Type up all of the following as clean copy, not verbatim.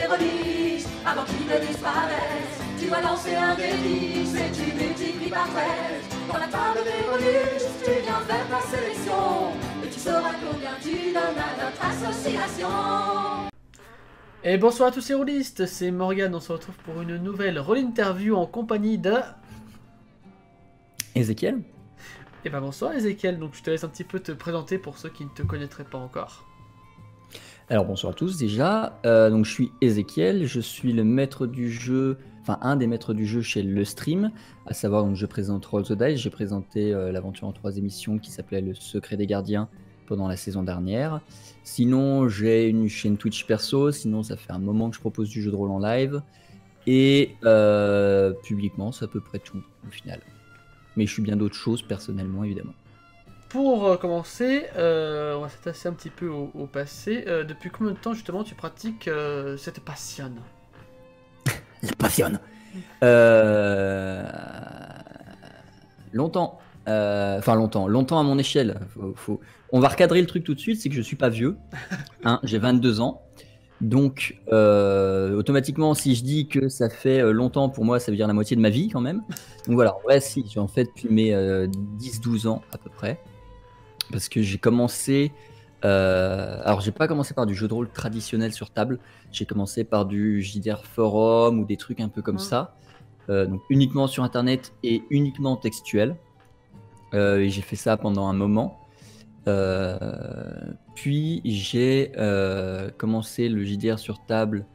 releases avant qu'ils ne disparaissent. Tu dois lancer un défi, et tu multiplies par 13. Dans la table des bonus, tu viens faire ta sélection. Et tu sauras combien tu donnes à notre association. Et bonsoir à tous les rôlistes, c'est Morgane, on se retrouve pour une nouvelle rôle interview en compagnie de... Ezekiel. Et ben bonsoir Ezekiel, donc je te laisse un petit peu te présenter pour ceux qui ne te connaîtraient pas encore. Alors bonsoir à tous déjà, donc je suis Ezekiel, je suis le maître du jeu, enfin un des maîtres du jeu chez Le Stream, à savoir donc je présente Roll the Dice, j'ai présenté l'aventure en 3 émissions qui s'appelait Le Secret des Gardiens pendant la saison dernière. Sinon j'ai une chaîne Twitch perso, sinon ça fait un moment que je propose du jeu de rôle en live, et publiquement c'est à peu près tout au final. Mais je suis bien d'autres choses personnellement évidemment. Pour commencer, on va s'attacher un petit peu au passé. Depuis combien de temps justement tu pratiques cette passion? La passion. Longtemps. Enfin longtemps à mon échelle. On va recadrer le truc tout de suite, c'est que je suis pas vieux. Hein, j'ai 22 ans. Donc automatiquement, si je dis que ça fait longtemps pour moi, ça veut dire la moitié de ma vie quand même. Donc voilà, en vrai, si, j'ai en fait depuis mes 10-12 ans à peu près. Parce que j'ai commencé... alors j'ai pas commencé par du jeu de rôle traditionnel sur table, j'ai commencé par du JDR forum ou des trucs un peu comme ça, donc uniquement sur internet et uniquement textuel, et j'ai fait ça pendant un moment, puis j'ai commencé le JDR sur table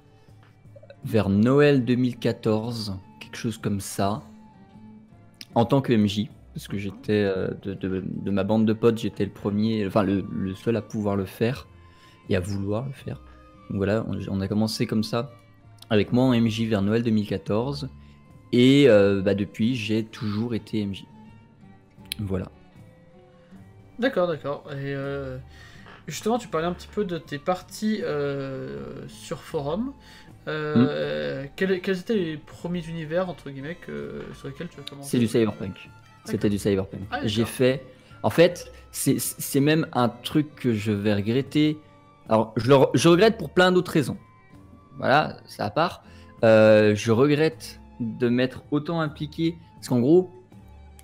vers Noël 2014, quelque chose comme ça, en tant que MJ. Parce que j'étais, de ma bande de potes, j'étais le premier, enfin le seul à pouvoir le faire et à vouloir le faire. Donc voilà, on a commencé comme ça avec moi en MJ vers Noël 2014 et depuis j'ai toujours été MJ. Voilà. D'accord. Et justement, tu parlais un petit peu de tes parties sur forum. Quels étaient les premiers univers, entre guillemets, sur lesquels tu as commencé? C'est du cyberpunk. C'était du cyberpunk. Ah, j'ai fait... En fait, c'est même un truc que je vais regretter. Alors, je regrette pour plein d'autres raisons. Voilà, ça à part. Je regrette de m'être autant impliqué. Parce qu'en gros,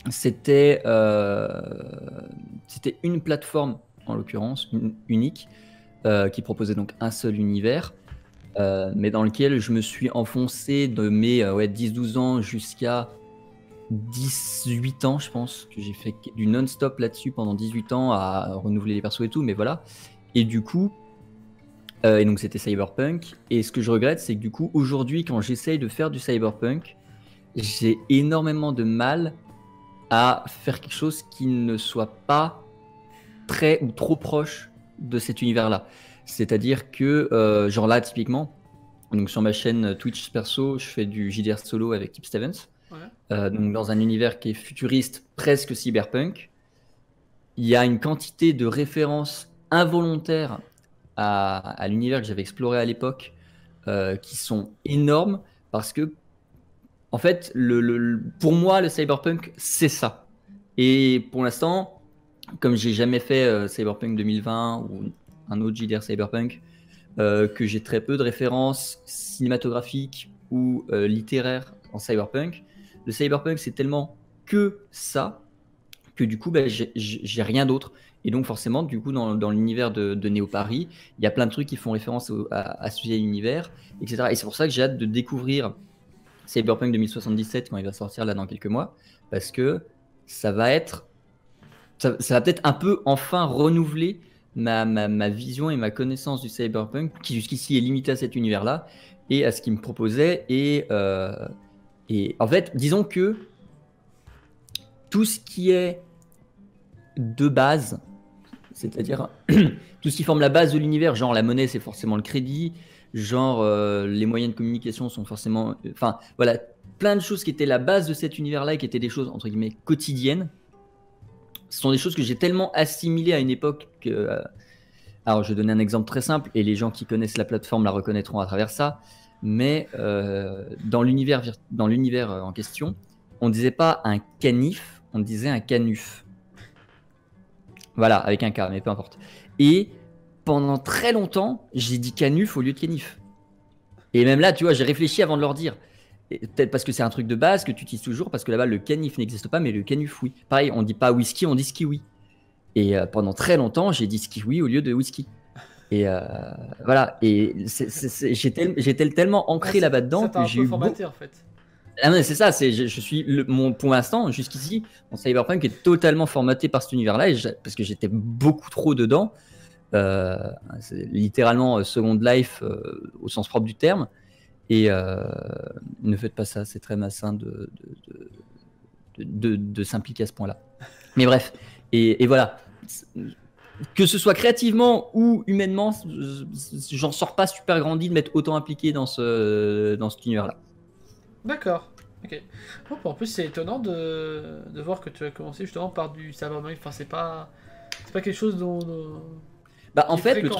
c'était une plateforme, en l'occurrence, unique, qui proposait donc un seul univers, mais dans lequel je me suis enfoncé de mes 10-12 ans jusqu'à 18 ans, je pense, que j'ai fait du non-stop là-dessus pendant 18 ans à renouveler les persos et tout, mais voilà. Et du coup, et donc c'était Cyberpunk, et ce que je regrette, c'est que du coup, aujourd'hui, quand j'essaye de faire du Cyberpunk, j'ai énormément de mal à faire quelque chose qui ne soit pas très ou trop proche de cet univers-là. C'est-à-dire que, genre là, typiquement, donc sur ma chaîne Twitch perso, je fais du JDR solo avec Kip Stevens. Donc dans un univers qui est futuriste, presque cyberpunk. Il y a une quantité de références involontaires à l'univers que j'avais exploré à l'époque qui sont énormes parce que, en fait, pour moi, le cyberpunk, c'est ça. Et pour l'instant, comme j'ai jamais fait Cyberpunk 2020 ou un autre JDR cyberpunk, que j'ai très peu de références cinématographiques ou littéraires en cyberpunk, le cyberpunk c'est tellement que ça que du coup j'ai rien d'autre, et donc forcément du coup dans l'univers de Néo Paris il y a plein de trucs qui font référence à ce vieil univers, etc. Et c'est pour ça que j'ai hâte de découvrir Cyberpunk 2077 quand il va sortir là dans quelques mois, parce que ça va va peut-être un peu enfin renouveler ma vision et ma connaissance du cyberpunk qui jusqu'ici est limitée à cet univers là et à ce qu'il me proposait. Et en fait, disons que tout ce qui est de base, c'est-à-dire tout ce qui forme la base de l'univers, genre la monnaie, c'est forcément le crédit, genre les moyens de communication sont forcément... Enfin, voilà, plein de choses qui étaient la base de cet univers-là et qui étaient des choses, entre guillemets, quotidiennes. Ce sont des choses que j'ai tellement assimilées à une époque que... alors, je vais donner un exemple très simple, et les gens qui connaissent la plateforme la reconnaîtront à travers ça. Mais dans l'univers en question, on ne disait pas un canif, on disait un canuf. Voilà, avec un K, mais peu importe. Et pendant très longtemps, j'ai dit canuf au lieu de canif. Et même là, tu vois, j'ai réfléchi avant de leur dire. Peut-être parce que c'est un truc de base que tu utilises toujours, parce que là-bas, le canif n'existe pas, mais le canif, oui. Pareil, on dit pas whisky, on dit skiwi. Et pendant très longtemps, j'ai dit skiwi au lieu de whisky. Et voilà. Et j'étais tellement ancré là-bas dedans Ça t'a que un j'ai peu eu formaté en fait. Ah non, c'est ça, je suis pour l'instant, jusqu'ici, mon Cyberpunk est totalement formaté par cet univers-là, parce que j'étais beaucoup trop dedans. C'est littéralement Second Life au sens propre du terme. Et ne faites pas ça, c'est très malsain de s'impliquer à ce point-là. Mais bref, et voilà. Que ce soit créativement ou humainement, j'en sors pas super grandi de m'être autant impliqué dans cet univers-là. D'accord. Ok. Bon, en plus, c'est étonnant de voir que tu as commencé justement par du cyberpunk. Enfin, c'est pas quelque chose Bah, en qui est fait, fréquent. le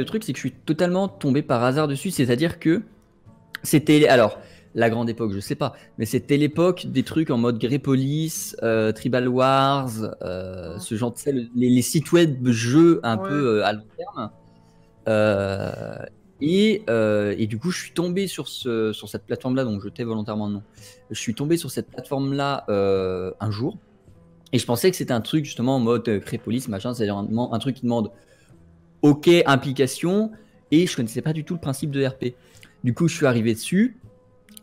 truc, c'est que je suis totalement tombé par hasard dessus. C'est-à-dire que c'était. Alors, la grande époque, je sais pas. Mais c'était l'époque des trucs en mode Grey Police, Tribal Wars, ce genre de. Tu sais, les sites web jeux un Ouais. peu à long terme. Et du coup, je suis tombé sur cette plateforme-là, donc je tais volontairement le nom. Je suis tombé sur cette plateforme-là un jour, et je pensais que c'était un truc justement en mode Crépolis, machin, c'est-à-dire un truc qui demande OK, implication, et je connaissais pas du tout le principe de RP. Du coup, je suis arrivé dessus.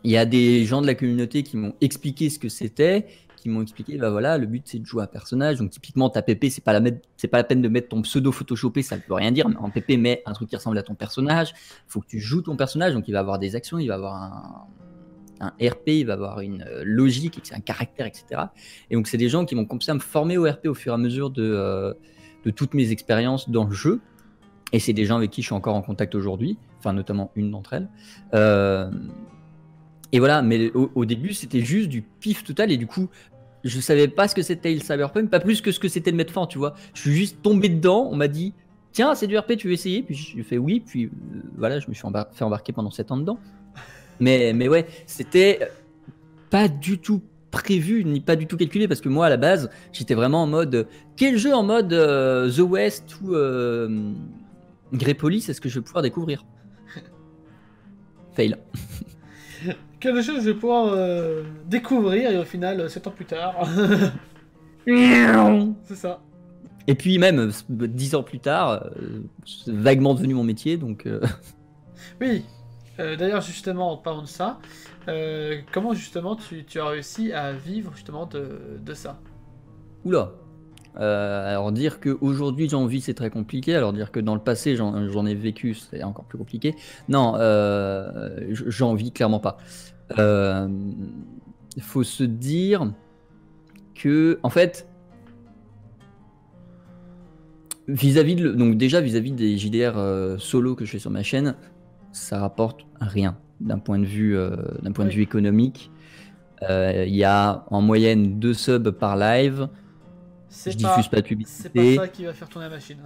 Il y a des gens de la communauté qui m'ont expliqué ce que c'était, qui m'ont expliqué, bah voilà, le but c'est de jouer un personnage. Donc typiquement, ta PP, c'est pas la peine de mettre ton pseudo photoshopé, ça ne veut rien dire. Mais en PP, mets un truc qui ressemble à ton personnage. Il faut que tu joues ton personnage, donc il va avoir des actions, il va avoir un RP, il va avoir une logique, un caractère, etc. Et donc c'est des gens qui m'ont commencé à me former au RP au fur et à mesure de toutes mes expériences dans le jeu. Et c'est des gens avec qui je suis encore en contact aujourd'hui, enfin notamment une d'entre elles. Et voilà, mais au début, c'était juste du pif total. Et du coup, je savais pas ce que c'était le cyberpunk, pas plus que ce que c'était le Medfan, tu vois. Je suis juste tombé dedans, on m'a dit, tiens, c'est du RP, tu veux essayer? Puis j'ai fait oui, puis voilà, je me suis fait embarquer pendant 7 ans dedans. Mais ouais, c'était pas du tout prévu, ni pas du tout calculé, parce que moi, à la base, j'étais vraiment en mode, quel jeu en mode The West ou Grey Police est-ce que je vais pouvoir découvrir? Fail. Quelque chose que je vais pouvoir découvrir et au final, 7 ans plus tard. C'est ça. Et puis même 10 ans plus tard, c'est vaguement devenu mon métier, donc. Oui. D'ailleurs, justement, en parlant de ça, comment justement tu as réussi à vivre justement de ça? Oula. Alors dire qu'aujourd'hui j'en vis, c'est très compliqué. Alors dire que dans le passé j'en ai vécu, c'est encore plus compliqué. Non, j'en vis clairement pas. Il faut se dire que, en fait, donc déjà vis-à-vis des JDR solo que je fais sur ma chaîne, ça rapporte rien d'un point de vue économique. Il y a en moyenne 2 subs par live. Je diffuse pas de publicité. C'est pas ça qui va faire tourner la machine.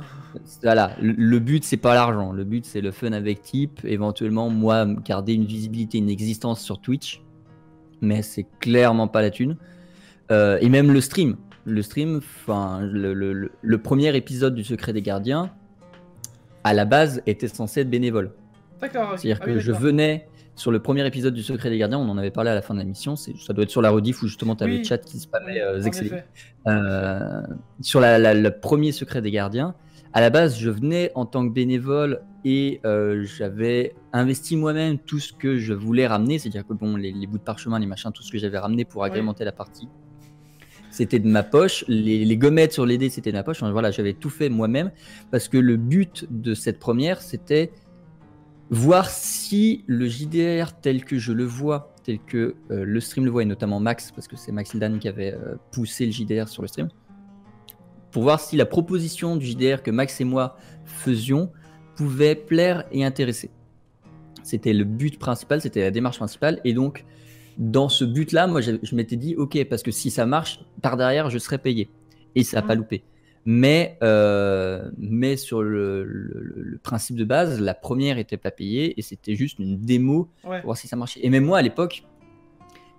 Voilà, le but c'est pas l'argent, le but c'est le fun avec Type, éventuellement moi garder une visibilité, une existence sur Twitch, mais c'est clairement pas la thune. Et même le stream, enfin le premier épisode du Secret des Gardiens, à la base était censé être bénévole. D'accord. C'est-à-dire que je venais sur le premier épisode du Secret des Gardiens, on en avait parlé à la fin de la mission, ça doit être sur la rediff où justement tu as le chat qui se spammait Zexceli. Sur le premier Secret des Gardiens, à la base je venais en tant que bénévole et j'avais investi moi-même tout ce que je voulais ramener, c'est-à-dire que bon, les bouts de parchemin, les machins, tout ce que j'avais ramené pour agrémenter la partie, c'était de ma poche, les gommettes sur les dés c'était de ma poche, enfin, voilà, j'avais tout fait moi-même parce que le but de cette première c'était voir si le JDR tel que je le vois, tel que le stream le voit, et notamment Max, parce que c'est Max Hildan qui avait poussé le JDR sur le stream, pour voir si la proposition du JDR que Max et moi faisions pouvait plaire et intéresser. C'était le but principal, c'était la démarche principale, et donc dans ce but-là, moi je m'étais dit, ok, parce que si ça marche, par derrière, je serai payé, et ça n'a pas loupé. Mais sur le principe de base, la première était pas payée et c'était juste une démo pour voir si ça marchait. Et même moi à l'époque,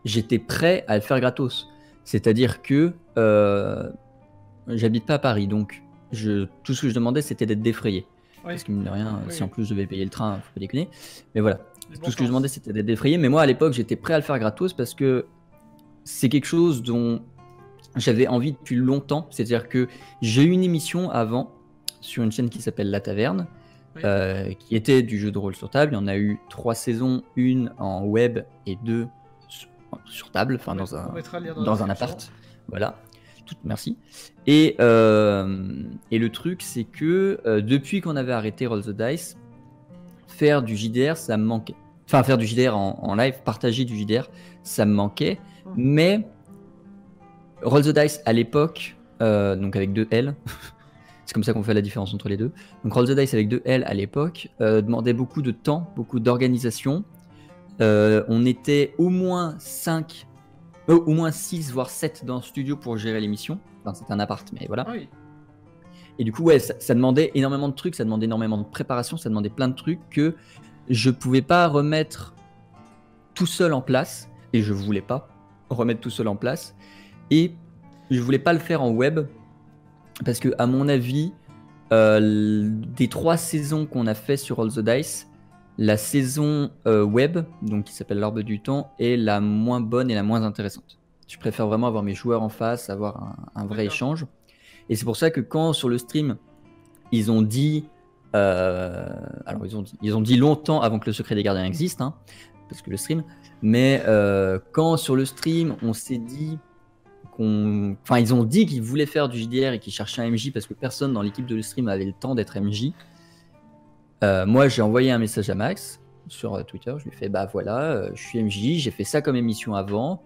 j'étais prêt à le faire gratos. C'est-à-dire que j'habite pas à Paris, donc tout ce que je demandais c'était d'être défrayé. Parce que mine de rien, Oui. si en plus je devais payer le train, faut pas déconner. Mais voilà, Les tout ce que je bons demandais c'était d'être défrayé. Mais moi à l'époque j'étais prêt à le faire gratos parce que c'est quelque chose dont j'avais envie depuis longtemps. C'est-à-dire que j'ai eu une émission avant sur une chaîne qui s'appelle La Taverne, Oui. qui était du jeu de rôle sur table. Il y en a eu 3 saisons, une en web et 2 sur table, enfin On mettra le lien dans la un description. appart. Voilà, merci. Et le truc, c'est que depuis qu'on avait arrêté Roll the Dice, faire du JDR, ça me manquait. Enfin, faire du JDR en live, partager du JDR, ça me manquait. Mais Roll the Dice à l'époque, donc avec 2 L, c'est comme ça qu'on fait la différence entre les deux. Donc Roll the Dice avec 2 L à l'époque demandait beaucoup de temps, beaucoup d'organisation. On était au moins 5, au moins 6 voire 7 dans le studio pour gérer l'émission. Enfin, c'est un appart, mais voilà. Oui. Et du coup, ouais, ça demandait énormément de trucs, ça demandait énormément de préparation, ça demandait plein de trucs que je pouvais pas remettre tout seul en place, et je voulais pas remettre tout seul en place, et je voulais pas le faire en web, parce que à mon avis, des 3 saisons qu'on a fait sur Roll the Dice, la saison web, donc qui s'appelle l'Orbe du Temps, est la moins bonne et la moins intéressante. Je préfère vraiment avoir mes joueurs en face, avoir un vrai échange. Et c'est pour ça que quand sur le stream, ils ont dit, alors ils ont dit longtemps avant que le secret des gardiens existe, hein, parce que le stream, mais quand sur le stream, on s'est dit enfin ils ont dit qu'ils voulaient faire du JDR et qu'ils cherchaient un MJ parce que personne dans l'équipe de le stream avait le temps d'être MJ. Moi, j'ai envoyé un message à Max sur Twitter. Je lui ai fait, bah voilà, je suis MJ, j'ai fait ça comme émission avant.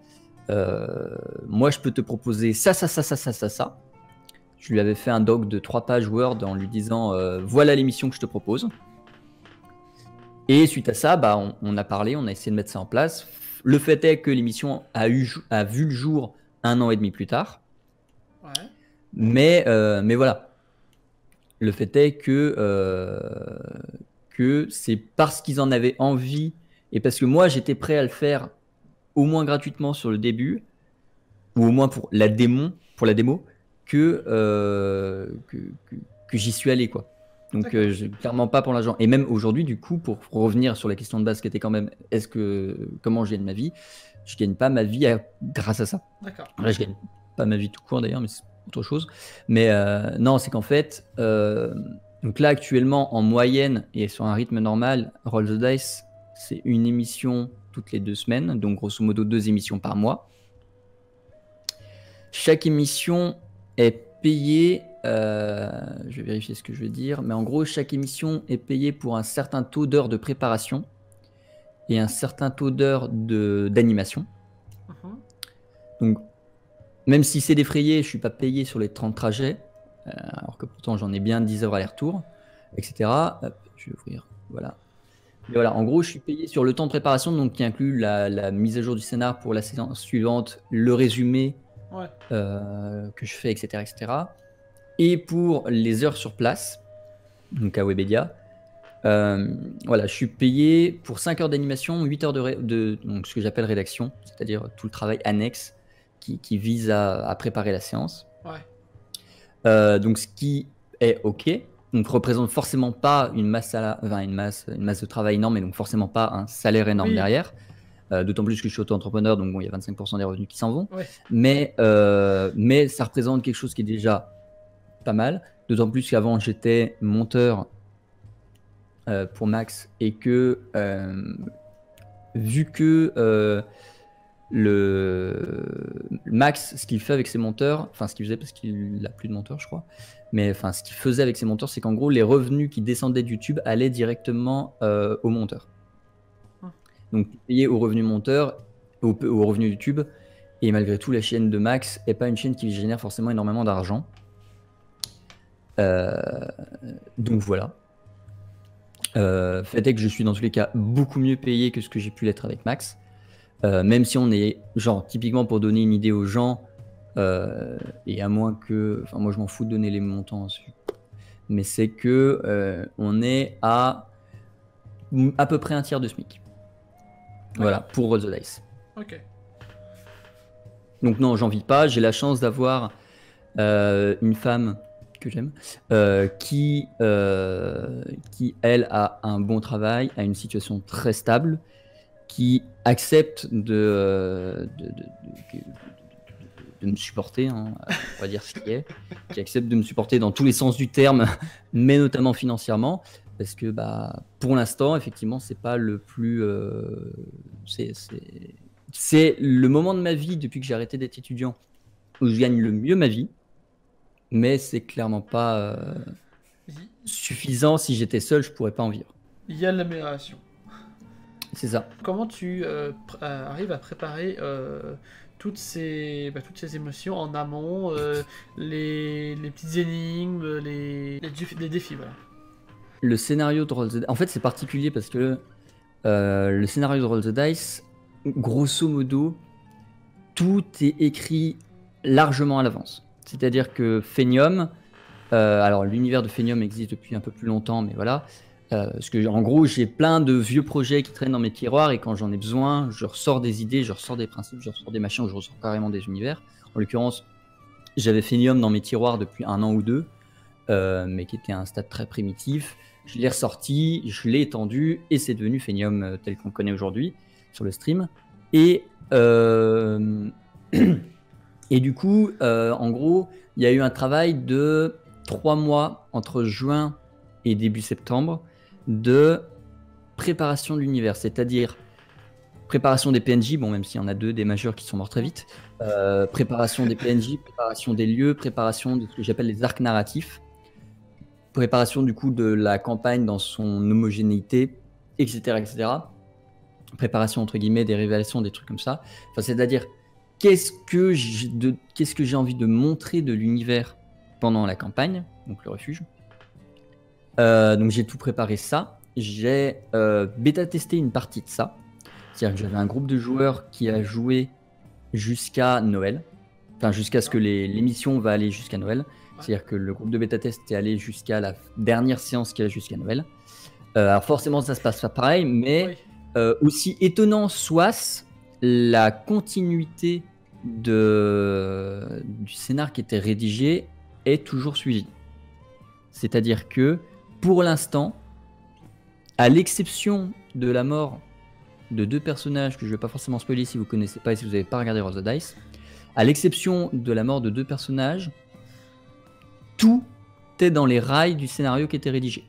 Moi, je peux te proposer ça. Je lui avais fait un doc de 3 pages Word en lui disant, voilà l'émission que je te propose. Et suite à ça, bah, on a parlé, on a essayé de mettre ça en place. Le fait est que l'émission a vu le jour 1 an et demi plus tard. Ouais. Mais voilà. Le fait est que c'est parce qu'ils en avaient envie et parce que moi j'étais prêt à le faire au moins gratuitement sur le début ou au moins pour la démo que j'y suis allé quoi. Donc clairement pas pour l'argent. Et même aujourd'hui du coup pour revenir sur la question de base qui était quand même comment je gagne ma vie, je gagne pas ma vie grâce à ça. D'accord. Là je gagne pas ma vie tout court d'ailleurs, mais c'est autre chose. Mais non, c'est qu'en fait, donc là actuellement en moyenne et sur un rythme normal, Roll the Dice, c'est une émission toutes les 2 semaines, donc grosso modo 2 émissions par mois. Chaque émission est payée, je vais vérifier ce que je veux dire, mais en gros chaque émission est payée pour un certain taux d'heures de préparation et un certain taux d'heures d'animation. Donc même si c'est défrayé, je suis pas payé sur les 30 trajets, alors que pourtant j'en ai bien 10 heures aller-retour, etc. Hop, je vais ouvrir, voilà. Et voilà, en gros, je suis payé sur le temps de préparation, donc qui inclut la mise à jour du scénar pour la séance suivante, le résumé que je fais, etc., etc. Et pour les heures sur place, donc à Webedia, voilà, je suis payé pour 5 heures d'animation, 8 heures de donc ce que j'appelle rédaction, c'est-à-dire tout le travail annexe qui vise à préparer la séance. Donc ce qui est ok, donc représente forcément pas une masse de travail énorme, et donc forcément pas un salaire énorme derrière. D'autant plus que je suis auto-entrepreneur, donc bon, il y a 25% des revenus qui s'en vont. Mais ça représente quelque chose qui est déjà pas mal. D'autant plus qu'avant j'étais monteur pour Max, et que vu que le Max, ce qu'il fait avec ses monteurs, enfin ce qu'il faisait parce qu'il n'a plus de monteur je crois, mais enfin ce qu'il faisait avec ses monteurs, c'est qu'en gros les revenus qui descendaient de YouTube allaient directement aux monteurs. Donc payé aux revenus monteurs, aux revenus YouTube, et malgré tout la chaîne de Max n'est pas une chaîne qui génère forcément énormément d'argent. Donc voilà. Fait est que je suis dans tous les cas beaucoup mieux payé que ce que j'ai pu l'être avec Max. Même si on est, genre, typiquement pour donner une idée aux gens, et à moins que, enfin moi je m'en fous de donner les montants, mais c'est que on est à peu près un tiers de SMIC. Voilà, pour Roll the Dice. Ok. Donc non, j'en vis pas, j'ai la chance d'avoir une femme que j'aime, qui, elle, a un bon travail, a une situation très stable, qui accepte de me supporter, hein, on va dire ce qui est, qui accepte de me supporter dans tous les sens du terme, mais notamment financièrement, parce que pour l'instant, effectivement, c'est pas le plus... c'est le moment de ma vie, depuis que j'ai arrêté d'être étudiant, où je gagne le mieux ma vie, mais c'est clairement pas suffisant. Si j'étais seul, je pourrais pas en vivre. Il y a l'amélioration. C'est ça. Comment tu arrives à préparer toutes ces émotions en amont, les petites énigmes, les défis, voilà. Le scénario de Roll the Dice, en fait, c'est particulier parce que le scénario de Roll the Dice, grosso modo, tout est écrit largement à l'avance. C'est-à-dire que Fenium, alors l'univers de Fenium existe depuis un peu plus longtemps, mais voilà. Parce que en gros, j'ai plein de vieux projets qui traînent dans mes tiroirs et quand j'en ai besoin, je ressors des idées, je ressors des principes, je ressors des machins, je ressors carrément des univers. En l'occurrence, j'avais Fenium dans mes tiroirs depuis 1 an ou 2, mais qui était à un stade très primitif. Je l'ai ressorti, je l'ai étendu et c'est devenu Fenium tel qu'on le connaît aujourd'hui sur le stream. Et du coup, en gros, il y a eu un travail de 3 mois entre juin et début septembre de préparation de l'univers, c'est-à-dire préparation des PNJ, bon même s'il y en a 2 des majeurs qui sont morts très vite, préparation des PNJ, préparation des lieux, préparation de ce que j'appelle les arcs narratifs, préparation du coup de la campagne dans son homogénéité, etc., etc. Préparation entre guillemets des révélations, des trucs comme ça. Enfin, c'est-à-dire qu'est-ce que j'ai envie de montrer de l'univers pendant la campagne, donc le refuge. Donc j'ai tout préparé ça. J'ai bêta-testé une partie de ça. C'est-à-dire que j'avais un groupe de joueurs qui a joué jusqu'à Noël. Enfin, jusqu'à ce que l'émission va aller jusqu'à Noël. C'est-à-dire que le groupe de bêta-test est allé jusqu'à la dernière séance qui est jusqu'à Noël. Alors forcément, ça se passe pas pareil, mais aussi étonnant soit la continuité du scénar qui était rédigé est toujours suivie. C'est-à-dire que pour l'instant, à l'exception de la mort de 2 personnages que je ne vais pas forcément spoiler si vous ne connaissez pas et si vous n'avez pas regardé Roll the Dice, à l'exception de la mort de 2 personnages, tout est dans les rails du scénario qui était rédigé.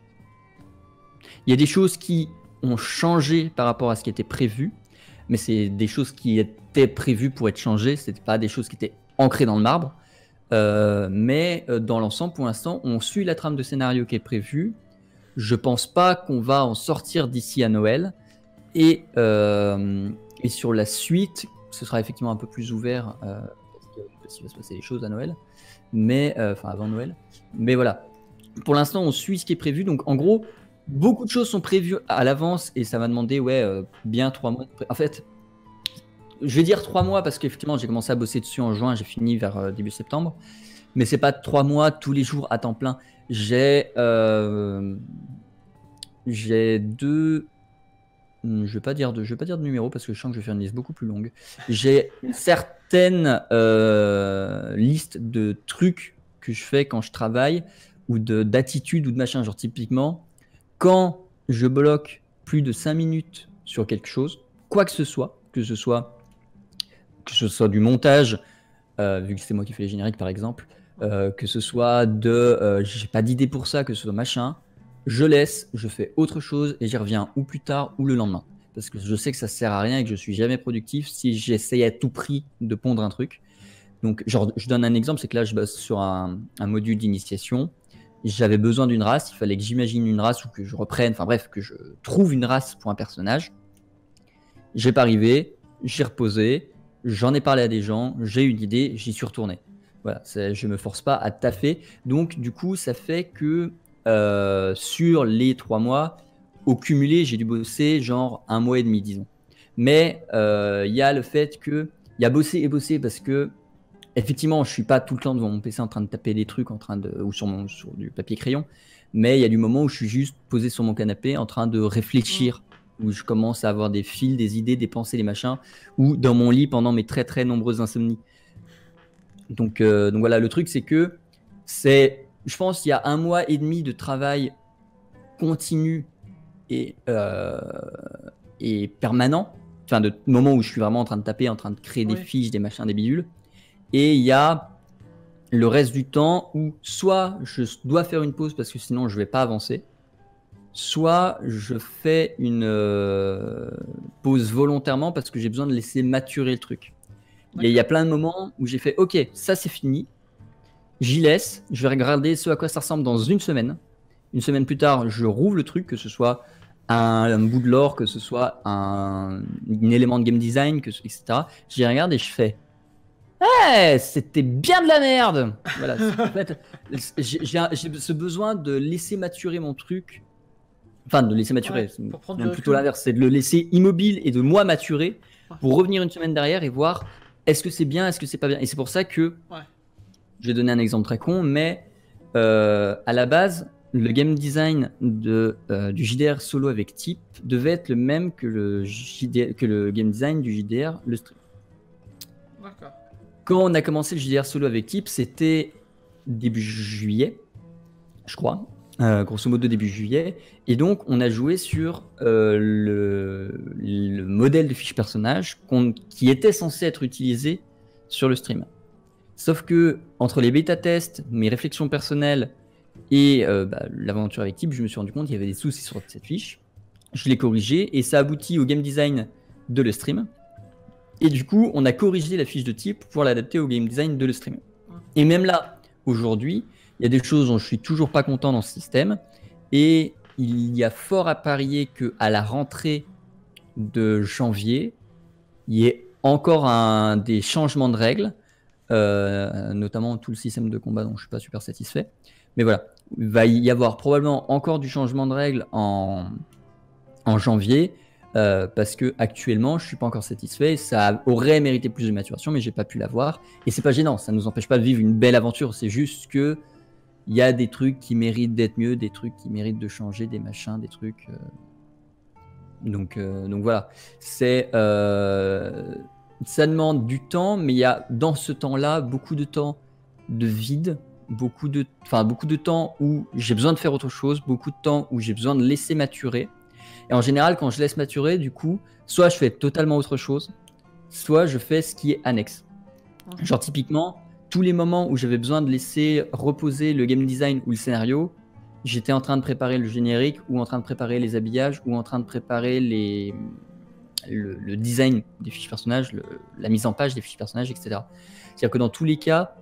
Il y a des choses qui ont changé par rapport à ce qui était prévu, mais c'est des choses qui étaient prévues pour être changées, ce n'étaient pas des choses qui étaient ancrées dans le marbre. Mais dans l'ensemble, pour l'instant, on suit la trame de scénario qui est prévue. Je pense pas qu'on va en sortir d'ici à Noël. Et sur la suite, ce sera effectivement un peu plus ouvert parce qu'il va se passer des choses à Noël, mais enfin avant Noël. Mais voilà, pour l'instant, on suit ce qui est prévu. Donc en gros, beaucoup de choses sont prévues à l'avance et ça m'a demandé bien 3 mois. En fait, je vais dire 3 mois parce qu'effectivement, j'ai commencé à bosser dessus en juin, j'ai fini vers début septembre. Mais c'est pas 3 mois tous les jours à temps plein. J'ai 2... Je vais pas dire de numéro parce que je sens que je vais faire une liste beaucoup plus longue. J'ai une certaine liste de trucs que je fais quand je travaille ou d'attitudes ou de machin. Genre typiquement, quand je bloque plus de 5 minutes sur quelque chose, quoi que ce soit du montage, vu que c'est moi qui fais les génériques par exemple, que ce soit j'ai pas d'idée pour ça, que ce soit machin, je laisse, je fais autre chose et j'y reviens ou plus tard ou le lendemain. Parce que je sais que ça sert à rien et que je suis jamais productif si j'essaye à tout prix de pondre un truc. Donc, genre, je donne un exemple, c'est que là, je bosse sur un module d'initiation. J'avais besoin d'une race, il fallait que j'imagine une race ou que je reprenne, enfin bref, que je trouve une race pour un personnage. J'ai pas arrivé, j'ai reposé, j'en ai parlé à des gens, j'ai eu une idée, j'y suis retourné. Voilà, je me force pas à taffer. Donc, du coup, ça fait que sur les 3 mois, au cumulé, j'ai dû bosser genre 1 mois et demi, disons. Mais il y a le fait que il y a bosser et bosser parce que effectivement, je suis pas tout le temps devant mon PC en train de taper des trucs ou sur du papier crayon, mais il y a du moment où je suis juste posé sur mon canapé en train de réfléchir, où je commence à avoir des fils, des idées, des pensées, des machins, ou dans mon lit pendant mes très très nombreuses insomnies. Donc voilà, le truc c'est que c'est je pense qu'il y a 1 mois et demi de travail continu et permanent, enfin de moments où je suis vraiment en train de taper, en train de créer des fiches, des machins, des bidules, et il y a le reste du temps où soit je dois faire une pause parce que sinon je vais pas avancer, soit je fais une pause volontairement parce que j'ai besoin de laisser maturer le truc. Et il y a plein de moments où j'ai fait ok, ça c'est fini, j'y laisse, je vais regarder ce à quoi ça ressemble dans une semaine. Une semaine plus tard, je rouvre le truc, que ce soit un bout de lore, que ce soit un élément de game design, etc. J'y regarde et je fais hey, c'était bien de la merde. Voilà, en fait, j'ai ce besoin de laisser maturer mon truc. Enfin, de laisser maturer, c'est même plutôt l'inverse, c'est de le laisser immobile et de moi maturer pour revenir une semaine derrière et voir est-ce que c'est bien, est-ce que c'est pas bien. Et c'est pour ça que, je vais donner un exemple très con, mais à la base, le game design du JDR solo avec type devait être le même que le game design du JDR le stream. D'accord. Quand on a commencé le JDR solo avec type, c'était début juillet, je crois. Grosso modo début juillet, et donc on a joué sur le modèle de fiche personnage qui était censé être utilisé sur le stream. Sauf que entre les bêta tests, mes réflexions personnelles et l'aventure avec type, je me suis rendu compte qu'il y avait des soucis sur cette fiche. Je l'ai corrigé et ça aboutit au game design de le stream. Et du coup, on a corrigé la fiche de type pour l'adapter au game design de le stream. Et même là, aujourd'hui, il y a des choses dont je suis toujours pas content dans ce système, et il y a fort à parier qu'à la rentrée de janvier, il y ait encore des changements de règles, notamment tout le système de combat dont je suis pas super satisfait. Mais voilà, il va y avoir probablement encore du changement de règles en janvier, parce que actuellement je suis pas encore satisfait. Ça aurait mérité plus de maturation, mais j'ai pas pu l'avoir, et c'est pas gênant, ça nous empêche pas de vivre une belle aventure. C'est juste que il y a des trucs qui méritent d'être mieux, des trucs qui méritent de changer, des machins, des trucs. Donc voilà. Ça demande du temps, mais il y a dans ce temps-là beaucoup de temps de vide, beaucoup de temps où j'ai besoin de faire autre chose, beaucoup de temps où j'ai besoin de laisser maturer. Et en général, quand je laisse maturer, du coup, soit je fais totalement autre chose, soit je fais ce qui est annexe. Genre typiquement, tous les moments où j'avais besoin de laisser reposer le game design ou le scénario, j'étais en train de préparer le générique, ou en train de préparer les habillages, ou en train de préparer le design des fiches personnages, la mise en page des fiches personnages, etc. C'est-à-dire que dans tous les cas,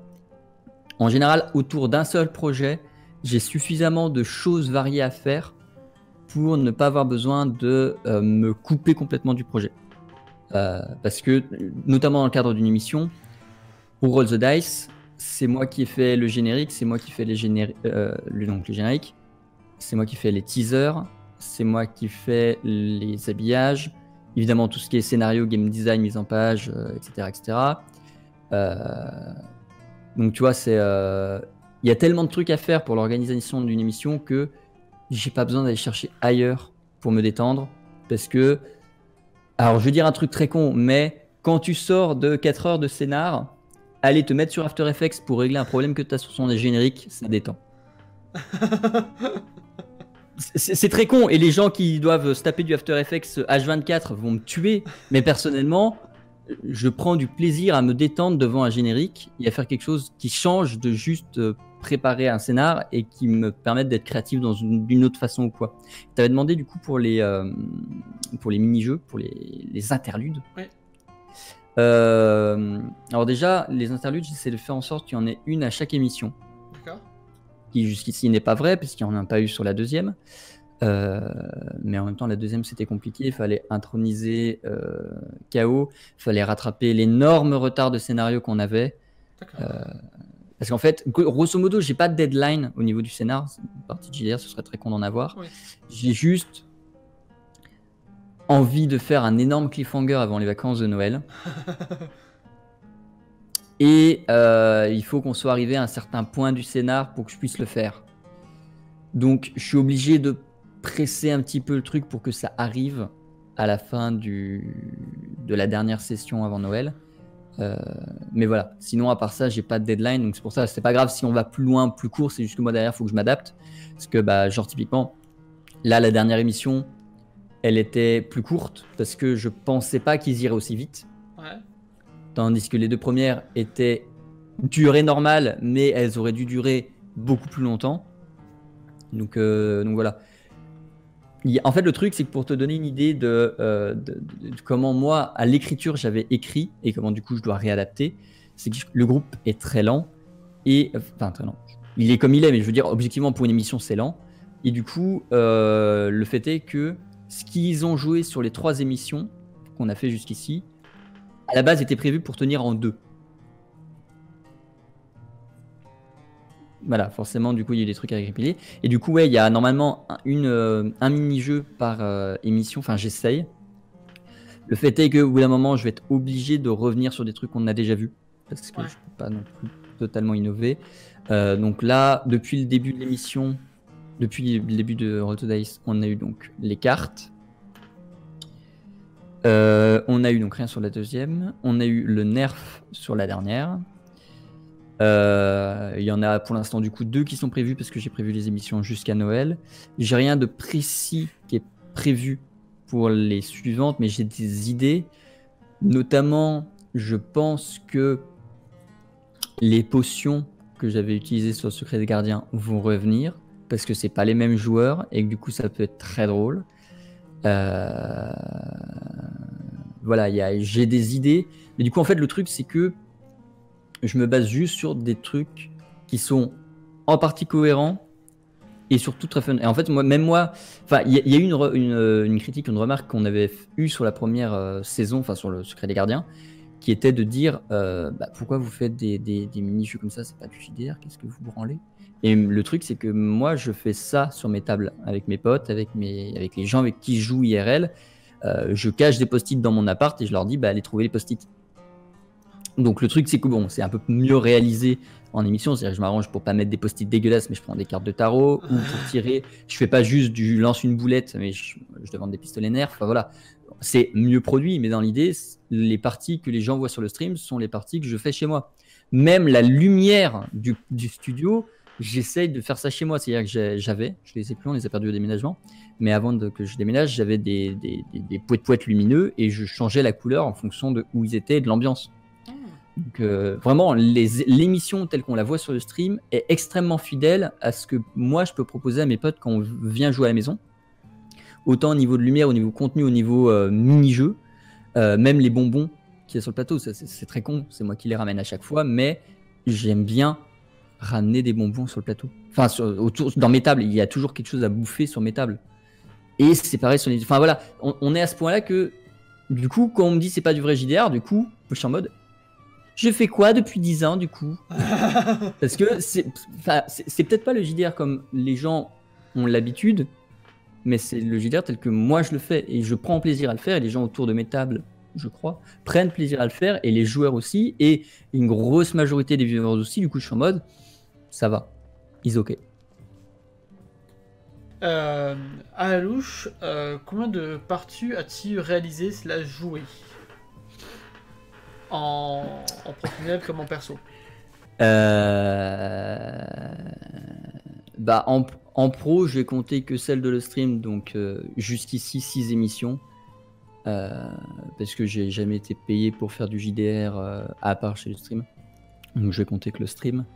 en général, autour d'un seul projet, j'ai suffisamment de choses variées à faire pour ne pas avoir besoin de me couper complètement du projet. Parce que, notamment dans le cadre d'une émission, pour Roll the Dice, c'est moi qui ai fait le générique, c'est moi qui fais le générique, c'est moi qui fais les teasers, c'est moi qui fais les habillages, évidemment tout ce qui est scénario, game design, mise en page, etc. Donc tu vois, il y a tellement de trucs à faire pour l'organisation d'une émission que j'ai pas besoin d'aller chercher ailleurs pour me détendre, parce que, alors je vais dire un truc très con, mais quand tu sors de 4 heures de scénar, aller te mettre sur After Effects pour régler un problème que tu as sur son générique, ça détend. C'est très con, et les gens qui doivent se taper du After Effects H24 vont me tuer, mais personnellement, je prends du plaisir à me détendre devant un générique et à faire quelque chose qui change de juste préparer un scénar et qui me permette d'être créatif d'une autre façon ou quoi. Tu avais demandé du coup pour les mini-jeux, pour les interludes. Oui. Alors déjà, les interludes, j'essaie de faire en sorte qu'il y en ait une à chaque émission. D'accord. Qui jusqu'ici n'est pas vrai, puisqu'il n'y en a pas eu sur la deuxième. Mais en même temps, la deuxième, c'était compliqué. Il fallait introniser KO. Il fallait rattraper l'énorme retard de scénario qu'on avait. Parce qu'en fait, grosso modo, j'ai pas de deadline au niveau du scénar. Une partie de JDR, ce serait très con d'en avoir. Oui. J'ai juste envie de faire un énorme cliffhanger avant les vacances de Noël. Et il faut qu'on soit arrivé à un certain point du scénar pour que je puisse le faire. Donc, je suis obligé de presser un petit peu le truc pour que ça arrive à la fin de la dernière session avant Noël. Mais voilà, sinon à part ça, j'ai pas de deadline, donc c'est pour ça, c'est pas grave si on va plus loin, plus court, c'est juste que moi derrière, il faut que je m'adapte. Parce que, bah, genre typiquement, là, la dernière émission, elle était plus courte parce que je pensais pas qu'ils iraient aussi vite. Ouais. Tandis que les 2 premières étaient durée normale, mais elles auraient dû durer beaucoup plus longtemps. Donc voilà. En fait, le truc, c'est que pour te donner une idée de comment moi, à l'écriture, j'avais écrit et comment du coup je dois réadapter, c'est que le groupe est très lent. Enfin, très lent. Il est comme il est, mais je veux dire, objectivement, pour une émission, c'est lent. Et du coup, le fait est que ce qu'ils ont joué sur les 3 émissions qu'on a fait jusqu'ici, à la base, était prévu pour tenir en 2. Voilà, forcément, du coup, il y a des trucs à récupérer. Et du coup, ouais, il y a normalement un mini-jeu par émission. Enfin, j'essaye. Le fait est qu'au bout d'un moment, je vais être obligé de revenir sur des trucs qu'on a déjà vus. Parce que je peux pas non plus totalement innover. Donc là, depuis le début de l'émission, depuis le début de Roll to Dice, on a eu donc les cartes. On a eu donc rien sur la deuxième. On a eu le nerf sur la dernière. Il y en a pour l'instant du coup 2 qui sont prévus parce que j'ai prévu les émissions jusqu'à Noël. J'ai rien de précis qui est prévu pour les suivantes, mais j'ai des idées. Notamment, je pense que les potions que j'avais utilisées sur le Secret des Gardiens vont revenir parce que c'est pas les mêmes joueurs et que du coup ça peut être très drôle. Voilà, j'ai des idées, mais du coup en fait le truc c'est que je me base juste sur des trucs qui sont en partie cohérents et surtout très fun. Et en fait, moi, enfin, il y a eu une critique, une remarque qu'on avait eue sur la première saison, enfin sur le Secret des Gardiens, qui était de dire pourquoi vous faites des mini-jeux comme ça, c'est pas du JDR, qu'est-ce que vous branlez? Et le truc, c'est que moi, je fais ça sur mes tables avec mes potes, avec les gens avec qui je joue IRL. Je cache des post-it dans mon appart et je leur dis, allez trouver les post-it. Donc le truc c'est que bon, c'est un peu mieux réalisé en émission, c'est-à-dire que je m'arrange pour pas mettre des post-it dégueulasses, mais je prends des cartes de tarot, ou pour tirer, je fais pas juste du lance une boulette, mais je demande des pistolets nerfs, enfin voilà. C'est mieux produit, mais dans l'idée, les parties que les gens voient sur le stream sont les parties que je fais chez moi. Même la lumière du studio, j'essaye de faire ça chez moi, c'est-à-dire que je les ai plus, on les a perdus au déménagement, mais avant que je déménage, j'avais des poètes lumineux et je changeais la couleur en fonction de où ils étaient et de l'ambiance. Donc vraiment, l'émission telle qu'on la voit sur le stream est extrêmement fidèle à ce que moi je peux proposer à mes potes quand on vient jouer à la maison. Autant au niveau de lumière, au niveau contenu, au niveau mini-jeu, même les bonbons qu'il y a sur le plateau, c'est très con, c'est moi qui les ramène à chaque fois, mais j'aime bien ramener des bonbons sur le plateau. Enfin, dans mes tables, il y a toujours quelque chose à bouffer sur mes tables. Et c'est pareil sur les... Enfin voilà, on est à ce point-là que, du coup, quand on me dit c'est pas du vrai JDR, du coup, je suis en mode... Je fais quoi depuis 10 ans, du coup? Parce que c'est peut-être pas le JDR comme les gens ont l'habitude, mais c'est le JDR tel que moi je le fais. Et je prends plaisir à le faire, et les gens autour de mes tables, je crois, prennent plaisir à le faire, et les joueurs aussi, et une grosse majorité des viewers aussi. Du coup, je suis en mode, ça va, is ok. À la louche, combien de parties as-tu réalisé / joué en professionnel comme en perso? En pro, je vais compter que celle de le stream, donc jusqu'ici 6 émissions. Parce que j'ai jamais été payé pour faire du JDR à part chez le stream. Donc je vais compter que le stream.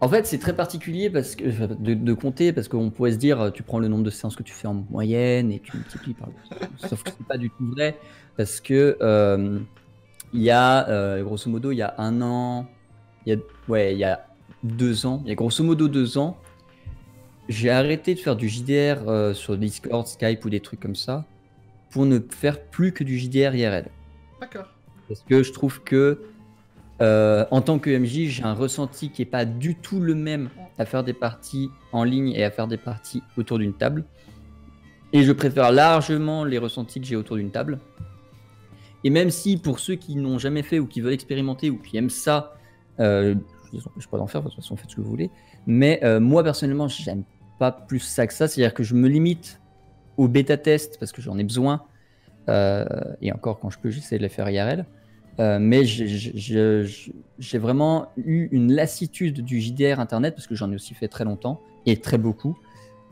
En fait, c'est très particulier parce que, de compter, parce qu'on pourrait se dire, tu prends le nombre de séances que tu fais en moyenne et tu multiplies par le... Sauf que c'est pas du tout vrai, parce que il y a, grosso modo, il y a 1 an, il y a 2 ans, il y a grosso modo 2 ans, j'ai arrêté de faire du JDR sur Discord, Skype ou des trucs comme ça, pour ne faire plus que du JDR IRL. D'accord. Parce que je trouve que en tant que MJ, j'ai un ressenti qui n'est pas du tout le même à faire des parties en ligne et à faire des parties autour d'une table. Et je préfère largement les ressentis que j'ai autour d'une table. Et même si pour ceux qui n'ont jamais fait ou qui veulent expérimenter ou qui aiment ça, je ne peux pas d'en faire, de toute façon faites ce que vous voulez. Mais moi personnellement, j'aime pas plus ça que ça. C'est-à-dire que je me limite au bêta-test parce que j'en ai besoin. Et encore, quand je peux, j'essaie de les faire IRL. Mais j'ai vraiment eu une lassitude du JDR Internet parce que j'en ai aussi fait très longtemps et très beaucoup.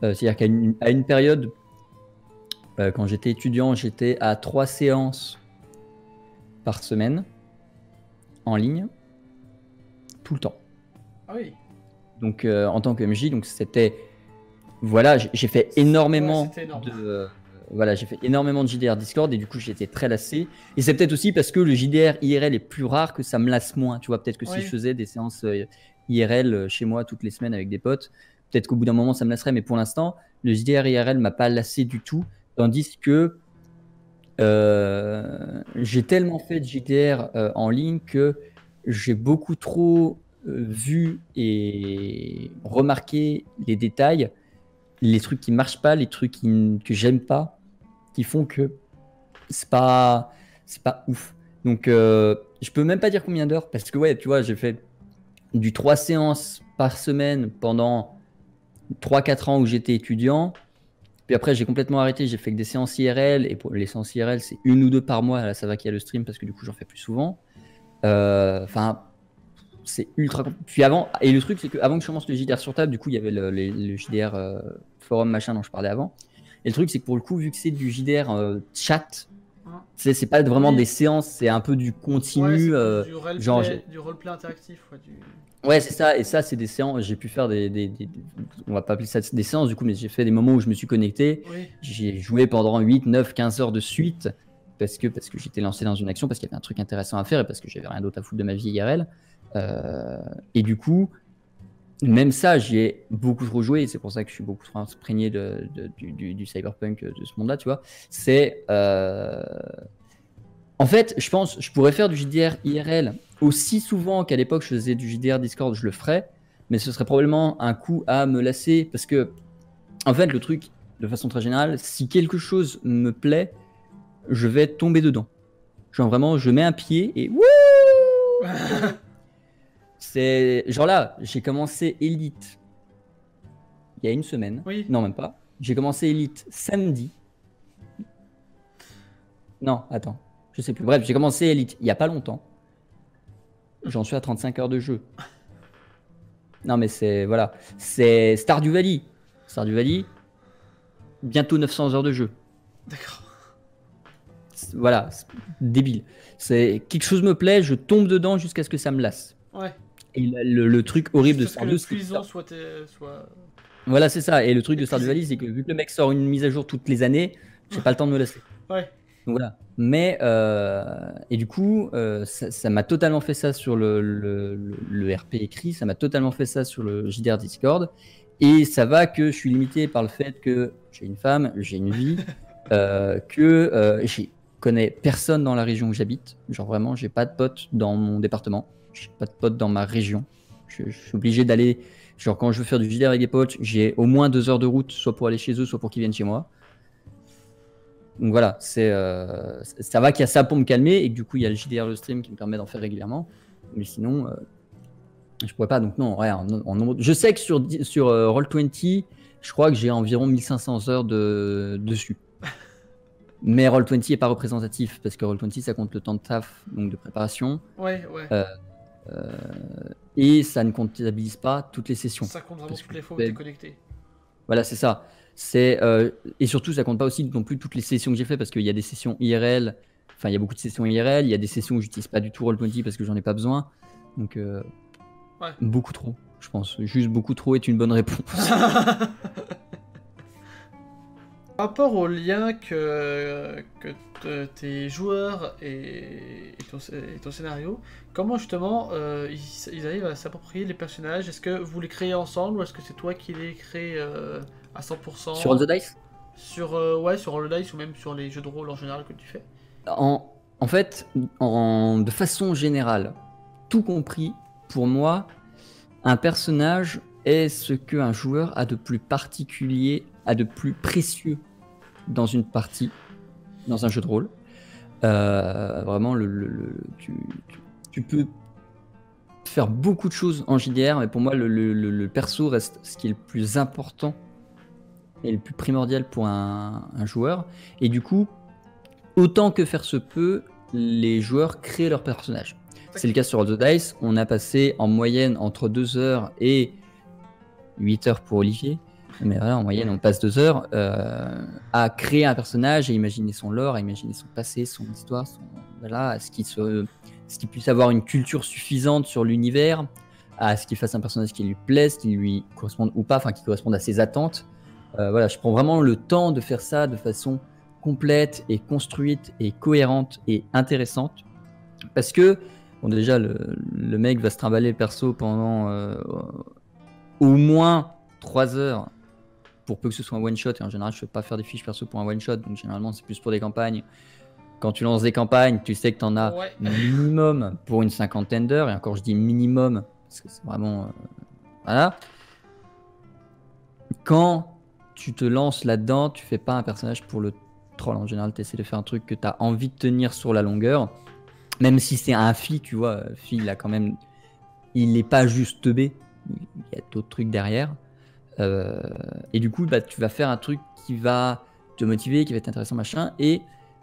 C'est-à-dire qu'à une période, quand j'étais étudiant, j'étais à 3 séances par semaine en ligne, tout le temps. Ah oui. Donc en tant que MJ, donc c'était voilà, j'ai fait énormément c'était énorme. voilà, j'ai fait énormément de JDR Discord et du coup j'étais très lassé. Et c'est peut-être aussi parce que le JDR IRL est plus rare que ça me lasse moins. Tu vois, peut-être que si Oui. je faisais des séances IRL chez moi toutes les semaines avec des potes, peut-être qu'au bout d'un moment ça me lasserait. Mais pour l'instant, le JDR IRL m'a pas lassé du tout. Tandis que j'ai tellement fait de JDR en ligne que j'ai beaucoup trop vu et remarqué les détails, les trucs qui marchent pas, les trucs que j'aime pas, qui font que c'est pas ouf. Donc je peux même pas dire combien d'heures parce que ouais, tu vois, j'ai fait du 3 séances par semaine pendant 3-4 ans où j'étais étudiant. Puis après, j'ai complètement arrêté. J'ai fait que des séances IRL. Et pour les séances IRL, c'est 1 ou 2 par mois. Là, ça va qu'il y a le stream parce que du coup, j'en fais plus souvent. Enfin, c'est ultra. Puis avant, et le truc, c'est qu'avant que je commence le JDR sur table, du coup, il y avait le JDR forum machin dont je parlais avant. Et le truc, c'est que pour le coup, vu que c'est du JDR chat, c'est pas vraiment des séances, c'est un peu du continu. Ouais, du roleplay, genre, du roleplay interactif. Ouais, c'est ça. Et ça, c'est des séances. J'ai pu faire on va pas appeler ça des séances du coup, mais j'ai fait des moments où je me suis connecté. Oui. J'ai joué pendant 8, 9, 15 heures de suite parce que j'étais lancé dans une action, parce qu'il y avait un truc intéressant à faire et parce que j'avais rien d'autre à foutre de ma vie IRL. Et du coup, même ça, j'y ai beaucoup trop joué. C'est pour ça que je suis beaucoup trop imprégné du cyberpunk, de ce monde-là, tu vois. C'est. En fait, je pense je pourrais faire du JDR IRL aussi souvent qu'à l'époque je faisais du JDR Discord, je le ferais, mais ce serait probablement un coup à me lasser parce que, en fait, le truc, de façon très générale, si quelque chose me plaît, je vais tomber dedans. Genre vraiment, je mets un pied et wouh. C'est genre là, j'ai commencé Elite il y a une semaine. Oui. Non, même pas. J'ai commencé Elite samedi. Non, attends. Je sais plus. Bref, j'ai commencé Elite il y a pas longtemps. J'en suis à 35 heures de jeu. Non, mais c'est voilà, c'est Stardew Valley. Stardew Valley, bientôt 900 heures de jeu. D'accord. Voilà, débile. C'est quelque chose me plaît, je tombe dedans jusqu'à ce que ça me lasse. Ouais. Et le truc horrible de Stardew, c'est que le soit... Voilà, c'est ça. Et le truc de Stardew Valley, c'est que vu que le mec sort une mise à jour toutes les années, j'ai pas le temps de me lasser. Ouais. Donc voilà. Mais et du coup, ça m'a totalement fait ça sur le RP écrit, ça m'a totalement fait ça sur le JDR Discord. Et ça va que je suis limité par le fait que j'ai une femme, j'ai une vie, que je connais personne dans la région où j'habite. Genre vraiment, j'ai pas de potes dans mon département, j'ai pas de potes dans ma région. Je suis obligé d'aller, genre quand je veux faire du JDR avec des potes, j'ai au moins 2 heures de route, soit pour aller chez eux, soit pour qu'ils viennent chez moi. Donc voilà, ça va qu'il y a ça pour me calmer et que du coup il y a le JDR le stream qui me permet d'en faire régulièrement. Mais sinon, je pourrais pas. Donc non, ouais, je sais que sur Roll20, je crois que j'ai environ 1500 heures dessus. Mais Roll20 est pas représentatif parce que Roll20 ça compte le temps de taf, donc de préparation. Ouais, ouais. Et ça ne comptabilise pas toutes les sessions. Ça compte vraiment toutes les fois où tu es connecté. Voilà, c'est ça. Et surtout, ça compte pas aussi non plus toutes les sessions que j'ai fait parce qu'il y a des sessions IRL. Enfin, il y a beaucoup de sessions IRL. Il y a des sessions où j'utilise pas du tout Roll20 parce que j'en ai pas besoin. Donc, ouais. Beaucoup trop, je pense. Juste beaucoup trop est une bonne réponse. Par rapport au lien que tes joueurs et ton scénario, comment justement ils arrivent à s'approprier les personnages? Est-ce que vous les créez ensemble ou est-ce que c'est toi qui les crées à 100%? Sur Roll the Dice? Sur Roll the Dice ou même sur les jeux de rôle en général que tu fais? En fait, de façon générale, tout compris, pour moi, un personnage est ce qu'un joueur a de plus particulier, a de plus précieux dans une partie, dans un jeu de rôle. Vraiment, tu peux faire beaucoup de choses en JDR, mais pour moi, le perso reste ce qui est le plus important est le plus primordial pour un joueur. Et du coup, autant que faire se peut, les joueurs créent leur personnage. C'est le cas sur Roll the Dice. On a passé en moyenne entre 2 heures et 8 heures pour Olivier. Mais voilà, en moyenne, on passe 2 heures à créer un personnage, à imaginer son lore, à imaginer son passé, son histoire, voilà, à ce qu'il puisse avoir une culture suffisante sur l'univers, à ce qu'il fasse un personnage qui lui plaise, qui lui corresponde ou pas, enfin qui corresponde à ses attentes. Voilà, je prends vraiment le temps de faire ça de façon complète et construite et cohérente et intéressante. Parce que, bon, déjà, le mec va se trimballer le perso pendant au moins 3 heures pour peu que ce soit un one-shot. Et en général, je ne fais pas faire des fiches perso pour un one-shot. Donc, généralement, c'est plus pour des campagnes. Quand tu lances des campagnes, tu sais que tu en as minimum pour une 50aine d'heures. Et encore, je dis minimum parce que c'est vraiment... voilà. Quand tu te lances là-dedans, tu fais pas un personnage pour le troll. En général, tu essaies de faire un truc que tu as envie de tenir sur la longueur. Même si c'est un Fi, tu vois, Fi, il a quand même... il n'est pas juste teubé. Il y a d'autres trucs derrière. Et du coup, bah, tu vas faire un truc qui va te motiver, qui va être intéressant, machin, et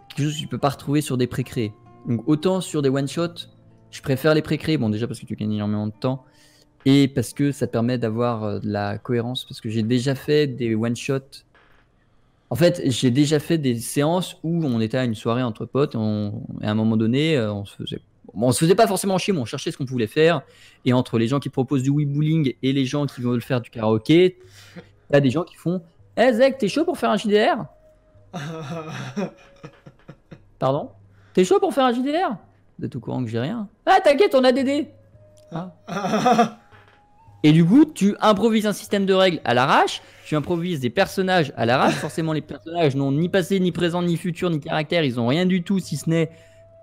quelque chose que tu peux pas retrouver sur des pré-créés. Donc autant sur des one-shots, je préfère les pré-créés, bon déjà parce que tu gagnes énormément de temps, et parce que ça te permet d'avoir de la cohérence, parce que j'ai déjà fait des one-shots. En fait, j'ai déjà fait des séances où on était à une soirée entre potes, et à un moment donné, on se faisait pas forcément chier, mais on cherchait ce qu'on pouvait faire. Et entre les gens qui proposent du weebulling et les gens qui veulent faire du karaoké, il y a des gens qui font « Eh Zek, t'es chaud pour faire un JDR ?» Pardon ? T'es chaud pour faire un JDR ? Vous êtes au courant que j'ai rien ? Ah, t'inquiète, on a DD. Ah. Et du coup, tu improvises un système de règles à l'arrache, tu improvises des personnages à l'arrache. Forcément, les personnages n'ont ni passé, ni présent, ni futur, ni caractère. Ils n'ont rien du tout, si ce n'est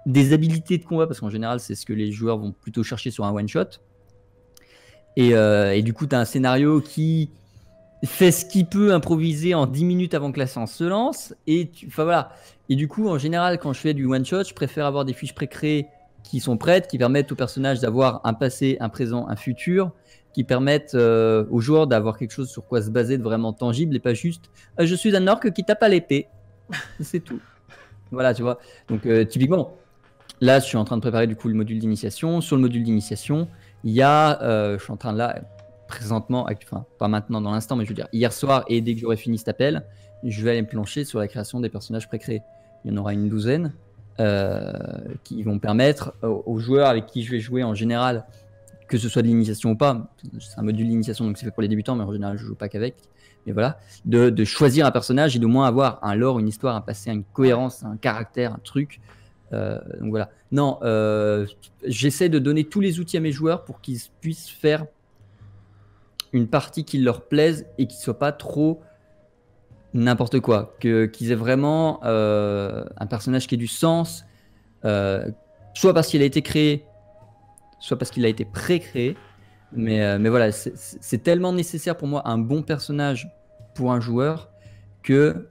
des habilités de combat, parce qu'en général, c'est ce que les joueurs vont plutôt chercher sur un one-shot. Et du coup, tu as un scénario qui fait ce qu'il peut improviser en 10 minutes avant que la séance se lance. Enfin voilà. Et du coup, en général, quand je fais du one-shot, je préfère avoir des fiches pré-créées qui sont prêtes, qui permettent aux personnages d'avoir un passé, un présent, un futur, qui permettent aux joueurs d'avoir quelque chose sur quoi se baser de vraiment tangible et pas juste je suis un orc qui tape à l'épée. C'est tout. Voilà, tu vois. Donc, typiquement, là, je suis en train de préparer du coup le module d'initiation. Sur le module d'initiation, il y a, je suis en train de là, présentement, enfin, pas maintenant dans l'instant, mais je veux dire, hier soir, et dès que j'aurai fini cet appel, je vais aller me plancher sur la création des personnages pré-créés. Il y en aura une douzaine qui vont permettre aux joueurs avec qui je vais jouer en général, que ce soit de l'initiation ou pas, c'est un module d'initiation donc c'est fait pour les débutants, mais en général je joue pas qu'avec, mais voilà, de choisir un personnage et de moins avoir un lore, une histoire, un passé, une cohérence, un caractère, un truc. Donc voilà. Non, j'essaie de donner tous les outils à mes joueurs pour qu'ils puissent faire une partie qui leur plaise et qui soit pas trop n'importe quoi, qu'ils aient vraiment un personnage qui ait du sens, soit parce qu'il a été créé, soit parce qu'il a été pré-créé, mais voilà, c'est tellement nécessaire pour moi un bon personnage pour un joueur que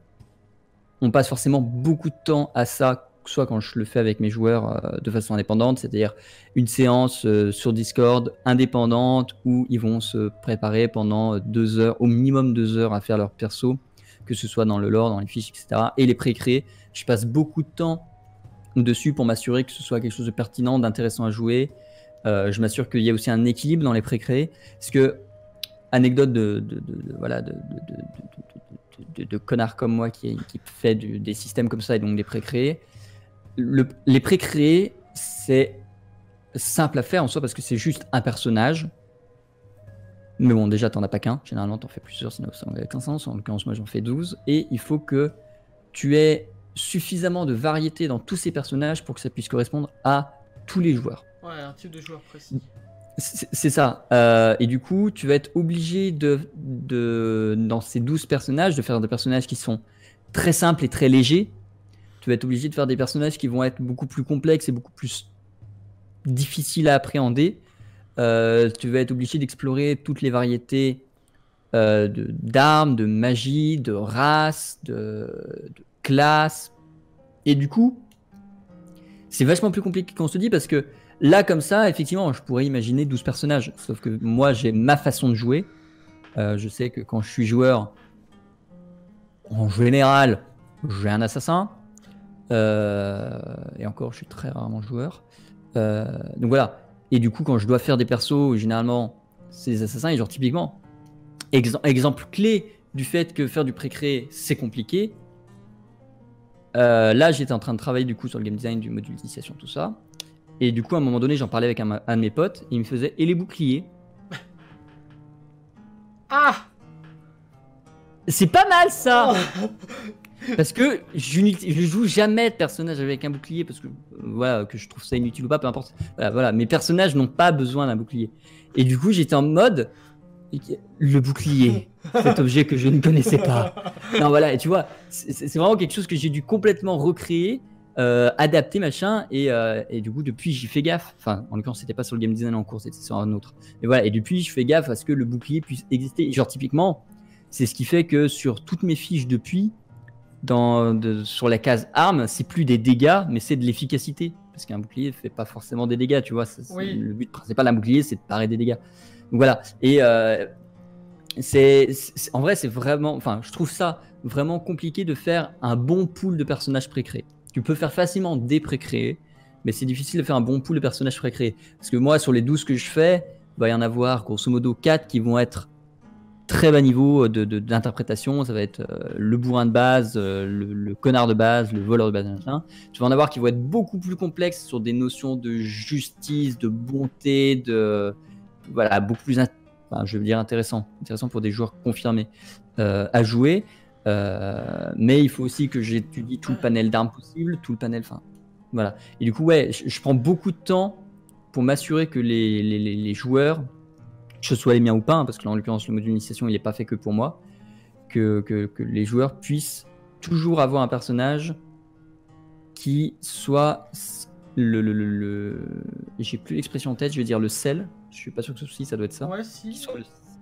on passe forcément beaucoup de temps à ça, soit quand je le fais avec mes joueurs de façon indépendante, c'est-à-dire une séance sur Discord indépendante où ils vont se préparer pendant 2 heures, au minimum 2 heures à faire leur perso, que ce soit dans le lore, dans les fiches, etc. Et les pré-créés, je passe beaucoup de temps dessus pour m'assurer que ce soit quelque chose de pertinent, d'intéressant à jouer. Je m'assure qu'il y a aussi un équilibre dans les pré-créés. Parce que, anecdote de connard comme moi qui fait des systèmes comme ça et donc des pré-créés, les pré-créés, c'est simple à faire en soi parce que c'est juste un personnage. Mais bon, déjà, t'en as pas qu'un. Généralement, t'en fais plusieurs, sinon ça n'a aucun sens. En l'occurrence, moi, j'en fais 12. Et il faut que tu aies suffisamment de variété dans tous ces personnages pour que ça puisse correspondre à tous les joueurs. Ouais, un type de joueur précis. C'est ça. Et du coup, tu vas être obligé dans ces 12 personnages, de faire des personnages qui sont très simples et très légers. Tu vas être obligé de faire des personnages qui vont être beaucoup plus complexes et beaucoup plus difficiles à appréhender. Tu vas être obligé d'explorer toutes les variétés d'armes, de magie, de races, de classes. Et du coup, c'est vachement plus compliqué qu'on se dit parce que là, comme ça, effectivement, je pourrais imaginer 12 personnages. Sauf que moi, j'ai ma façon de jouer. Je sais que quand je suis joueur, en général, j'ai un assassin. Et encore, je suis très rarement joueur. Donc voilà. Et du coup, quand je dois faire des persos, généralement, c'est des assassins. Et genre, typiquement, exemple clé du fait que faire du pré-créé, c'est compliqué. Là, j'étais en train de travailler du coup sur le game design du module d'initiation, tout ça. Et du coup, à un moment donné, j'en parlais avec un de mes potes. Et il me faisait, et les boucliers? Ah! C'est pas mal ça! Parce que je joue jamais de personnage avec un bouclier parce que voilà, que je trouve ça inutile ou pas, peu importe. Voilà, mes personnages n'ont pas besoin d'un bouclier. Et du coup, j'étais en mode le bouclier, cet objet que je ne connaissais pas. Non, voilà, et tu vois, c'est vraiment quelque chose que j'ai dû complètement recréer, adapter, machin, et du coup, depuis, j'y fais gaffe. Enfin, en l'occurrence, c'était pas sur le game design en cours, c'était sur un autre. Et voilà, et depuis, je fais gaffe à ce que le bouclier puisse exister. Genre, typiquement, c'est ce qui fait que sur toutes mes fiches depuis, sur la case arme, c'est plus des dégâts, mais c'est de l'efficacité. Parce qu'un bouclier fait pas forcément des dégâts, tu vois. Oui. Le but principal d'un bouclier, c'est de parer des dégâts. Donc voilà. Et en vrai, c'est vraiment. Enfin, je trouve ça vraiment compliqué de faire un bon pool de personnages pré-créés. Tu peux faire facilement des pré-créés, mais c'est difficile de faire un bon pool de personnages pré-créés. Parce que moi, sur les 12 que je fais, il va y en avoir grosso modo 4 qui vont être très bas niveau d'interprétation. Ça va être le bourrin de base, le connard de base, le voleur de base. Machin. Tu vas en avoir qui vont être beaucoup plus complexes sur des notions de justice, de bonté, voilà, beaucoup plus, je veux dire intéressant pour des joueurs confirmés à jouer. Mais il faut aussi que j'étudie tout le panel d'armes possible, tout le panel. Enfin, voilà. Et du coup, ouais, je prends beaucoup de temps pour m'assurer que les joueurs, que ce soit les miens ou pas, hein, parce que là, en l'occurrence, le module d'initiation, il n'est pas fait que pour moi, que les joueurs puissent toujours avoir un personnage qui soit j'ai plus l'expression en tête, je vais dire le sel. Je suis pas sûr que ceci, ça doit être ça. Ouais, si.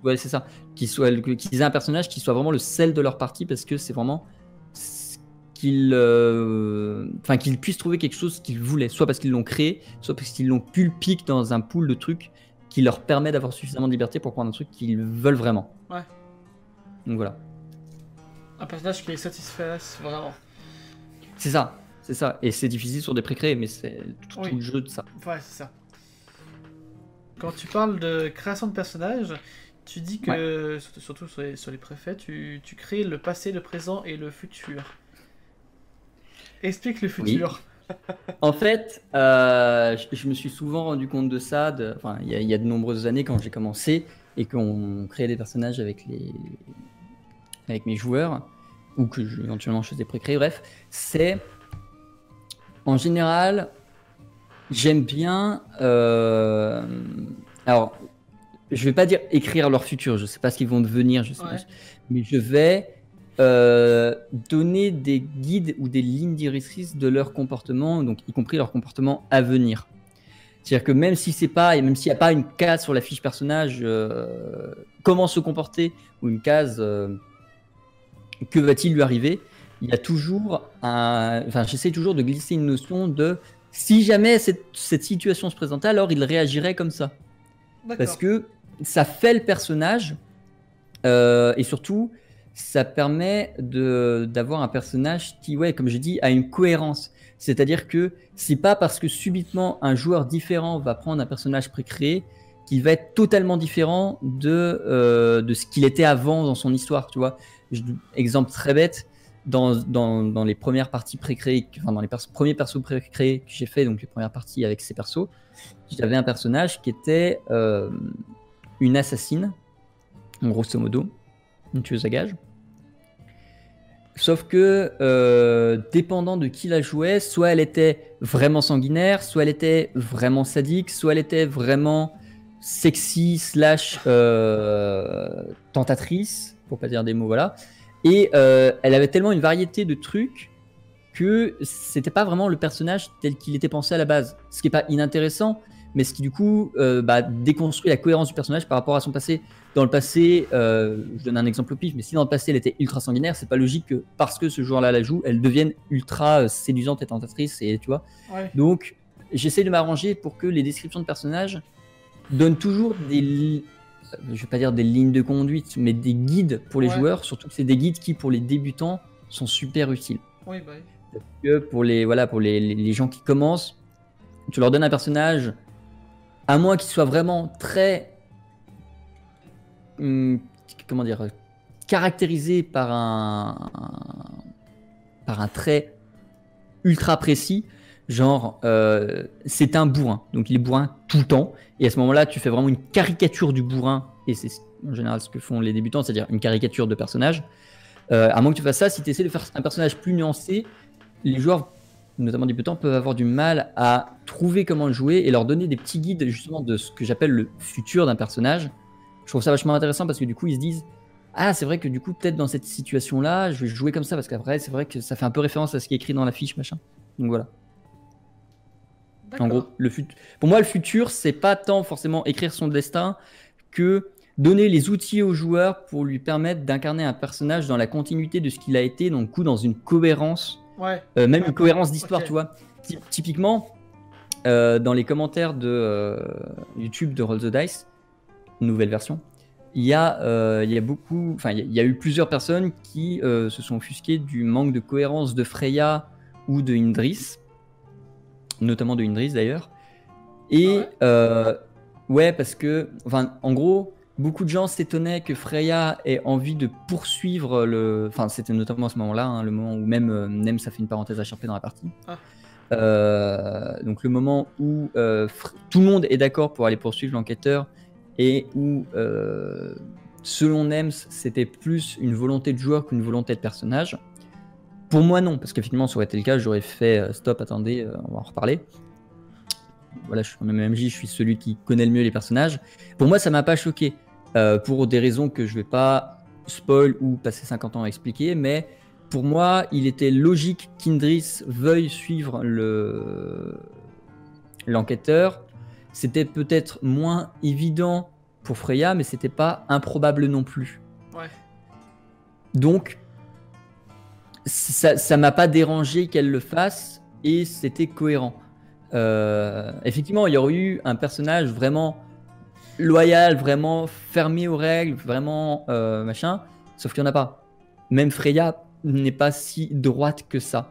Ouais, c'est ça. Qu'ils aient un personnage qui soit vraiment le sel de leur partie, parce que c'est vraiment qu'ils puissent trouver quelque chose qu'ils voulaient, soit parce qu'ils l'ont créé, soit parce qu'ils l'ont pulpique dans un pool de trucs qui leur permet d'avoir suffisamment de liberté pour prendre un truc qu'ils veulent vraiment. Ouais. Donc voilà. Un personnage qui est satisfait, vraiment. C'est ça. Et c'est difficile sur des pré-créés, mais c'est tout le jeu de ça. Ouais, c'est ça. Quand tu parles de création de personnages, tu dis que, surtout sur les préfets, tu crées le passé, le présent et le futur. Explique le futur. Oui. En fait, je me suis souvent rendu compte de ça, il y a de nombreuses années quand j'ai commencé et qu'on créait des personnages avec mes joueurs, ou que éventuellement je faisais pré-créer, bref, c'est en général, j'aime bien. Alors, je vais pas dire écrire leur futur, je sais pas ce qu'ils vont devenir, je sais pas, mais je vais donner des guides ou des lignes directrices de leur comportement, donc y compris leur comportement à venir. C'est-à-dire que même si c'est pas, et même s'il n'y a pas une case sur la fiche personnage, comment se comporter, ou une case que va-t-il lui arriver, il y a toujours j'essaie toujours de glisser une notion de si jamais cette situation se présentait, alors il réagirait comme ça. Parce que ça fait le personnage, et surtout ça permet d'avoir un personnage qui, comme j'ai dit, a une cohérence. C'est-à-dire que c'est pas parce que subitement un joueur différent va prendre un personnage pré-créé qu'il va être totalement différent de ce qu'il était avant dans son histoire, tu vois. Exemple très bête, dans les premières parties pré-créées, enfin dans les premiers persos pré-créés que j'ai fait, donc les premières parties avec ces persos, j'avais un personnage qui était une assassine, grosso modo, une tueuse à gages. Sauf que, dépendant de qui la jouait, soit elle était vraiment sanguinaire, soit elle était vraiment sadique, soit elle était vraiment sexy / tentatrice, pour pas dire des mots, voilà. Et elle avait tellement une variété de trucs que c'était pas vraiment le personnage tel qu'il était pensé à la base. Ce qui est pas inintéressant, mais ce qui du coup déconstruit la cohérence du personnage par rapport à son passé. Dans le passé, je donne un exemple au pif, mais si dans le passé elle était ultra sanguinaire, c'est pas logique que parce que ce joueur-là la joue, elle devienne ultra séduisante et tentatrice, et tu vois. Ouais. Donc j'essaie de m'arranger pour que les descriptions de personnages donnent toujours je vais pas dire des lignes de conduite, mais des guides pour les Ouais. joueurs, surtout que c'est des guides qui, pour les débutants, sont super utiles. Oui, bah oui. Que pour les gens qui commencent, tu leur donnes un personnage, à moins qu'il soit vraiment très, comment dire, caractérisé par un trait ultra précis, genre c'est un bourrin, donc il est bourrin tout le temps, et à ce moment-là tu fais vraiment une caricature du bourrin, et c'est en général ce que font les débutants, c'est-à-dire une caricature de personnage. À moins que tu fasses ça, si tu essaies de faire un personnage plus nuancé, les joueurs, notamment débutants, peuvent avoir du mal à trouver comment le jouer et leur donner des petits guides justement de ce que j'appelle le futur d'un personnage. Je trouve ça vachement intéressant parce que du coup ils se disent ah, c'est vrai que du coup peut-être dans cette situation-là je vais jouer comme ça, parce qu'après c'est vrai que ça fait un peu référence à ce qui est écrit dans la fiche machin. Donc voilà. En gros, pour moi le futur c'est pas tant forcément écrire son destin que donner les outils au joueur pour lui permettre d'incarner un personnage dans la continuité de ce qu'il a été, donc coup dans une cohérence. Ouais. Même une cohérence d'histoire, Ok. tu vois. Typiquement, dans les commentaires de YouTube de Roll the Dice, nouvelle version, il y a beaucoup, enfin, il y a eu plusieurs personnes qui se sont offusquées du manque de cohérence de Freya ou de Indris, notamment de Indris d'ailleurs. Et ouais, parce que, enfin, en gros, beaucoup de gens s'étonnaient que Freya ait envie de poursuivre le. Enfin, c'était notamment à ce moment-là, hein, le moment où même Nem ça fait une parenthèse HRP dans la partie. Donc le moment où tout le monde est d'accord pour aller poursuivre l'enquêteur et où, selon Nems, c'était plus une volonté de joueur qu'une volonté de personnage. Pour moi, non, parce qu'effectivement, ça aurait été le cas, j'aurais fait stop, attendez, on va en reparler. Voilà, je suis en MMJ, je suis celui qui connaît le mieux les personnages. Pour moi, ça m'a pas choqué, pour des raisons que je vais pas spoil ou passer 50 ans à expliquer, mais pour moi, il était logique qu'Indris veuille suivre l'enquêteur. C'était peut-être moins évident pour Freya, mais c'était pas improbable non plus. Ouais. Donc, ça m'a pas dérangé qu'elle le fasse, et c'était cohérent. Effectivement, il y aurait eu un personnage vraiment loyal, vraiment fermé aux règles, vraiment machin, sauf qu'il n'y en a pas. Même Freya n'est pas si droite que ça.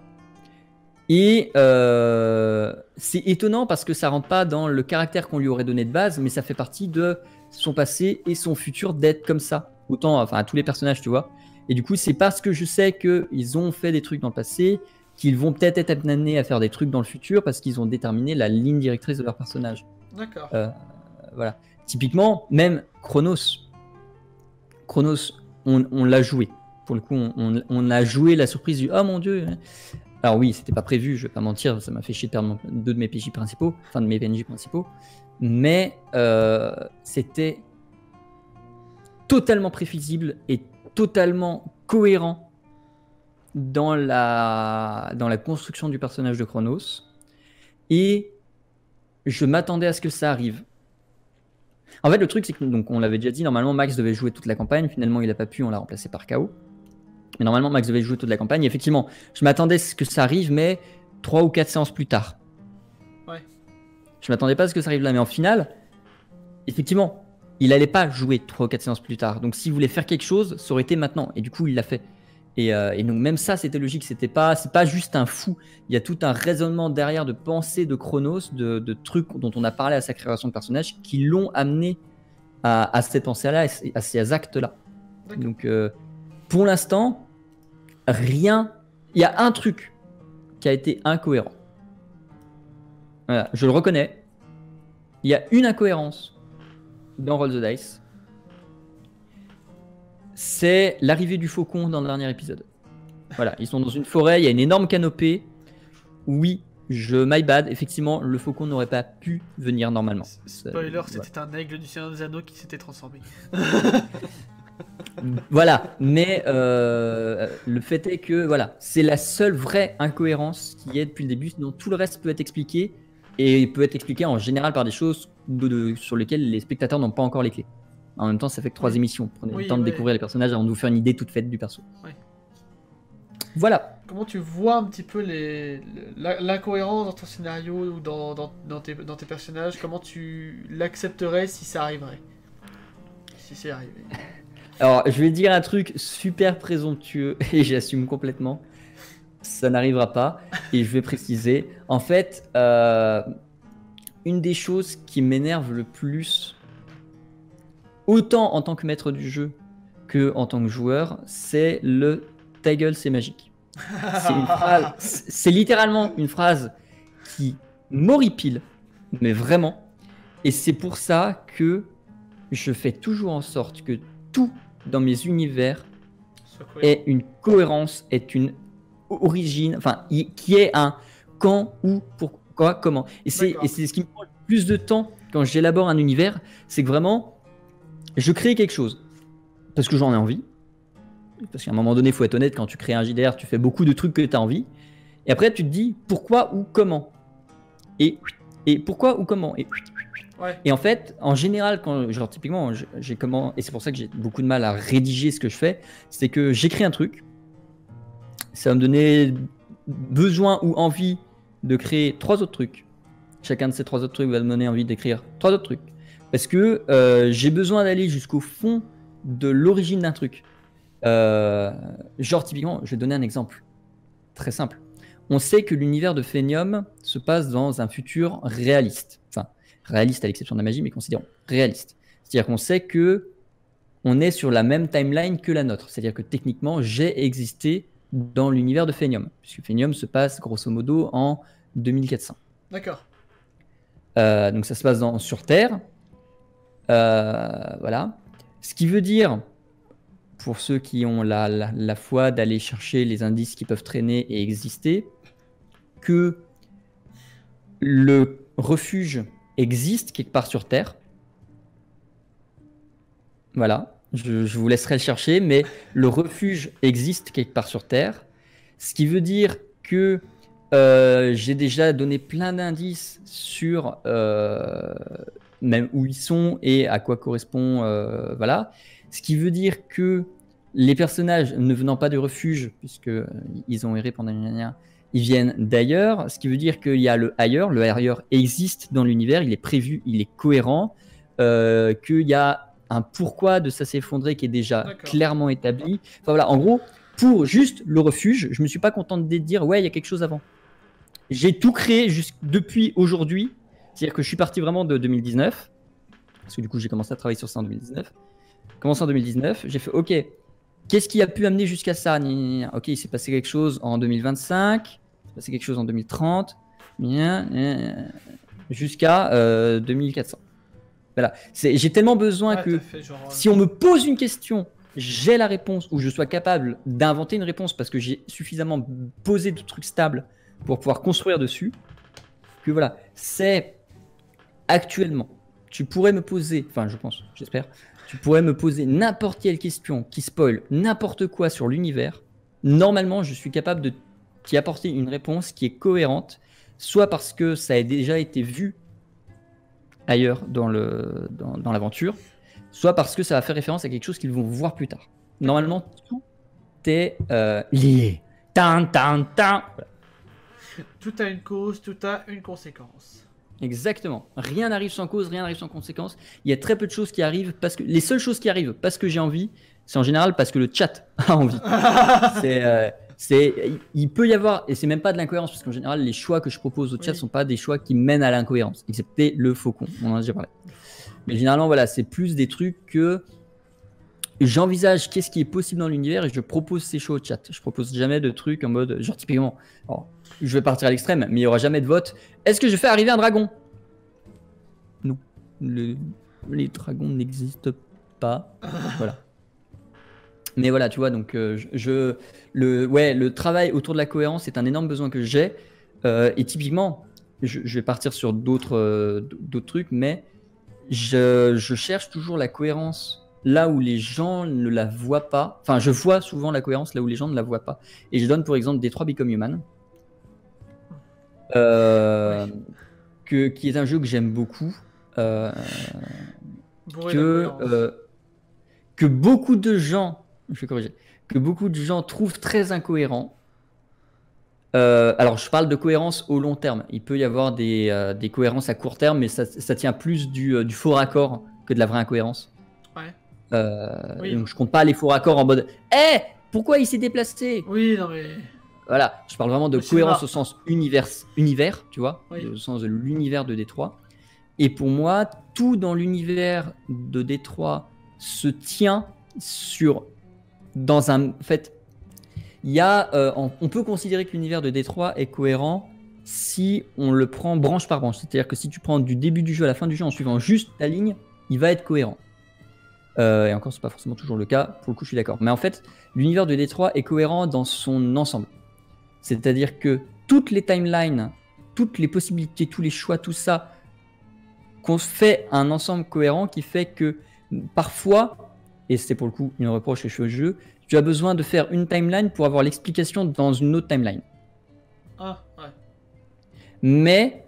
Et c'est étonnant parce que ça rentre pas dans le caractère qu'on lui aurait donné de base, mais ça fait partie de son passé et son futur d'être comme ça. Autant, enfin, à tous les personnages, tu vois. Et du coup, c'est parce que je sais qu'ils ont fait des trucs dans le passé qu'ils vont peut-être être amenés à faire des trucs dans le futur parce qu'ils ont déterminé la ligne directrice de leur personnage. D'accord. Voilà. Typiquement, même Chronos, on l'a joué. Pour le coup, on a joué la surprise du « Oh mon Dieu !» Alors oui, c'était pas prévu, je vais pas mentir, ça m'a fait chier de perdre deux de mes PJ principaux, enfin de mes PNJ principaux, mais c'était totalement prévisible et totalement cohérent dans la construction du personnage de Chronos, et je m'attendais à ce que ça arrive. En fait, le truc, c'est que, donc, on l'avait déjà dit, normalement Max devait jouer toute la campagne, finalement il a pas pu, on l'a remplacé par KO. Mais normalement Max devait jouer toute la campagne, et effectivement, je m'attendais à ce que ça arrive, mais 3 ou 4 séances plus tard. Ouais. Je m'attendais pas à ce que ça arrive là, mais en finale, effectivement, il allait pas jouer 3 ou 4 séances plus tard. Donc s'il voulait faire quelque chose, ça aurait été maintenant, et du coup il l'a fait. Et donc même ça, c'était logique, c'est pas juste un fou. Il y a tout un raisonnement derrière de pensée de Chronos, de trucs dont on a parlé à sa création de personnage, qui l'ont amené à cette pensée-là, à ces actes-là. Donc pour l'instant, rien. Il y a un truc qui a été incohérent. Voilà, je le reconnais. Il y a une incohérence dans Roll the Dice. C'est l'arrivée du faucon dans le dernier épisode. Voilà, ils sont dans une forêt, il y a une énorme canopée. Oui, my bad, effectivement, le faucon n'aurait pas pu venir normalement. Spoiler, c'était un aigle du Seigneur des Anneaux qui s'était transformé. Voilà, mais le fait est que voilà, c'est la seule vraie incohérence qui est depuis le début, sinon tout le reste peut être expliqué, et peut être expliqué en général par des choses sur lesquelles les spectateurs n'ont pas encore les clés. En même temps, ça fait que 3 émissions. Prenez le temps de découvrir les personnages avant de vous faire une idée toute faite du perso. Ouais. Voilà. Comment tu vois un petit peu l'incohérence dans ton scénario ou dans tes personnages? Comment tu l'accepterais si ça arriverait? si c'est arrivé. Alors, je vais dire un truc super présomptueux et j'assume complètement. Ça n'arrivera pas. Et je vais préciser. En fait, une des choses qui m'énerve le plus, autant en tant que maître du jeu que en tant que joueur, c'est le ta gueule, c'est magique. C'est littéralement une phrase qui m'horripile, mais vraiment. Et c'est pour ça que je fais toujours en sorte que tout dans mes univers ait une cohérence, ait une origine, enfin, qui est un quand, où, pourquoi, comment. Et c'est ce qui me prend le plus de temps quand j'élabore un univers, c'est que vraiment, je crée quelque chose parce que j'en ai envie. Parce qu'à un moment donné, il faut être honnête, quand tu crées un JDR, tu fais beaucoup de trucs que tu as envie. Et après, tu te dis pourquoi ou comment. Et pourquoi ou comment. Et en fait, en général, genre typiquement, j'ai comment, et c'est pour ça que j'ai beaucoup de mal à rédiger ce que je fais, c'est que j'écris un truc, ça va me donner besoin ou envie de créer 3 autres trucs. Chacun de ces 3 autres trucs va me donner envie d'écrire 3 autres trucs. Parce que j'ai besoin d'aller jusqu'au fond de l'origine d'un truc. Genre typiquement, je vais donner un exemple très simple. On sait que l'univers de Phénium se passe dans un futur réaliste. Enfin, réaliste à l'exception de la magie, mais considérons réaliste. C'est-à-dire qu'on sait que on est sur la même timeline que la nôtre. C'est-à-dire que techniquement, j'ai existé dans l'univers de Phénium, puisque Phénium se passe grosso modo en 2400. D'accord. Donc ça se passe sur Terre. Voilà. Ce qui veut dire, pour ceux qui ont la foi d'aller chercher les indices qui peuvent traîner et exister, que le refuge existe quelque part sur Terre. Voilà. Je vous laisserai le chercher, mais le refuge existe quelque part sur Terre. Ce qui veut dire que j'ai déjà donné plein d'indices sur même où ils sont et à quoi correspond. Voilà. Ce qui veut dire que les personnages ne venant pas du refuge, puisqu'ils ont erré pendant une dernière, ils viennent d'ailleurs. Ce qui veut dire qu'il y a le ailleurs. Le ailleurs existe dans l'univers, il est prévu, il est cohérent. Qu'il y a un pourquoi de ça s'effondrer qui est déjà clairement établi. Enfin voilà, en gros, pour juste le refuge, je me suis pas contenté de dire ouais, il y a quelque chose avant. J'ai tout créé depuis aujourd'hui. C'est-à-dire que je suis parti vraiment de 2019, parce que du coup j'ai commencé à travailler sur ça en 2019. Commencé en 2019, j'ai fait ok, qu'est-ce qui a pu amener jusqu'à ça? Ok, il s'est passé quelque chose en 2025, il s'est passé quelque chose en 2030, jusqu'à 2400. Voilà. J'ai tellement besoin que si on me pose une question, j'ai la réponse ou je sois capable d'inventer une réponse parce que j'ai suffisamment posé de trucs stables pour pouvoir construire dessus. Que voilà, c'est actuellement. Tu pourrais me poser, enfin je pense, j'espère, tu pourrais me poser n'importe quelle question qui spoil n'importe quoi sur l'univers. Normalement, je suis capable de t'y apporter une réponse qui est cohérente, soit parce que ça a déjà été vu ailleurs dans l'aventure, soit parce que ça va faire référence à quelque chose qu'ils vont voir plus tard. Normalement, tout est lié. Voilà. Tout a une cause, tout a une conséquence. Exactement. Rien n'arrive sans cause, rien n'arrive sans conséquence. Il y a très peu de choses qui arrivent parce que les seules choses qui arrivent parce que j'ai envie, c'est en général parce que le chat a envie. Il peut y avoir, et c'est même pas de l'incohérence, parce qu'en général, les choix que je propose au chat sont pas des choix qui mènent à l'incohérence, excepté le faucon, on en a déjà parlé. Mais généralement, voilà, c'est plus des trucs que j'envisage qu'est-ce qui est possible dans l'univers et je propose ces choix au chat. Je propose jamais de trucs en mode, genre typiquement, alors, je vais partir à l'extrême, mais il y aura jamais de vote. Est-ce que je fais arriver un dragon? Non. Les dragons n'existent pas. Voilà. Mais voilà, tu vois, donc le travail autour de la cohérence est un énorme besoin que j'ai. Et typiquement, je vais partir sur d'autres trucs, mais je cherche toujours la cohérence là où les gens ne la voient pas. Enfin, je vois souvent la cohérence là où les gens ne la voient pas. Et je donne pour exemple Detroit Become Human, qui est un jeu que j'aime beaucoup. Que beaucoup de gens... Je vais corriger. Que beaucoup de gens trouvent très incohérent. Alors, je parle de cohérence au long terme. Il peut y avoir des cohérences à court terme, mais ça tient plus du faux raccord que de la vraie incohérence. Ouais. Oui. Donc je compte pas les faux raccords en mode Eh, pourquoi il s'est déplacé? Oui, non mais. Voilà, je parle vraiment de Le cinéma. cohérence au sens univers, tu vois, Oui. au sens de l'univers de Détroit. Et pour moi, tout dans l'univers de Détroit se tient dans un. En fait, il y a, on peut considérer que l'univers de Détroit est cohérent si on le prend branche par branche. C'est-à-dire que si tu prends du début du jeu à la fin du jeu en suivant juste la ligne, il va être cohérent. Et encore, c'est pas forcément toujours le cas. Pour le coup, je suis d'accord. Mais en fait, l'univers de Détroit est cohérent dans son ensemble. C'est-à-dire que toutes les timelines, toutes les possibilités, tous les choix, tout ça, qu'on fait un ensemble cohérent qui fait que parfois, et c'est pour le coup une reproche que je fais au jeu, tu as besoin de faire une timeline pour avoir l'explication dans une autre timeline. Ah, ouais. Mais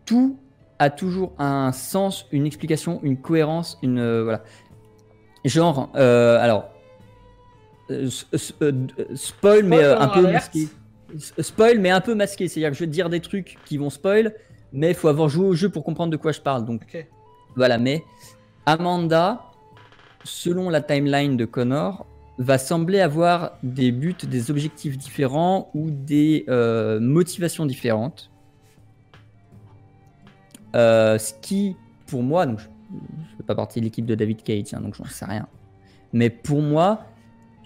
tout a toujours un sens, une explication, une cohérence, voilà. Genre, spoil, mais un peu masqué. Spoil, mais un peu masqué. C'est-à-dire que je vais te dire des trucs qui vont spoil, mais il faut avoir joué au jeu pour comprendre de quoi je parle. Donc, Ok. voilà. Mais Amanda, selon la timeline de Connor, va sembler avoir des buts, des objectifs différents ou des motivations différentes. Ce qui, pour moi, donc je ne fais pas partie de l'équipe de David Cage, hein, donc j'en sais rien. Mais pour moi,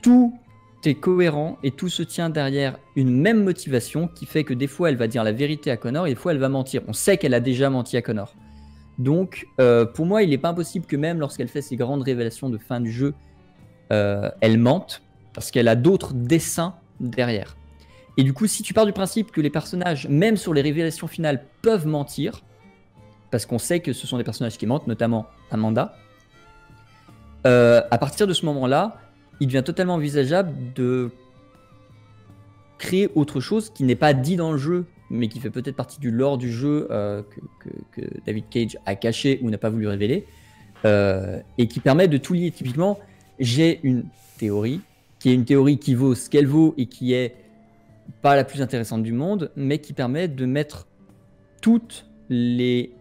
tout est cohérent et tout se tient derrière une même motivation qui fait que des fois elle va dire la vérité à Connor et des fois elle va mentir. On sait qu'elle a déjà menti à Connor. Donc pour moi, il n'est pas impossible que même lorsqu'elle fait ses grandes révélations de fin du jeu, elle mente parce qu'elle a d'autres desseins derrière. Et du coup, si tu pars du principe que les personnages, même sur les révélations finales, peuvent mentir, parce qu'on sait que ce sont des personnages qui mentent, notamment Amanda, à partir de ce moment-là, il devient totalement envisageable de créer autre chose qui n'est pas dit dans le jeu, mais qui fait peut-être partie du lore du jeu que David Cage a caché ou n'a pas voulu révéler, et qui permet de tout lier. Typiquement, j'ai une théorie, qui est une théorie qui vaut ce qu'elle vaut et qui est pas la plus intéressante du monde, mais qui permet de mettre toutes les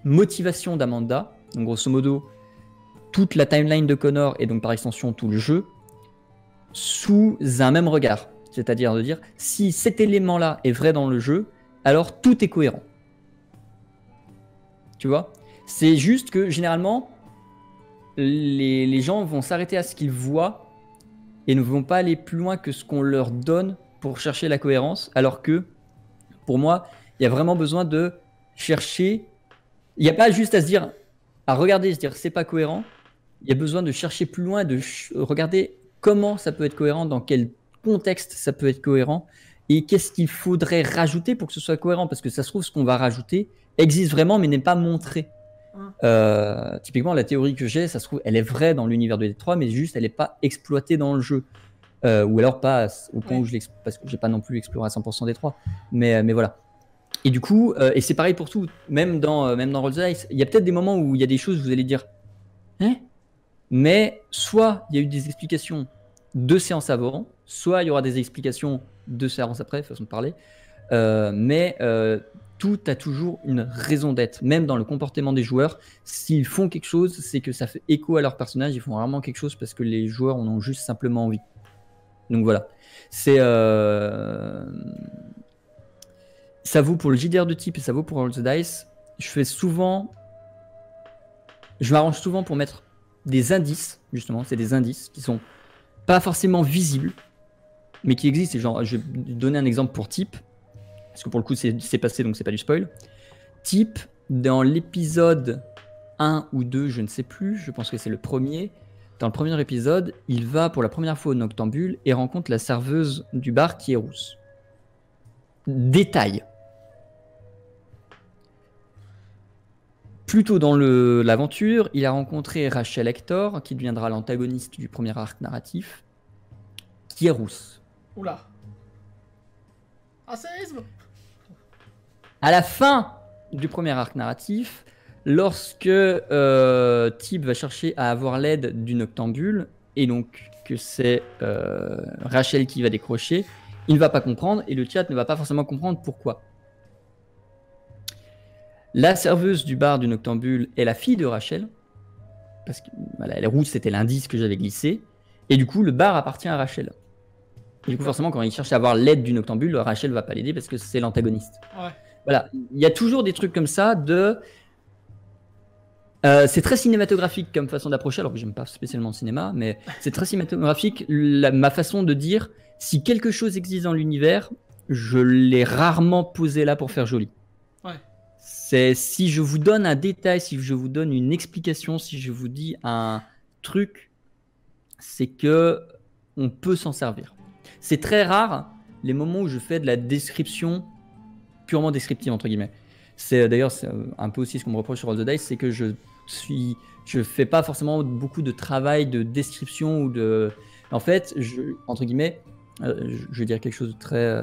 motivations d'Amanda, donc grosso modo, toute la timeline de Connor et donc par extension tout le jeu, sous un même regard. C'est-à-dire de dire, si cet élément-là est vrai dans le jeu, alors tout est cohérent. Tu vois? C'est juste que généralement, les gens vont s'arrêter à ce qu'ils voient et ne vont pas aller plus loin que ce qu'on leur donne pour chercher la cohérence, alors que, pour moi, il y a vraiment besoin de chercher. Il n'y a pas juste à se dire, à regarder et se dire c'est pas cohérent. Il y a besoin de chercher plus loin, de regarder comment ça peut être cohérent, dans quel contexte ça peut être cohérent, et qu'est-ce qu'il faudrait rajouter pour que ce soit cohérent, parce que ça se trouve, ce qu'on va rajouter existe vraiment, mais n'est pas montré. Typiquement, la théorie que j'ai, ça se trouve, elle est vraie dans l'univers de Détroit, mais juste, elle n'est pas exploitée dans le jeu. Ou alors pas au point où je l'exploite, parce que j'ai pas non plus exploré à 100% Détroit. Mais voilà. Et du coup, et c'est pareil pour tout, même dans Roll the Dice, il y a peut-être des moments où il y a des choses où vous allez dire hein, mais soit il y a eu des explications 2 séances avant, soit il y aura des explications 2 séances après, façon de parler, mais tout a toujours une raison d'être, même dans le comportement des joueurs. S'ils font quelque chose, c'est que ça fait écho à leur personnage, ils font vraiment quelque chose parce que les joueurs en ont juste simplement envie. Donc voilà, c'est ça vaut pour le JDR de type et ça vaut pour Roll the Dice. Je m'arrange souvent pour mettre des indices, justement, c'est des indices qui sont pas forcément visibles, mais qui existent. Et genre, je vais donner un exemple pour Type, parce que pour le coup, c'est passé, donc c'est pas du spoil. Type, dans l'épisode 1 ou 2, je ne sais plus, je pense que c'est le premier. Dans le premier épisode, il va pour la première fois au Noctambule et rencontre la serveuse du bar qui est rousse. Détail. Plus tôt dans l'aventure, il a rencontré Rachel Hector, qui deviendra l'antagoniste du premier arc narratif, qui est rousse. Oula. Racisme. À la fin du premier arc narratif, lorsque Type va chercher à avoir l'aide du Noctambule, et donc que c'est Rachel qui va décrocher, il ne va pas comprendre, et le chat ne va pas forcément comprendre pourquoi. La serveuse du bar du Noctambule est la fille de Rachel, parce que voilà, les rouges c'était l'indice que j'avais glissé, et du coup le bar appartient à Rachel. Et du coup forcément quand il cherche à avoir l'aide du Noctambule, Rachel va pas l'aider parce que c'est l'antagoniste. Ouais. Voilà, il y a toujours des trucs comme ça de... c'est très cinématographique comme façon d'approcher, alors que j'aime pas spécialement le cinéma, mais c'est très cinématographique ma façon de dire si quelque chose existe dans l'univers, je l'ai rarement posé là pour faire joli. Ouais. C'est si je vous donne un détail, si je vous donne une explication, si je vous dis un truc, c'est que on peut s'en servir. C'est très rare les moments où je fais de la description purement descriptive entre guillemets. C'est d'ailleurs c'est un peu aussi ce qu'on me reproche sur Roll the Dice, c'est que je fais pas forcément beaucoup de travail de description ou de. En fait, entre guillemets, je vais dire quelque chose de très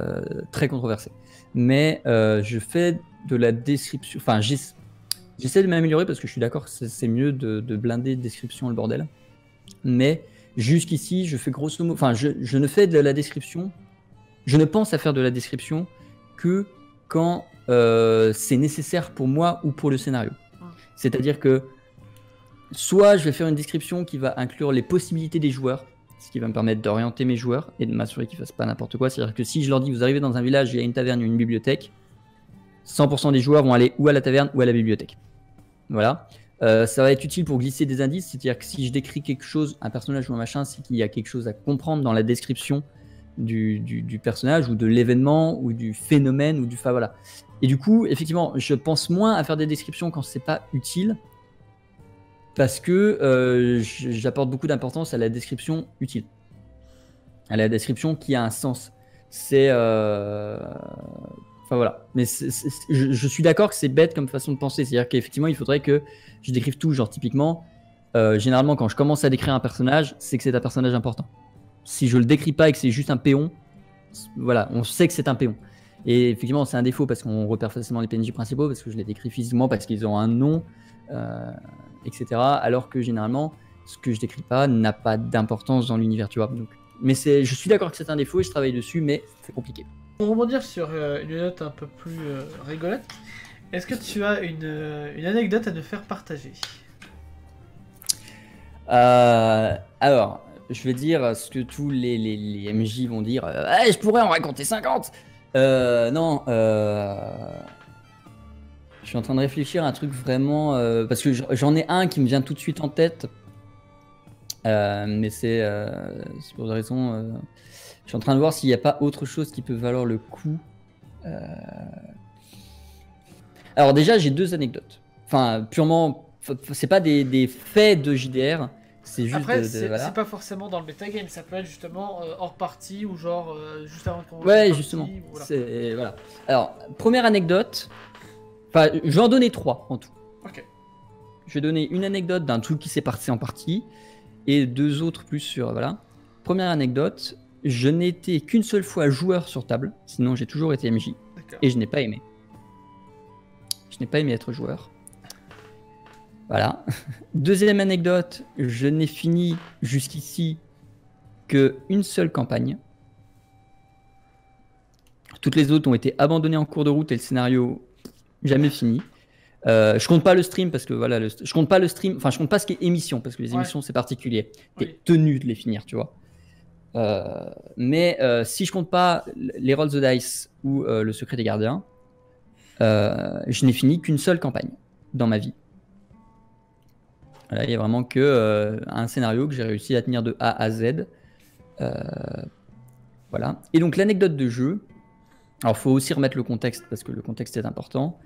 très controversé, mais je fais de la description. Enfin, j'essaie de m'améliorer parce que je suis d'accord que c'est mieux de blinder de description le bordel. Mais jusqu'ici, je fais grosso modo. Enfin, je ne fais de la description. Je ne pense à faire de la description que quand c'est nécessaire pour moi ou pour le scénario. C'est-à-dire que soit je vais faire une description qui va inclure les possibilités des joueurs, ce qui va me permettre d'orienter mes joueurs et de m'assurer qu'ils ne fassent pas n'importe quoi. C'est-à-dire que si je leur dis vous arrivez dans un village, il y a une taverne, une bibliothèque, 100% des joueurs vont aller ou à la taverne ou à la bibliothèque. Voilà. Ça va être utile pour glisser des indices, c'est-à-dire que si je décris quelque chose, un personnage ou un machin, c'est qu'il y a quelque chose à comprendre dans la description du personnage ou de l'événement ou du phénomène ou du... Enfin voilà. Et du coup, effectivement, je pense moins à faire des descriptions quand c'est pas utile parce que j'apporte beaucoup d'importance à la description utile. À la description qui a un sens. C'est... Enfin voilà. Mais je suis d'accord que c'est bête comme façon de penser. C'est-à-dire qu'effectivement, il faudrait que je décrive tout. Genre typiquement, généralement quand je commence à décrire un personnage, c'est que c'est un personnage important. Si je le décris pas et que c'est juste un péon, voilà, on sait que c'est un péon. Et effectivement, c'est un défaut parce qu'on repère facilement les PNJ principaux, parce que je les décris physiquement, parce qu'ils ont un nom, etc. Alors que généralement, ce que je décris pas n'a pas d'importance dans l'univers, tu vois. Donc, mais je suis d'accord que c'est un défaut et je travaille dessus, mais c'est compliqué. Pour rebondir sur une note un peu plus rigolote, est-ce que tu as une anecdote à nous faire partager? Alors, je vais dire ce que tous les MJ vont dire. Je pourrais en raconter 50. Non. Je suis en train de réfléchir à un truc vraiment... parce que j'en ai un qui me vient tout de suite en tête. Mais c'est pour des raisons... je suis en train de voir s'il n'y a pas autre chose qui peut valoir le coup. Alors déjà, j'ai 2 anecdotes. Enfin, purement... C'est pas des faits de JDR. C'est juste après, voilà. c'est pas forcément dans le metagame, ça peut être justement hors partie ou genre juste avant qu'on... Ouais, justement. Voilà. Voilà. Alors, première anecdote. Enfin, je vais en donner 3 en tout. Ok. Je vais donner une anecdote d'un truc qui s'est passé en partie et 2 autres plus sur... Voilà. Première anecdote, je n'ai été qu'une seule fois joueur sur table, sinon j'ai toujours été MJ. Et je n'ai pas aimé. Je n'ai pas aimé être joueur. Voilà. Deuxième anecdote, je n'ai fini jusqu'ici qu'une seule campagne. Toutes les autres ont été abandonnées en cours de route et le scénario jamais fini. Je compte pas le stream parce que voilà, je compte pas le stream, enfin je compte pas ce qui est émission parce que les émissions c'est particulier. T'es tenu de les finir, tu vois. Mais si je compte pas les Roll the Dice ou le Secret des Gardiens, je n'ai fini qu'une seule campagne dans ma vie. Voilà, il y a vraiment que un scénario que j'ai réussi à tenir de A à Z. Voilà. Et donc l'anecdote de jeu. Alors faut aussi remettre le contexte parce que le contexte est important.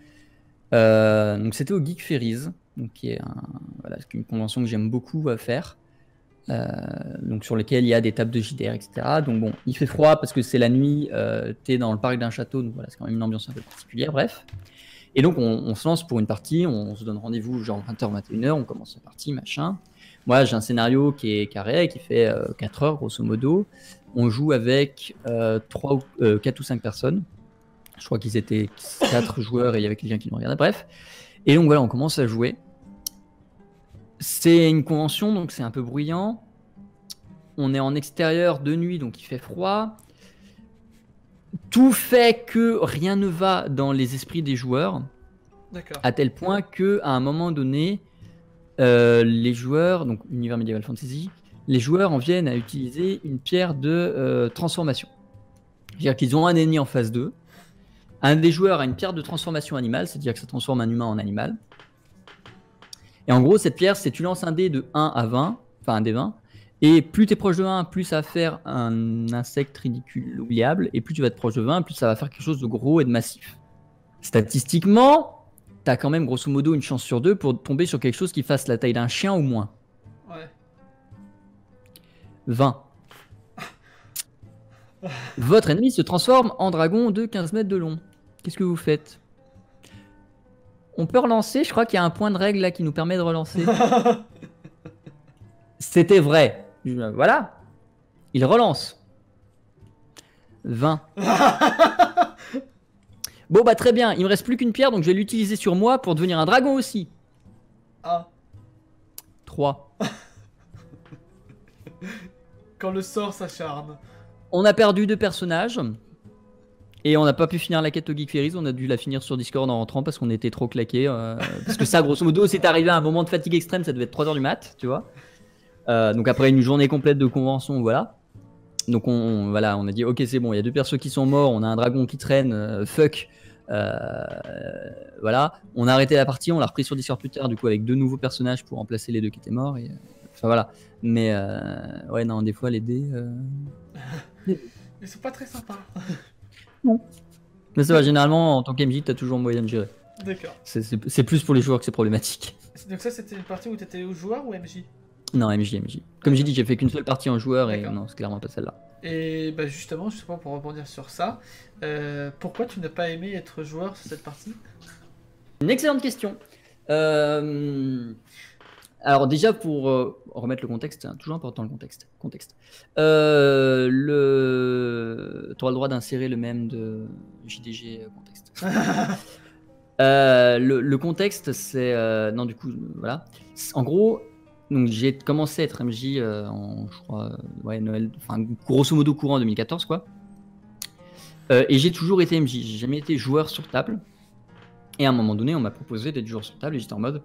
Donc c'était au Geek Ferries, donc qui est une convention que j'aime beaucoup à faire. Donc sur lesquelles il y a des tables de JDR, etc. Donc bon, il fait froid parce que c'est la nuit. T'es dans le parc d'un château, donc voilà, c'est quand même une ambiance un peu particulière. Bref. Et donc, on se lance pour une partie, on se donne rendez-vous genre 20h, 21h, on commence la partie, machin. Moi, j'ai un scénario qui est carré, qui fait 4 heures, grosso modo. On joue avec 4 ou 5 personnes. Je crois qu'ils étaient 4 joueurs et il y avait quelqu'un qui nous regardait. Bref. Et donc, voilà, on commence à jouer. C'est une convention, donc c'est un peu bruyant. On est en extérieur de nuit, donc il fait froid. Tout fait que rien ne va dans les esprits des joueurs, à tel point que à un moment donné, les joueurs, donc univers Medieval Fantasy, les joueurs en viennent à utiliser une pierre de transformation. C'est-à-dire qu'ils ont un ennemi en phase 2. Un des joueurs a une pierre de transformation animale, c'est-à-dire que ça transforme un humain en animal. Et en gros, cette pierre, c'est tu lances un dé de 1 à 20, enfin un dé 20, et plus tu es proche de 1, plus ça va faire un insecte ridicule oubliable, et plus tu vas être proche de 20, plus ça va faire quelque chose de gros et de massif. Statistiquement, tu as quand même grosso modo une chance sur 2 pour tomber sur quelque chose qui fasse la taille d'un chien ou moins. Ouais. 20. Votre ennemi se transforme en dragon de 15 mètres de long. Qu'est-ce que vous faites? On peut relancer, je crois qu'il y a un point de règle là qui nous permet de relancer. C'était vrai. Voilà. Il relance. 20. Bon bah très bien, il me reste plus qu'une pierre donc je vais l'utiliser sur moi pour devenir un dragon aussi. Ah. 3. Quand le sort s'acharne. On a perdu 2 personnages. Et on n'a pas pu finir la quête au Geek Ferries, on a dû la finir sur Discord en rentrant parce qu'on était trop claqués. Parce que ça, grosso modo, c'est arrivé à un moment de fatigue extrême, ça devait être 3h du mat, tu vois. Donc après une journée complète de convention, voilà. Donc voilà, on a dit, ok, c'est bon, il y a 2 persos qui sont morts, on a un dragon qui traîne, fuck. Voilà, on a arrêté la partie, on l'a repris sur Discord plus tard, du coup, avec 2 nouveaux personnages pour remplacer les 2 qui étaient morts. Et, enfin voilà. Mais ouais, non, des fois, les dés. Ils sont pas très sympas. Non. Mais ça va, généralement, en tant qu'MJ, t'as toujours moyen de gérer. D'accord. C'est plus pour les joueurs que c'est problématique. Donc ça, c'était une partie où t'étais joueur ou MJ? Non, MJ. Comme j'ai dit, j'ai fait qu'une seule partie en joueur et non, c'est clairement pas celle-là. Et bah justement pour rebondir sur ça, pourquoi tu n'as pas aimé être joueur sur cette partie? Une excellente question. Alors déjà pour remettre le contexte, c'est toujours important le contexte. Tu auras le droit d'insérer le même de JDG contexte. Le contexte c'est non du coup voilà. En gros, donc j'ai commencé à être MJ en je crois ouais Noël, enfin grosso modo courant 2014 quoi. Et j'ai toujours été MJ, j'ai jamais été joueur sur table. Et à un moment donné, on m'a proposé d'être joueur sur table et j'étais en mode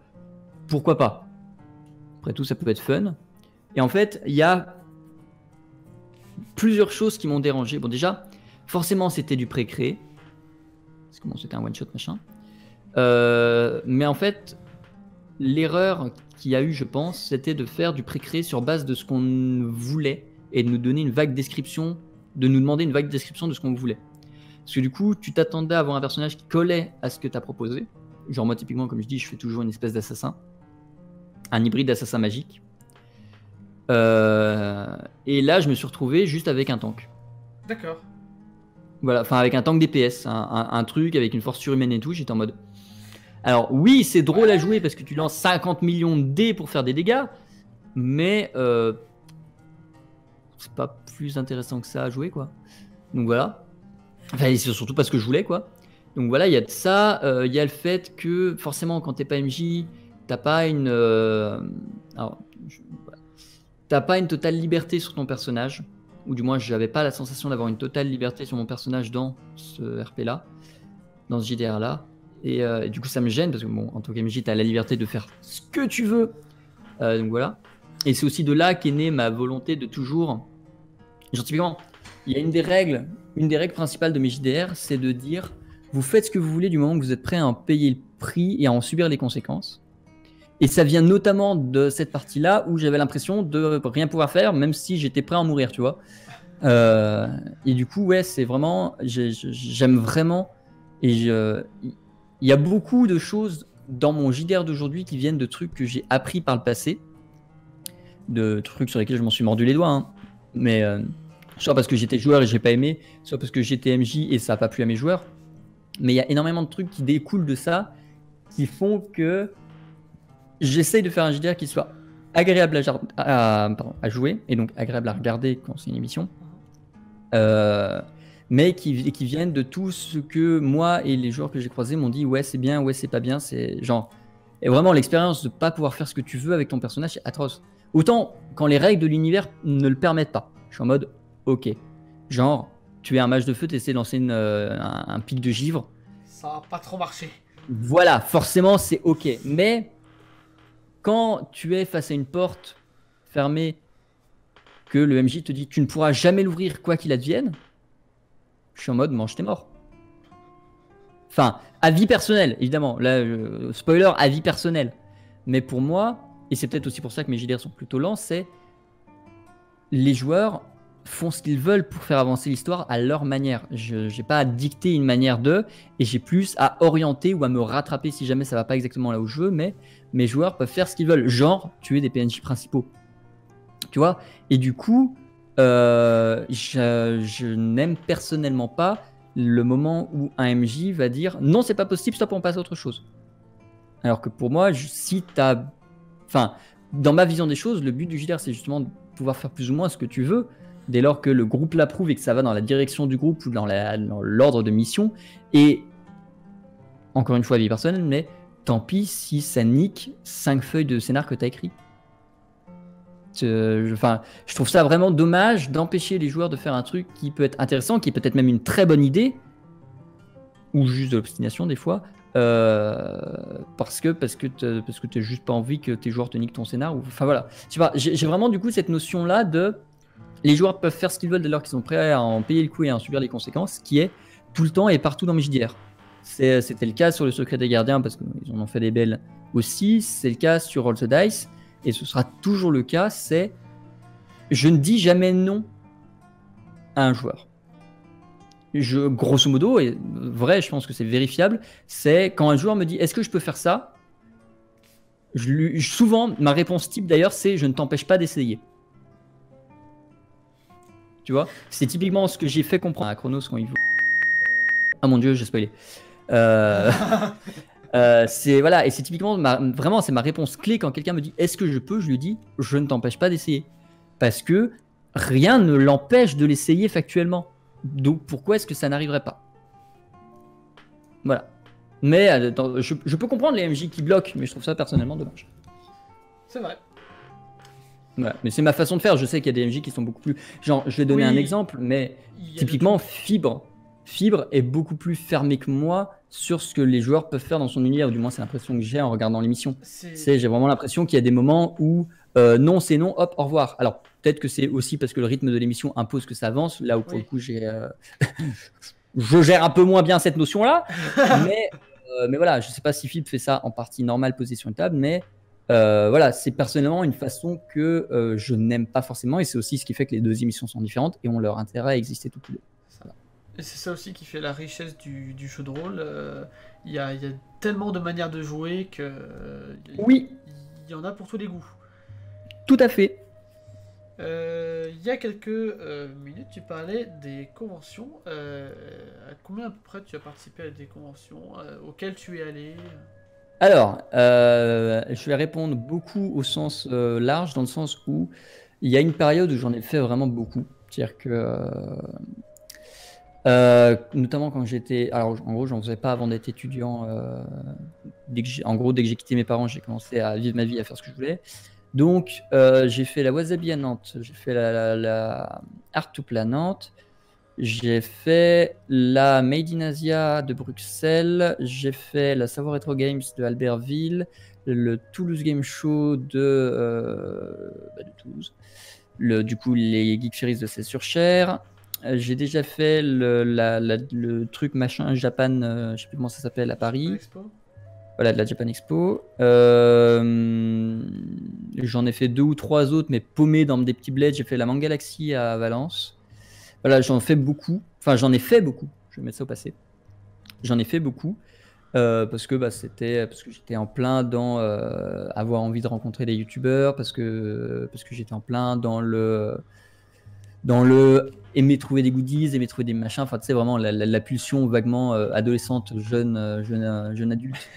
pourquoi pas. Après tout, ça peut être fun. Et en fait, il y a plusieurs choses qui m'ont dérangé. Bon, déjà, forcément, c'était du pré-créé. Parce que bon, c'était un one-shot, machin. Mais en fait, l'erreur qu'il y a eu, je pense, c'était de faire du pré-créé sur base de ce qu'on voulait et de nous donner une vague description, de nous demander une vague description de ce qu'on voulait. Parce que du coup, tu t'attendais à avoir un personnage qui collait à ce que tu as proposé. Genre moi, typiquement, comme je dis, je fais toujours une espèce d'assassin. Un hybride assassin magique. Et là, je me suis retrouvé juste avec un tank. D'accord. Voilà, enfin avec un tank DPS, un truc avec une force surhumaine et tout. J'étais en mode. Alors oui, c'est drôle à jouer parce que tu lances 50 millions de dés pour faire des dégâts, mais c'est pas plus intéressant que ça à jouer quoi. Donc voilà. Enfin, c'est surtout parce que je voulais quoi. Donc voilà, il y a de ça. Il y a le fait que forcément quand t'es pas MJ, t'as pas une t'as pas une totale liberté sur ton personnage, ou du moins j'avais pas la sensation d'avoir une totale liberté sur mon personnage dans ce RP là, dans ce JDR là, et du coup ça me gêne parce que bon, en tant qu'MJ t'as la liberté de faire ce que tu veux, donc voilà. Et c'est aussi de là qu'est née ma volonté de toujours, genre typiquement, il y a une des règles principales de mes JDR, c'est de dire vous faites ce que vous voulez du moment que vous êtes prêt à en payer le prix et à en subir les conséquences. Et ça vient notamment de cette partie-là où j'avais l'impression de rien pouvoir faire, même si j'étais prêt à en mourir, tu vois. Et du coup, ouais, c'est vraiment, j'aime vraiment. Et il y a beaucoup de choses dans mon JDR d'aujourd'hui qui viennent de trucs que j'ai appris par le passé, de trucs sur lesquels je m'en suis mordu les doigts, hein. Mais soit parce que j'étais joueur et j'ai pas aimé, soit parce que j'étais MJ et ça a pas plu à mes joueurs. Mais il y a énormément de trucs qui découlent de ça, qui font que j'essaye de faire un JDR qui soit agréable à jouer, et donc agréable à regarder quand c'est une émission, mais qui viennent de tout ce que moi et les joueurs que j'ai croisés m'ont dit ouais c'est bien, ouais c'est pas bien, c'est genre... Et vraiment l'expérience de pas pouvoir faire ce que tu veux avec ton personnage, c'est atroce. Autant quand les règles de l'univers ne le permettent pas. Je suis en mode ok, genre tu es un mage de feu, tu essaies de lancer un pic de givre. Ça a pas trop marché. Voilà, forcément c'est ok, mais quand tu es face à une porte fermée, que le MJ te dit tu ne pourras jamais l'ouvrir quoi qu'il advienne, je suis en mode mange tes morts. Enfin, avis personnel, évidemment. Là, spoiler, avis personnel. Mais pour moi, et c'est peut-être aussi pour ça que mes JDR sont plutôt lents, c'est les joueurs font ce qu'ils veulent pour faire avancer l'histoire à leur manière. Je n'ai pas à dicter une manière d'eux, et j'ai plus à orienter ou à me rattraper si jamais ça va pas exactement là où je veux, mais mes joueurs peuvent faire ce qu'ils veulent, genre tuer des PNJ principaux. Tu vois? Et du coup, je n'aime personnellement pas le moment où un MJ va dire non, c'est pas possible, stop, on passe à autre chose. Alors que pour moi, si t'as. Enfin, dans ma vision des choses, le but du JDR, c'est justement de pouvoir faire plus ou moins ce que tu veux, dès lors que le groupe l'approuve et que ça va dans la direction du groupe ou dans l'ordre de mission. Et encore une fois, vie personnelle, mais tant pis si ça nique 5 feuilles de scénar que t'as écrit. Je trouve ça vraiment dommage d'empêcher les joueurs de faire un truc qui peut être intéressant, qui est peut-être même une très bonne idée, ou juste de l'obstination des fois, parce que t'as juste pas envie que tes joueurs te niquent ton scénar. Enfin voilà, j'ai vraiment du coup cette notion là de les joueurs peuvent faire ce qu'ils veulent dès lors qu'ils sont prêts à en payer le coup et à en subir les conséquences, qui est tout le temps et partout dans mes JDR. C'était le cas sur le secret des gardiens parce qu'ils en ont fait des belles aussi, c'est le cas sur Roll the Dice. Et ce sera toujours le cas, c'est je ne dis jamais non à un joueur. Grosso modo, et vrai, je pense que c'est vérifiable, c'est quand un joueur me dit est-ce que je peux faire ça, souvent, ma réponse type d'ailleurs, c'est je ne t'empêche pas d'essayer. Tu vois, c'est typiquement ce que j'ai fait comprendre à Chronos quand il veut. Ah mon dieu, j'ai spoilé. Voilà, et c'est typiquement vraiment c'est ma réponse clé quand quelqu'un me dit est-ce que je peux, je lui dis je ne t'empêche pas d'essayer parce que rien ne l'empêche de l'essayer factuellement, donc pourquoi est-ce que ça n'arriverait pas? Voilà, mais je peux comprendre les MJ qui bloquent, mais je trouve ça personnellement dommage. C'est vrai. Voilà. Mais c'est ma façon de faire, je sais qu'il y a des MJ qui sont beaucoup plus genre, je vais donner un exemple, mais typiquement Fibre est beaucoup plus fermé que moi sur ce que les joueurs peuvent faire dans son univers, ou du moins c'est l'impression que j'ai en regardant l'émission. J'ai vraiment l'impression qu'il y a des moments où non c'est non, hop, au revoir. Alors peut-être que c'est aussi parce que le rythme de l'émission impose que ça avance, là où pour le coup je gère un peu moins bien cette notion-là, mais voilà, je sais pas si Fibre fait ça en partie normale posée sur une table, mais voilà, c'est personnellement une façon que je n'aime pas forcément, et c'est aussi ce qui fait que les deux émissions sont différentes et ont leur intérêt à exister toutes les deux. Et c'est ça aussi qui fait la richesse du jeu de rôle. Il y a tellement de manières de jouer que. Oui. Il y en a pour tous les goûts. Tout à fait. Il y a quelques minutes, tu parlais des conventions. À combien à peu près tu as participé à des conventions auxquelles tu es allé? Alors, je vais répondre beaucoup au sens large, dans le sens où il y a une période où j'en ai fait vraiment beaucoup. C'est-à-dire que. Notamment quand j'étais. Alors, en gros, j'en faisais pas avant d'être étudiant. Dès que j'ai quitté mes parents, j'ai commencé à vivre ma vie, à faire ce que je voulais. Donc, j'ai fait la Wasabi à Nantes, j'ai fait la Art to Play à Nantes, j'ai fait la Made in Asia de Bruxelles, j'ai fait la Savoir Retro Games de Albertville, le Toulouse Game Show de Toulouse, du coup les Geek Ferries de Celles-sur-Cher. J'ai déjà fait le truc machin Japan, je sais plus comment ça s'appelle, à Paris. Voilà, de la Japan Expo. J'en ai fait 2 ou 3 autres, mais paumés dans des petits bleds. J'ai fait la Mangalaxy à Valence. Voilà, j'en fais beaucoup. Enfin, j'en ai fait beaucoup. Je vais mettre ça au passé. J'en ai fait beaucoup parce que j'étais en plein dans avoir envie de rencontrer des youtubeurs, parce que j'étais en plein dans le aimer trouver des goodies, aimer trouver des machins. Enfin, tu sais, vraiment la pulsion vaguement adolescente, jeune adulte.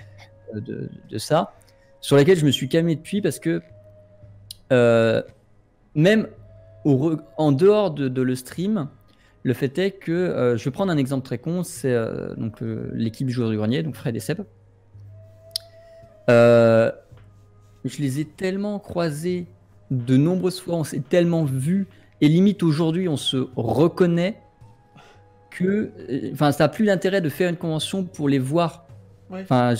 De ça, sur laquelle je me suis calmé depuis, parce que même en dehors de le stream, le fait est que je vais prendre un exemple très con, c'est donc l'équipe Joueurs du Grenier, donc Fred et Seb. Je les ai tellement croisés de nombreuses fois, on s'est tellement vus, et limite aujourd'hui on se reconnaît que ça n'a plus d'intérêt de faire une convention pour les voir. Ouais. Enfin,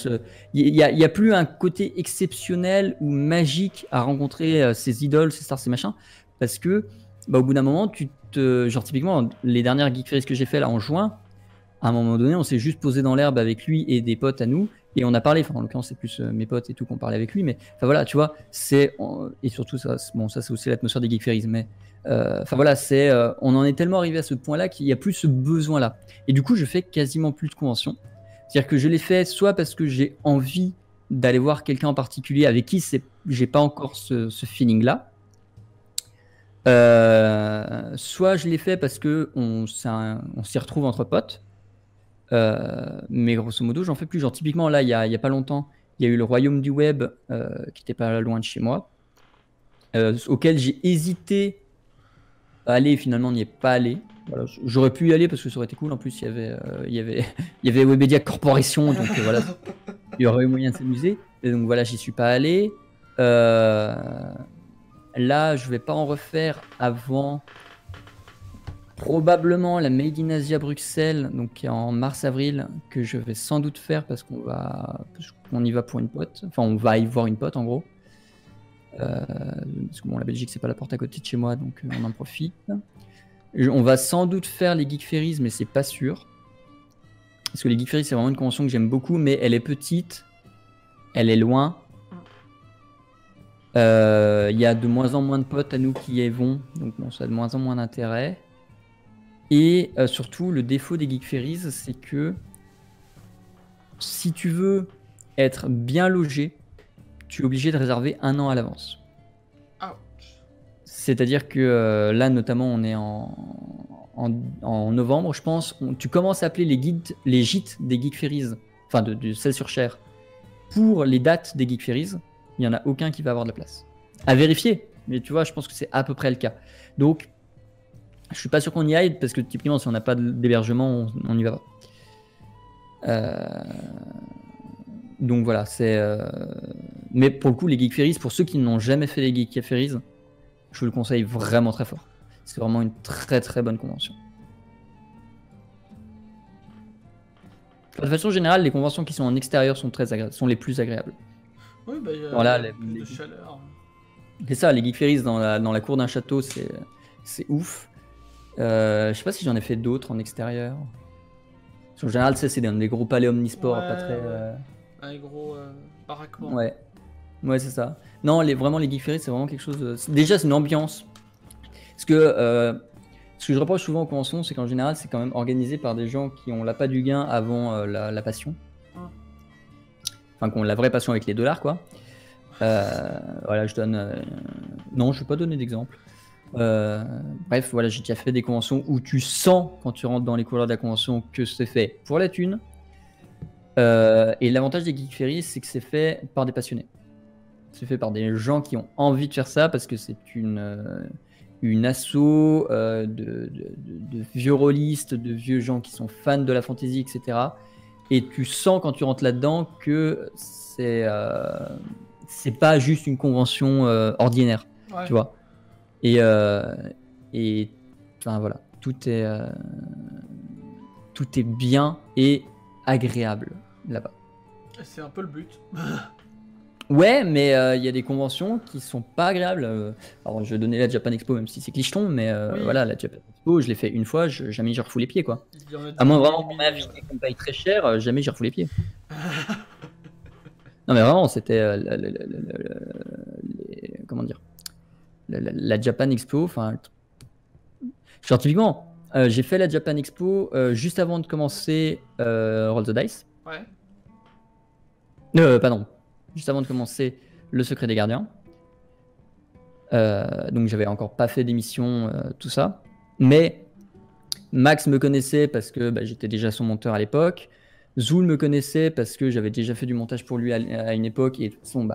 il y a plus un côté exceptionnel ou magique à rencontrer ces idoles, ces stars, ces machins, parce que au bout d'un moment, genre typiquement, les dernières Geek Fairies que j'ai fait là en juin, à un moment donné, on s'est juste posé dans l'herbe avec lui et des potes à nous, et on a parlé. Enfin, en l'occurrence, c'est plus mes potes et tout qu'on parlait avec lui, mais enfin voilà, tu vois, et surtout ça, ça c'est aussi l'atmosphère des Geek Fairies, mais enfin voilà, on en est tellement arrivé à ce point-là qu'il n'y a plus ce besoin-là. Et du coup, je fais quasiment plus de conventions. C'est-à-dire que je l'ai fait soit parce que j'ai envie d'aller voir quelqu'un en particulier avec qui j'ai pas encore ce feeling-là, soit je l'ai fait parce que on s'y retrouve entre potes, mais grosso modo, j'en fais plus. Genre typiquement là, il y a pas longtemps, il y a eu le Royaume du Web qui était pas loin de chez moi, auquel j'ai hésité à aller, et finalement on n'y est pas allé. Voilà, j'aurais pu y aller parce que ça aurait été cool. En plus, il y avait Webedia Corporation, donc voilà, il y aurait eu moyen de s'amuser. Et donc voilà, j'y suis pas allé. Là, je vais pas en refaire avant probablement la Made in Asia Bruxelles, donc en mars-avril, que je vais sans doute faire parce qu'on y va pour une pote. Enfin, on va y voir une pote en gros. Parce que bon, la Belgique, c'est pas la porte à côté de chez moi, donc on en profite. On va sans doute faire les Geek Fairies, mais c'est pas sûr. Parce que les Geek Fairies, c'est vraiment une convention que j'aime beaucoup, mais elle est petite, elle est loin. Il y a de moins en moins de potes à nous qui y vont, donc bon, ça a de moins en moins d'intérêt. Et surtout, le défaut des Geek Fairies, c'est que si tu veux être bien logé, tu es obligé de réserver 1 an à l'avance. C'est-à-dire que là, notamment, on est en novembre, je pense. Tu commences à appeler les gîtes des Geek Fairies, enfin de Celles-sur-Cher, pour les dates des Geek Fairies. Il n'y en a aucun qui va avoir de la place. À vérifier, mais tu vois, je pense que c'est à peu près le cas. Donc, je suis pas sûr qu'on y aille, parce que typiquement, si on n'a pas d'hébergement, on n'y va pas. Donc voilà, mais pour le coup, les Geek Fairies, pour ceux qui n'ont jamais fait les Geek Fairies, je vous le conseille vraiment très fort. C'est vraiment une très très bonne convention. De façon générale, les conventions qui sont en extérieur sont les plus agréables. Oui, bah, il y a voilà, plus de chaleur. C'est ça, les Geek Fairies dans la cour d'un château, c'est ouf. Je sais pas si j'en ai fait d'autres en extérieur. En général, c'est dans des gros palais omnisports, pas très. Un gros baraquement. Ouais, c'est ça. Non, vraiment, les Geek Fairies, c'est vraiment quelque chose. Déjà, c'est une ambiance. Parce que ce que je reproche souvent aux conventions, c'est qu'en général, c'est quand même organisé par des gens qui ont l'appât du gain avant la passion. Enfin, qui ont la vraie passion avec les dollars, quoi. Voilà, je donne. Non, je vais pas donner d'exemple. Bref, voilà, j'ai déjà fait des conventions où tu sens, quand tu rentres dans les couloirs de la convention, que c'est fait pour la thune. Et l'avantage des Geek Fairies, c'est que c'est fait par des passionnés. C'est fait par des gens qui ont envie de faire ça parce que c'est une asso de vieux rôlistes, de vieux gens qui sont fans de la fantasy, etc. Et tu sens quand tu rentres là-dedans que c'est pas juste une convention ordinaire, tu vois. Et enfin voilà, tout est bien et agréable là-bas. C'est un peu le but. Ouais, mais il y a des conventions qui sont pas agréables. Alors, je vais donner la Japan Expo, même si c'est clicheton, mais voilà, la Japan Expo, je l'ai fait une fois, jamais j'y refous les pieds, quoi. À moins vraiment qu'on m'invite et qu'on paye très cher, jamais j'y refous les pieds. Non, mais vraiment, c'était comment dire, la Japan Expo, enfin, genre typiquement, j'ai fait la Japan Expo juste avant de commencer Roll the Dice. Ouais. Pardon. Juste avant de commencer Le Secret des Gardiens. Donc j'avais encore pas fait d'émission, tout ça. Mais Max me connaissait parce que j'étais déjà son monteur à l'époque. Zoul me connaissait parce que j'avais déjà fait du montage pour lui à une époque. Et de toute façon,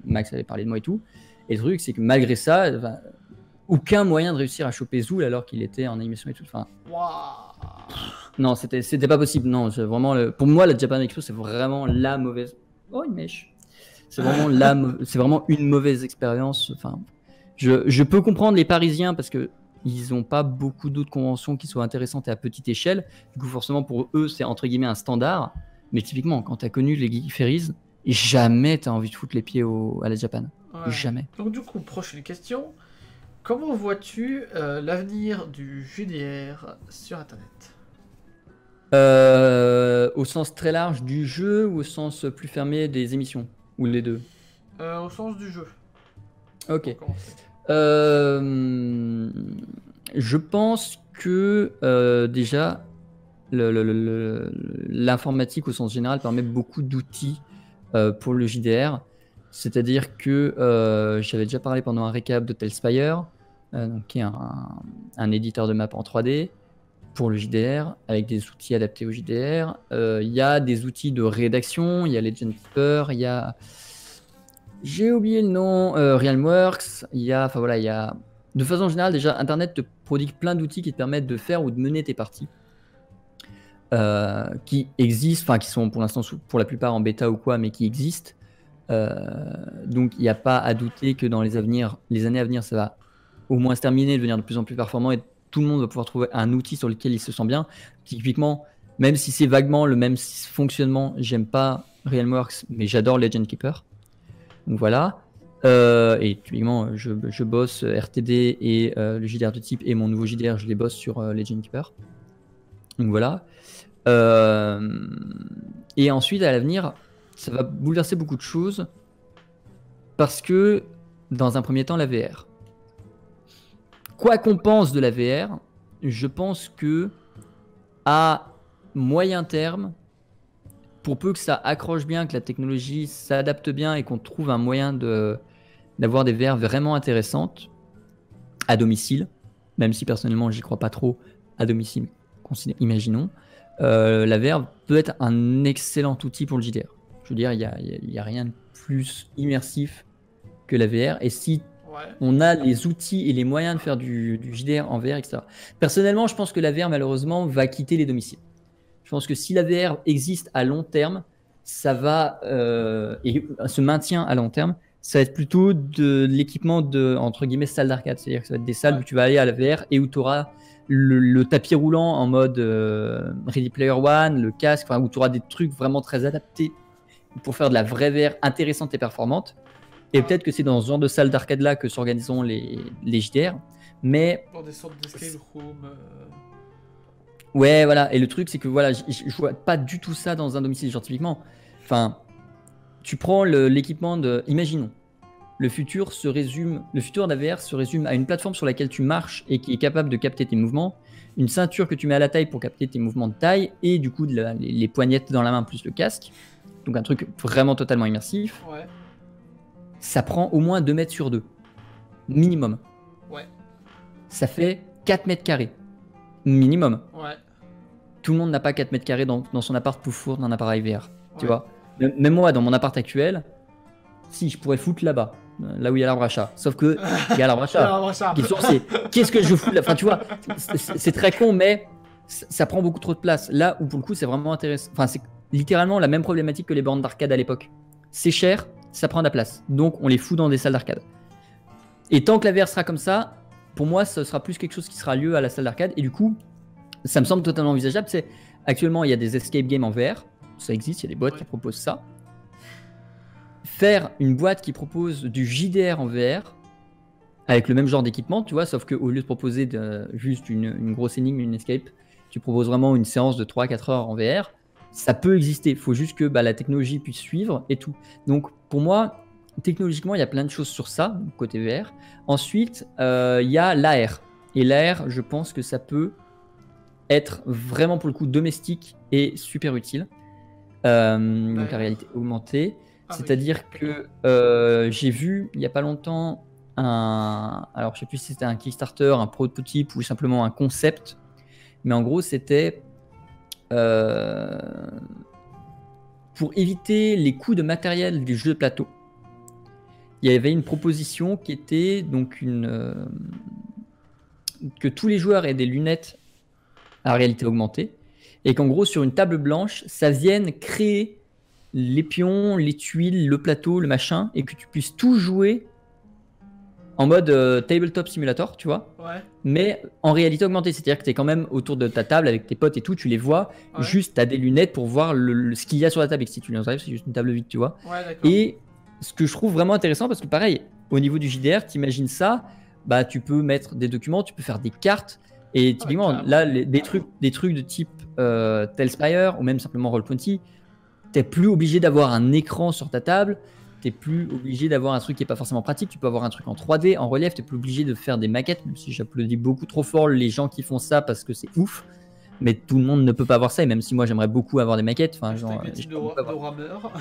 Max avait parlé de moi et tout. Et le truc, c'est que malgré ça, aucun moyen de réussir à choper Zoul alors qu'il était en animation et tout. Enfin, non, c'était pas possible. Non, vraiment, pour moi, la Japan Expo, c'est vraiment la mauvaise... Oh, une mèche. C'est vraiment c'est vraiment une mauvaise expérience. Enfin, je peux comprendre les Parisiens parce que ils ont pas beaucoup d'autres conventions qui soient intéressantes et à petite échelle. Du coup, forcément, pour eux, c'est entre guillemets un standard. Mais typiquement, quand tu as connu les Geek Ferries, jamais tu as envie de foutre les pieds à la Japan. Ouais. Jamais. Donc du coup, prochaine question. Comment vois-tu l'avenir du JDR sur Internet? Au sens très large du jeu ou au sens plus fermé des émissions? Ou les deux? Au sens du jeu. Ok. Pour commencer. Je pense que déjà, l'informatique au sens général permet beaucoup d'outils pour le JDR. C'est-à-dire que j'avais déjà parlé pendant un récap de Telspire, donc, qui est un éditeur de map en 3D pour le JDR, avec des outils adaptés au JDR. Il y a des outils de rédaction, il y a Legend Keeper, il y a... J'ai oublié le nom, Realmworks, il y a... Enfin voilà, il y a... De façon générale, déjà, Internet te prodigue plein d'outils qui te permettent de faire ou de mener tes parties. Qui existent, enfin qui sont pour l'instant pour la plupart en bêta ou quoi, mais qui existent. Donc il n'y a pas à douter que dans les années à venir, ça va au moins se terminer, devenir de plus en plus performant et tout le monde va pouvoir trouver un outil sur lequel il se sent bien. Typiquement, même si c'est vaguement le même fonctionnement, j'aime pas Realmworks, mais j'adore Legend Keeper. Donc voilà. Et typiquement, je bosse RTD et le JDR de type et mon nouveau JDR, je les bosse sur Legend Keeper. Donc voilà. Et ensuite, à l'avenir, ça va bouleverser beaucoup de choses parce que, dans un premier temps, la VR. Quoi qu'on pense de la VR, je pense que à moyen terme, pour peu que ça accroche bien, que la technologie s'adapte bien et qu'on trouve un moyen d'avoir des VR vraiment intéressantes à domicile, même si personnellement j'y crois pas trop à domicile, imaginons, la VR peut être un excellent outil pour le JDR. Je veux dire, il y a rien de plus immersif que la VR. Et si on a les outils et les moyens de faire du JDR en VR, etc. Personnellement, je pense que la VR, malheureusement, va quitter les domiciles. Je pense que si la VR existe à long terme, ça va et se maintient à long terme, ça va être plutôt de l'équipement de, entre guillemets, salles d'arcade. C'est-à-dire que ça va être des salles où tu vas aller à la VR et où tu auras le tapis roulant en mode Ready Player One, le casque, enfin, où tu auras des trucs vraiment très adaptés pour faire de la vraie VR intéressante et performante. Et peut-être que c'est dans ce genre de salle d'arcade là que s'organiseront les JDR. Mais dans des sortes d'escape room. Ouais, voilà. Et le truc, c'est que voilà, je vois pas du tout ça dans un domicile. Genre, typiquement, enfin, tu prends l'équipement de. Imaginons, le futur de la VR se résume à une plateforme sur laquelle tu marches et qui est capable de capter tes mouvements, une ceinture que tu mets à la taille pour capter tes mouvements de taille et du coup les poignettes dans la main plus le casque. Donc un truc vraiment totalement immersif. Ouais. Ça prend au moins 2 mètres sur 2. Minimum. Ouais. Ça fait 4 mètres carrés. Minimum. Ouais. Tout le monde n'a pas 4 mètres carrés dans son appart pour fournir un appareil VR. Tu vois. Même moi, dans mon appart actuel, si, je pourrais foutre là-bas. Là où il y a l'arbre à chat. Sauf que il y a l'arbre à chat. Qu'est-ce que je fous là? Enfin, tu vois, c'est très con, mais ça prend beaucoup trop de place. Là où, pour le coup, c'est vraiment intéressant. Enfin, c'est littéralement la même problématique que les bornes d'arcade à l'époque. C'est cher, ça prend de la place. Donc, on les fout dans des salles d'arcade. Et tant que la VR sera comme ça, pour moi, ce sera plus quelque chose qui sera lieu à la salle d'arcade. Et du coup, ça me semble totalement envisageable. Actuellement, il y a des escape games en VR. Ça existe, il y a des boîtes qui proposent ça. Faire une boîte qui propose du JDR en VR avec le même genre d'équipement, tu vois, sauf qu'au lieu de proposer juste une grosse énigme, une escape, tu proposes vraiment une séance de 3-4 heures en VR. Ça peut exister, il faut juste que la technologie puisse suivre et tout. Donc pour moi, technologiquement, il y a plein de choses sur ça, côté VR. Ensuite, il y a l'AR. Et l'AR, je pense que ça peut être vraiment pour le coup domestique et super utile. Donc la réalité augmentée. C'est-à-dire que j'ai vu il n'y a pas longtemps alors je sais plus si c'était un Kickstarter, un prototype ou simplement un concept, mais en gros c'était pour éviter les coûts de matériel du jeu de plateau. Il y avait une proposition qui était donc que tous les joueurs aient des lunettes à réalité augmentée et qu'en gros sur une table blanche ça vienne créer les pions, les tuiles, le plateau, le machin, et que tu puisses tout jouer en mode tabletop simulator, tu vois, Ouais, mais en réalité augmentée. C'est-à-dire que tu es quand même autour de ta table avec tes potes et tout, tu les vois, ouais. juste tu as des lunettes pour voir ce qu'il y a sur la table. Et que si tu les enlèves, c'est juste une table vide, tu vois. Ouais, d'accord. Et ce que je trouve vraiment intéressant, parce que pareil, au niveau du JDR, t'imagines ça, bah tu peux mettre des documents, tu peux faire des cartes, et typiquement carrément. là des trucs de type Talespire ou même simplement Roll20, t'es plus obligé d'avoir un écran sur ta table, t'es plus obligé d'avoir un truc qui est pas forcément pratique, tu peux avoir un truc en 3D, en relief, t'es plus obligé de faire des maquettes, même si j'applaudis beaucoup trop fort les gens qui font ça parce que c'est ouf. Mais tout le monde ne peut pas avoir ça, et même si moi j'aimerais beaucoup avoir des maquettes, enfin genre. Avec des types de rameurs.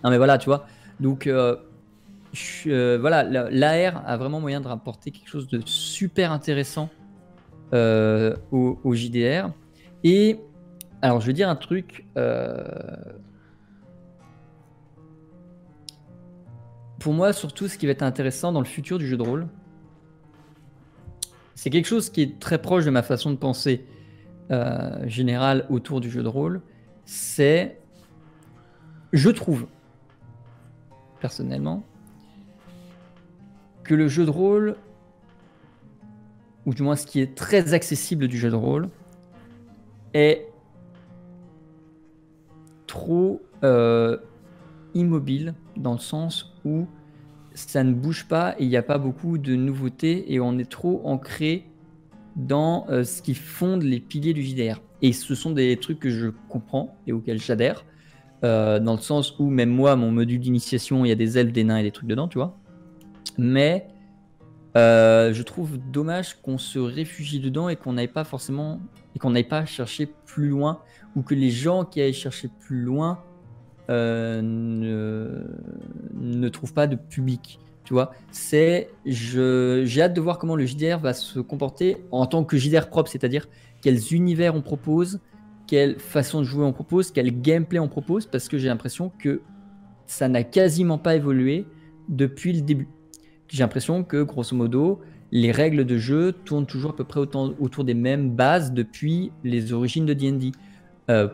Non mais voilà, tu vois. Donc voilà, l'AR a vraiment moyen de rapporter quelque chose de super intéressant au JDR. Et alors je vais dire un truc. Pour moi, surtout, ce qui va être intéressant dans le futur du jeu de rôle, c'est quelque chose qui est très proche de ma façon de penser générale autour du jeu de rôle. C'est, je trouve, personnellement, que le jeu de rôle, ou du moins ce qui est très accessible du jeu de rôle, est trop immobile, dans le sens où ça ne bouge pas et il n'y a pas beaucoup de nouveautés et on est trop ancré dans ce qui fonde les piliers du JDR. Et ce sont des trucs que je comprends et auxquels j'adhère, dans le sens où même moi, mon module d'initiation, il y a des elfes, des nains et des trucs dedans, tu vois. Mais je trouve dommage qu'on se réfugie dedans et qu'on n'aille pas forcément, et qu'on n'aille pas chercher plus loin, ou que les gens qui aillent chercher plus loin ne trouvent pas de public. Tu vois, j'ai hâte de voir comment le JDR va se comporter en tant que JDR propre, c'est-à-dire quels univers on propose, quelle façon de jouer on propose, quel gameplay on propose, parce que j'ai l'impression que ça n'a quasiment pas évolué depuis le début. J'ai l'impression que, grosso modo, les règles de jeu tournent toujours à peu près autour des mêmes bases depuis les origines de D&D,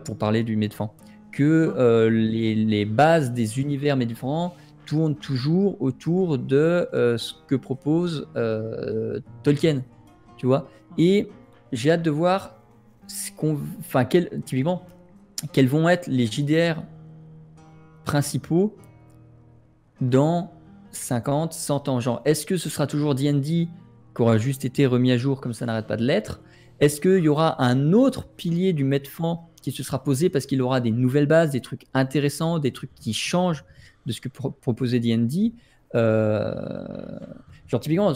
pour parler du Medfan. Que les bases des univers Medfan tournent toujours autour de ce que propose Tolkien, tu vois. Et j'ai hâte de voir typiquement, quels vont être les JDR principaux dans 50, 100 ans. Genre, est-ce que ce sera toujours D&D qui aura juste été remis à jour comme ça n'arrête pas de l'être? Est-ce qu'il y aura un autre pilier du Medfan qui se sera posé parce qu'il aura des nouvelles bases, des trucs intéressants, des trucs qui changent de ce que proposait D&D? Genre, typiquement,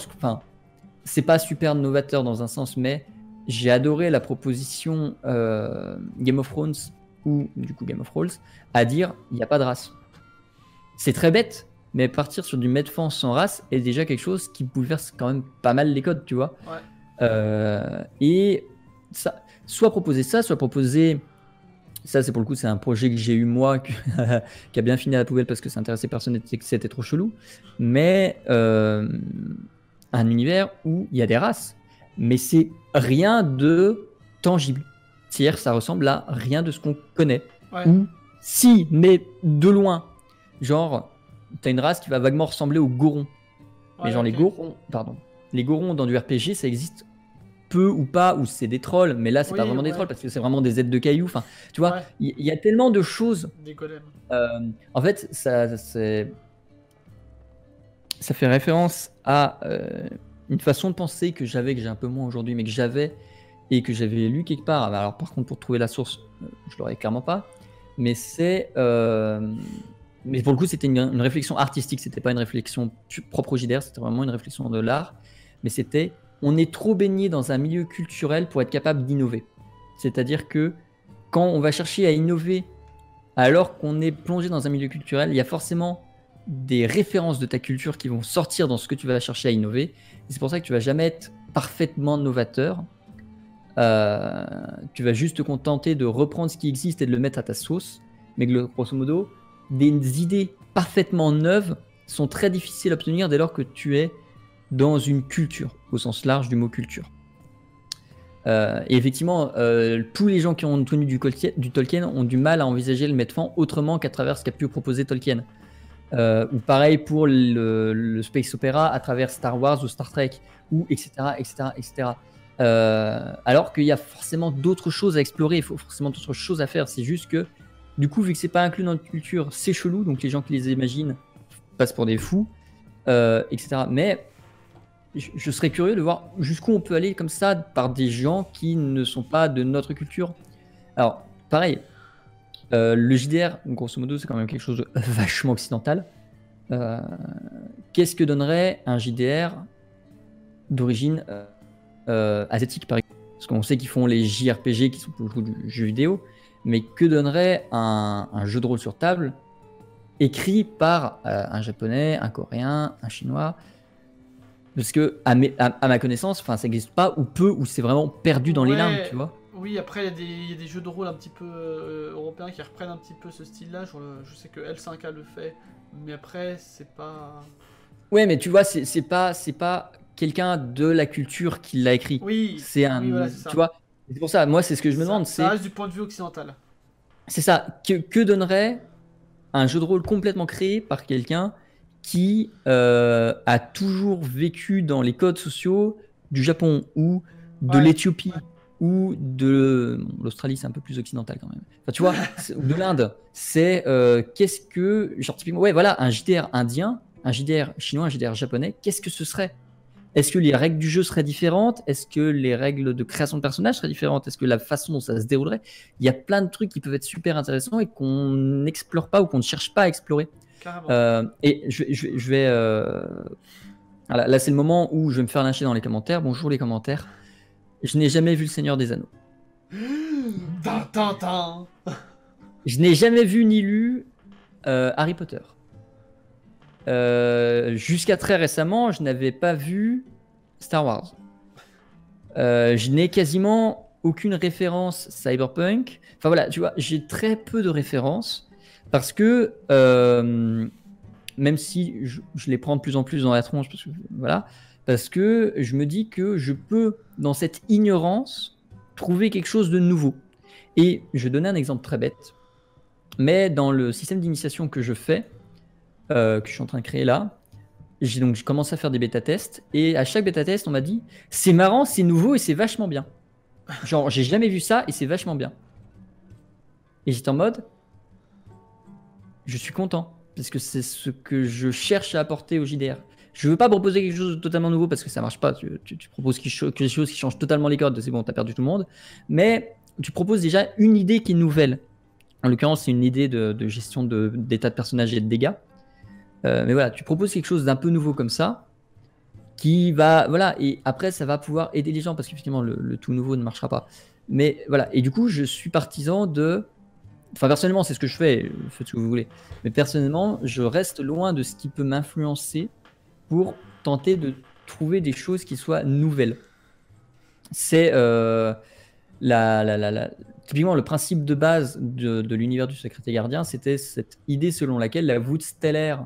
c'est pas super novateur dans un sens, mais j'ai adoré la proposition Game of Thrones, ou du coup Game of Thrones, à dire il n'y a pas de race. C'est très bête, mais partir sur du Medfan sans race est déjà quelque chose qui bouleverse quand même pas mal les codes, tu vois. Ouais. Et ça, soit proposer ça, soit proposer... Ça, c'est pour le coup, c'est un projet que j'ai eu moi, qui a bien fini à la poubelle parce que ça intéressait personne et que c'était trop chelou. Mais un univers où il y a des races, mais c'est rien de tangible. C'est-à-dire, ça ressemble à rien de ce qu'on connaît. Ouais. Ou si, mais de loin. Genre, t'as une race qui va vaguement ressembler aux Gorons. Mais Ouais, genre, ok. les Gorons dans du RPG, ça existe peu ou pas, ou c'est des trolls, mais là c'est Oui, pas vraiment des ouais. trolls parce que c'est vraiment des aides de cailloux. Enfin, tu vois, Ouais. il y a tellement de choses. Des golems. En fait, ça fait référence à une façon de penser que j'avais, que j'ai un peu moins aujourd'hui, mais que j'avais et que j'avais lu quelque part. Alors par contre, pour trouver la source, je l'aurais clairement pas. Mais mais pour le coup, c'était une réflexion artistique. C'était pas une réflexion propre au JDR. C'était vraiment une réflexion de l'art. Mais c'était, on est trop baigné dans un milieu culturel pour être capable d'innover. C'est-à-dire que quand on va chercher à innover alors qu'on est plongé dans un milieu culturel, il y a forcément des références de ta culture qui vont sortir dans ce que tu vas chercher à innover. Et c'est pour ça que tu vas jamais être parfaitement novateur. Tu vas juste te contenter de reprendre ce qui existe et de le mettre à ta sauce. Mais grosso modo, des idées parfaitement neuves sont très difficiles à obtenir dès lors que tu es dans une culture, au sens large du mot culture. Et effectivement, tous les gens qui ont connu du Tolkien ont du mal à envisager le Medfan autrement qu'à travers ce qu'a pu proposer Tolkien. Ou pareil pour le space opéra à travers Star Wars ou Star Trek, ou etc. etc., etc. Alors qu'il y a forcément d'autres choses à explorer, il faut forcément d'autres choses à faire. C'est juste que, du coup, vu que c'est pas inclus dans notre culture, c'est chelou, donc les gens qui les imaginent passent pour des fous, etc. Mais je serais curieux de voir jusqu'où on peut aller comme ça par des gens qui ne sont pas de notre culture. Alors, pareil, le JDR, grosso modo, c'est quand même quelque chose de vachement occidental. Qu'est-ce que donnerait un JDR d'origine asiatique, par exemple? Parce qu'on sait qu'ils font les JRPG qui sont pour le coup du jeu vidéo, mais que donnerait un jeu de rôle sur table écrit par un japonais, un coréen, un chinois? Parce que, à ma connaissance, ça n'existe pas, ou peu, ou c'est vraiment perdu dans les limbes, tu vois. Oui, après, il y a des jeux de rôle un petit peu européens qui reprennent un petit peu ce style-là. Je sais que L5A le fait, mais après, c'est pas... Ouais, mais tu vois, c'est pas quelqu'un de la culture qui l'a écrit. Oui, C'est un... oui, voilà, c'est ça. Tu vois, c'est pour ça, moi, c'est ce que je me demande. Ça reste du point de vue occidental. C'est ça, que donnerait un jeu de rôle complètement créé par quelqu'un qui a toujours vécu dans les codes sociaux du Japon ou de l'Éthiopie ou de l'Australie, c'est un peu plus occidental quand même. Enfin, tu vois, de l'Inde, c'est qu'est-ce que, genre typiquement, ouais, voilà, un JDR indien, un JDR chinois, un JDR japonais, qu'est-ce que ce serait? Est-ce que les règles du jeu seraient différentes? Est-ce que les règles de création de personnages seraient différentes? Est-ce que la façon dont ça se déroulerait? Il y a plein de trucs qui peuvent être super intéressants et qu'on n'explore pas ou qu'on ne cherche pas à explorer. Et je vais... Voilà, là, c'est le moment où je vais me faire lyncher dans les commentaires. Bonjour les commentaires. Je n'ai jamais vu Le Seigneur des Anneaux. Je n'ai jamais vu ni lu Harry Potter. Jusqu'à très récemment, je n'avais pas vu Star Wars. Je n'ai quasiment aucune référence cyberpunk. Enfin voilà, tu vois, j'ai très peu de références parce que même si je les prends de plus en plus dans la tronche, parce que je me dis que je peux, dans cette ignorance, trouver quelque chose de nouveau. Et je vais donner un exemple très bête, mais dans le système d'initiation que je fais, que je suis en train de créer là, j'ai commencé à faire des bêta-tests, et à chaque bêta-test, on m'a dit « C'est marrant, c'est nouveau et c'est vachement bien. » Genre, j'ai jamais vu ça et c'est vachement bien. Et j'étais en mode « Je suis content, parce que c'est ce que je cherche à apporter au JDR. » Je veux pas proposer quelque chose de totalement nouveau parce que ça marche pas. Tu proposes quelque chose qui change totalement les codes, c'est bon, t'as perdu tout le monde. Mais tu proposes déjà une idée qui est nouvelle. En l'occurrence, c'est une idée de gestion d'état de personnage et de dégâts. Mais voilà, tu proposes quelque chose d'un peu nouveau comme ça, qui va, voilà, et après ça va pouvoir aider les gens parce qu'effectivement le tout nouveau ne marchera pas. Mais voilà, et du coup, je suis partisan de. Enfin, personnellement, c'est ce que je fais, faites ce que vous voulez. Mais personnellement, je reste loin de ce qui peut m'influencer pour tenter de trouver des choses qui soient nouvelles. C'est typiquement le principe de base de l'univers du Secrétaire Gardien, c'était cette idée selon laquelle la voûte stellaire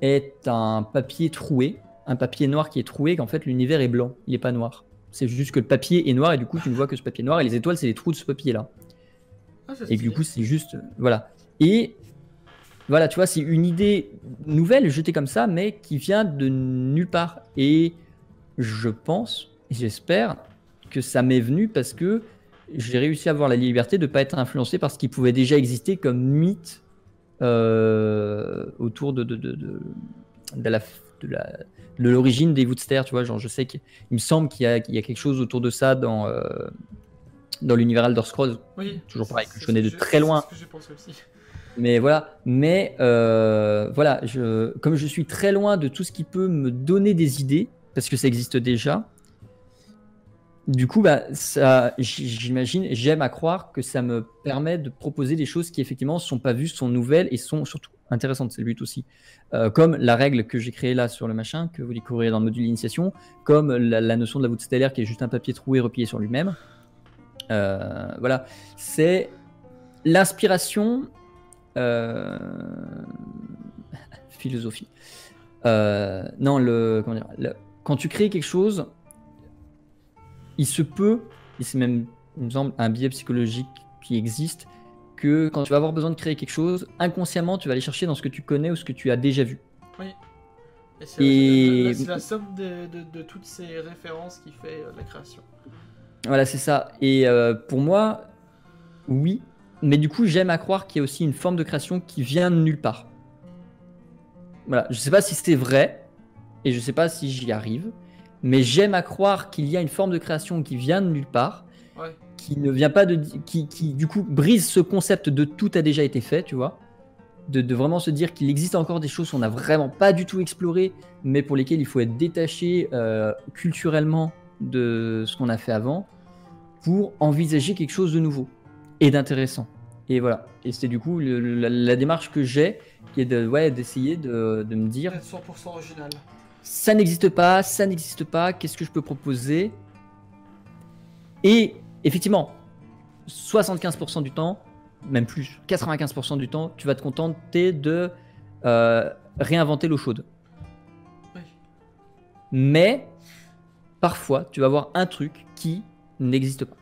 est un papier troué, un papier noir qui est troué, qu'en fait l'univers est blanc, il n'est pas noir. C'est juste que le papier est noir et du coup tu ne vois que ce papier noir et les étoiles c'est les trous de ce papier-là. Et du coup c'est juste... Voilà. Et voilà, tu vois, c'est une idée nouvelle jetée comme ça, mais qui vient de nulle part. Et je pense, et j'espère, que ça m'est venu parce que j'ai réussi à avoir la liberté de ne pas être influencé par ce qui pouvait déjà exister comme mythe autour de l'origine des Woodster, tu vois. Genre, je sais qu'il me semble qu'il y a quelque chose autour de ça dans l'univers Elder Scrolls. Oui, toujours pareil, que je connais de très loin. C'est ce que j'ai pensé aussi. Mais voilà, voilà, comme je suis très loin de tout ce qui peut me donner des idées, parce que ça existe déjà, du coup, ça, j'imagine, j'aime à croire que ça me permet de proposer des choses qui effectivement ne sont pas vues, sont nouvelles et sont surtout intéressantes, c'est le but aussi. Comme la règle que j'ai créée là sur le machin, que vous découvrirez dans le module d'initiation, comme la notion de la voûte stellaire qui est juste un papier troué replié sur lui-même. Voilà, c'est l'inspiration... philosophie. Non, comment dire, quand tu crées quelque chose, il se peut, et c'est même, il me semble, un biais psychologique qui existe, que quand tu vas avoir besoin de créer quelque chose, inconsciemment, tu vas aller chercher dans ce que tu connais ou ce que tu as déjà vu. Oui. Et Et- c'est la somme de toutes ces références qui fait la création. Voilà, c'est ça. Et pour moi, oui. Mais du coup, j'aime à croire qu'il y a aussi une forme de création qui vient de nulle part. Voilà, je sais pas si c'est vrai, et je sais pas si j'y arrive, mais j'aime à croire qu'il y a une forme de création qui vient de nulle part, Ouais. qui ne vient pas de... qui du coup brise ce concept de tout a déjà été fait, tu vois. De vraiment se dire qu'il existe encore des choses qu'on n'a vraiment pas du tout explorées, mais pour lesquelles il faut être détaché culturellement de ce qu'on a fait avant, pour envisager quelque chose de nouveau et d'intéressant. Et voilà. Et c'est du coup la démarche que j'ai, qui est d'essayer de me dire, Être 100% original. ça n'existe pas, qu'est-ce que je peux proposer? Et effectivement, 75% du temps, même plus, 95% du temps, tu vas te contenter de réinventer l'eau chaude. Oui. Mais parfois, tu vas avoir un truc qui n'existe pas.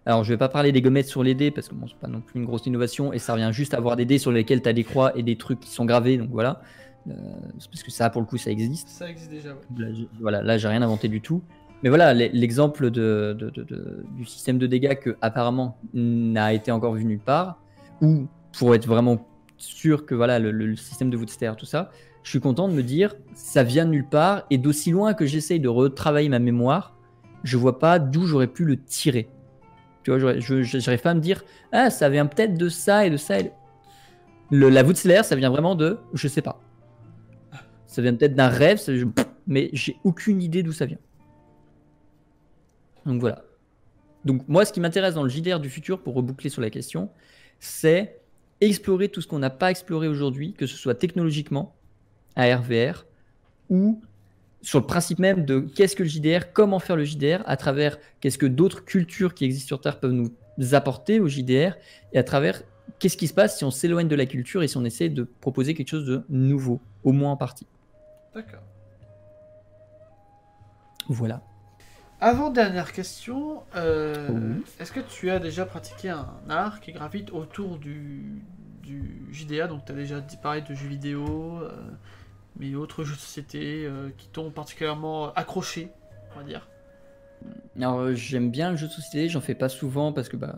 Alors, je vais pas parler des gommettes sur les dés parce que bon, c'est pas non plus une grosse innovation et ça revient juste à avoir des dés sur lesquels tu as des croix et des trucs qui sont gravés. Donc voilà, parce que ça, pour le coup, ça existe. Ça existe déjà, ouais. Là, j'ai rien inventé du tout. Mais voilà, l'exemple du système de dégâts que apparemment n'a été encore vu nulle part, ou pour être vraiment sûr que voilà le système de Woodster, tout ça, je suis content de me dire ça vient de nulle part et d'aussi loin que j'essaye de retravailler ma mémoire, je vois pas d'où j'aurais pu le tirer. Tu vois, j'arrive pas à me dire ah ça vient peut-être de ça et de ça. La Woodster, ça vient vraiment de je sais pas. Ça vient peut-être d'un rêve, mais j'ai aucune idée d'où ça vient. Donc voilà. Donc moi, ce qui m'intéresse dans le JDR du futur, pour reboucler sur la question, c'est explorer tout ce qu'on n'a pas exploré aujourd'hui, que ce soit technologiquement, AR, VR, ou sur le principe même de qu'est-ce que le JDR, comment faire le JDR, à travers qu'est-ce que d'autres cultures qui existent sur Terre peuvent nous apporter au JDR, et à travers qu'est-ce qui se passe si on s'éloigne de la culture et si on essaie de proposer quelque chose de nouveau, au moins en partie. D'accord. Voilà. Avant-dernière question, Oui. est-ce que tu as déjà pratiqué un art qui gravite autour du JDA? Donc tu as déjà parlé de jeux vidéo, mais autres jeux de société qui t'ont particulièrement accroché, on va dire. Alors j'aime bien le jeu de société, j'en fais pas souvent parce que pas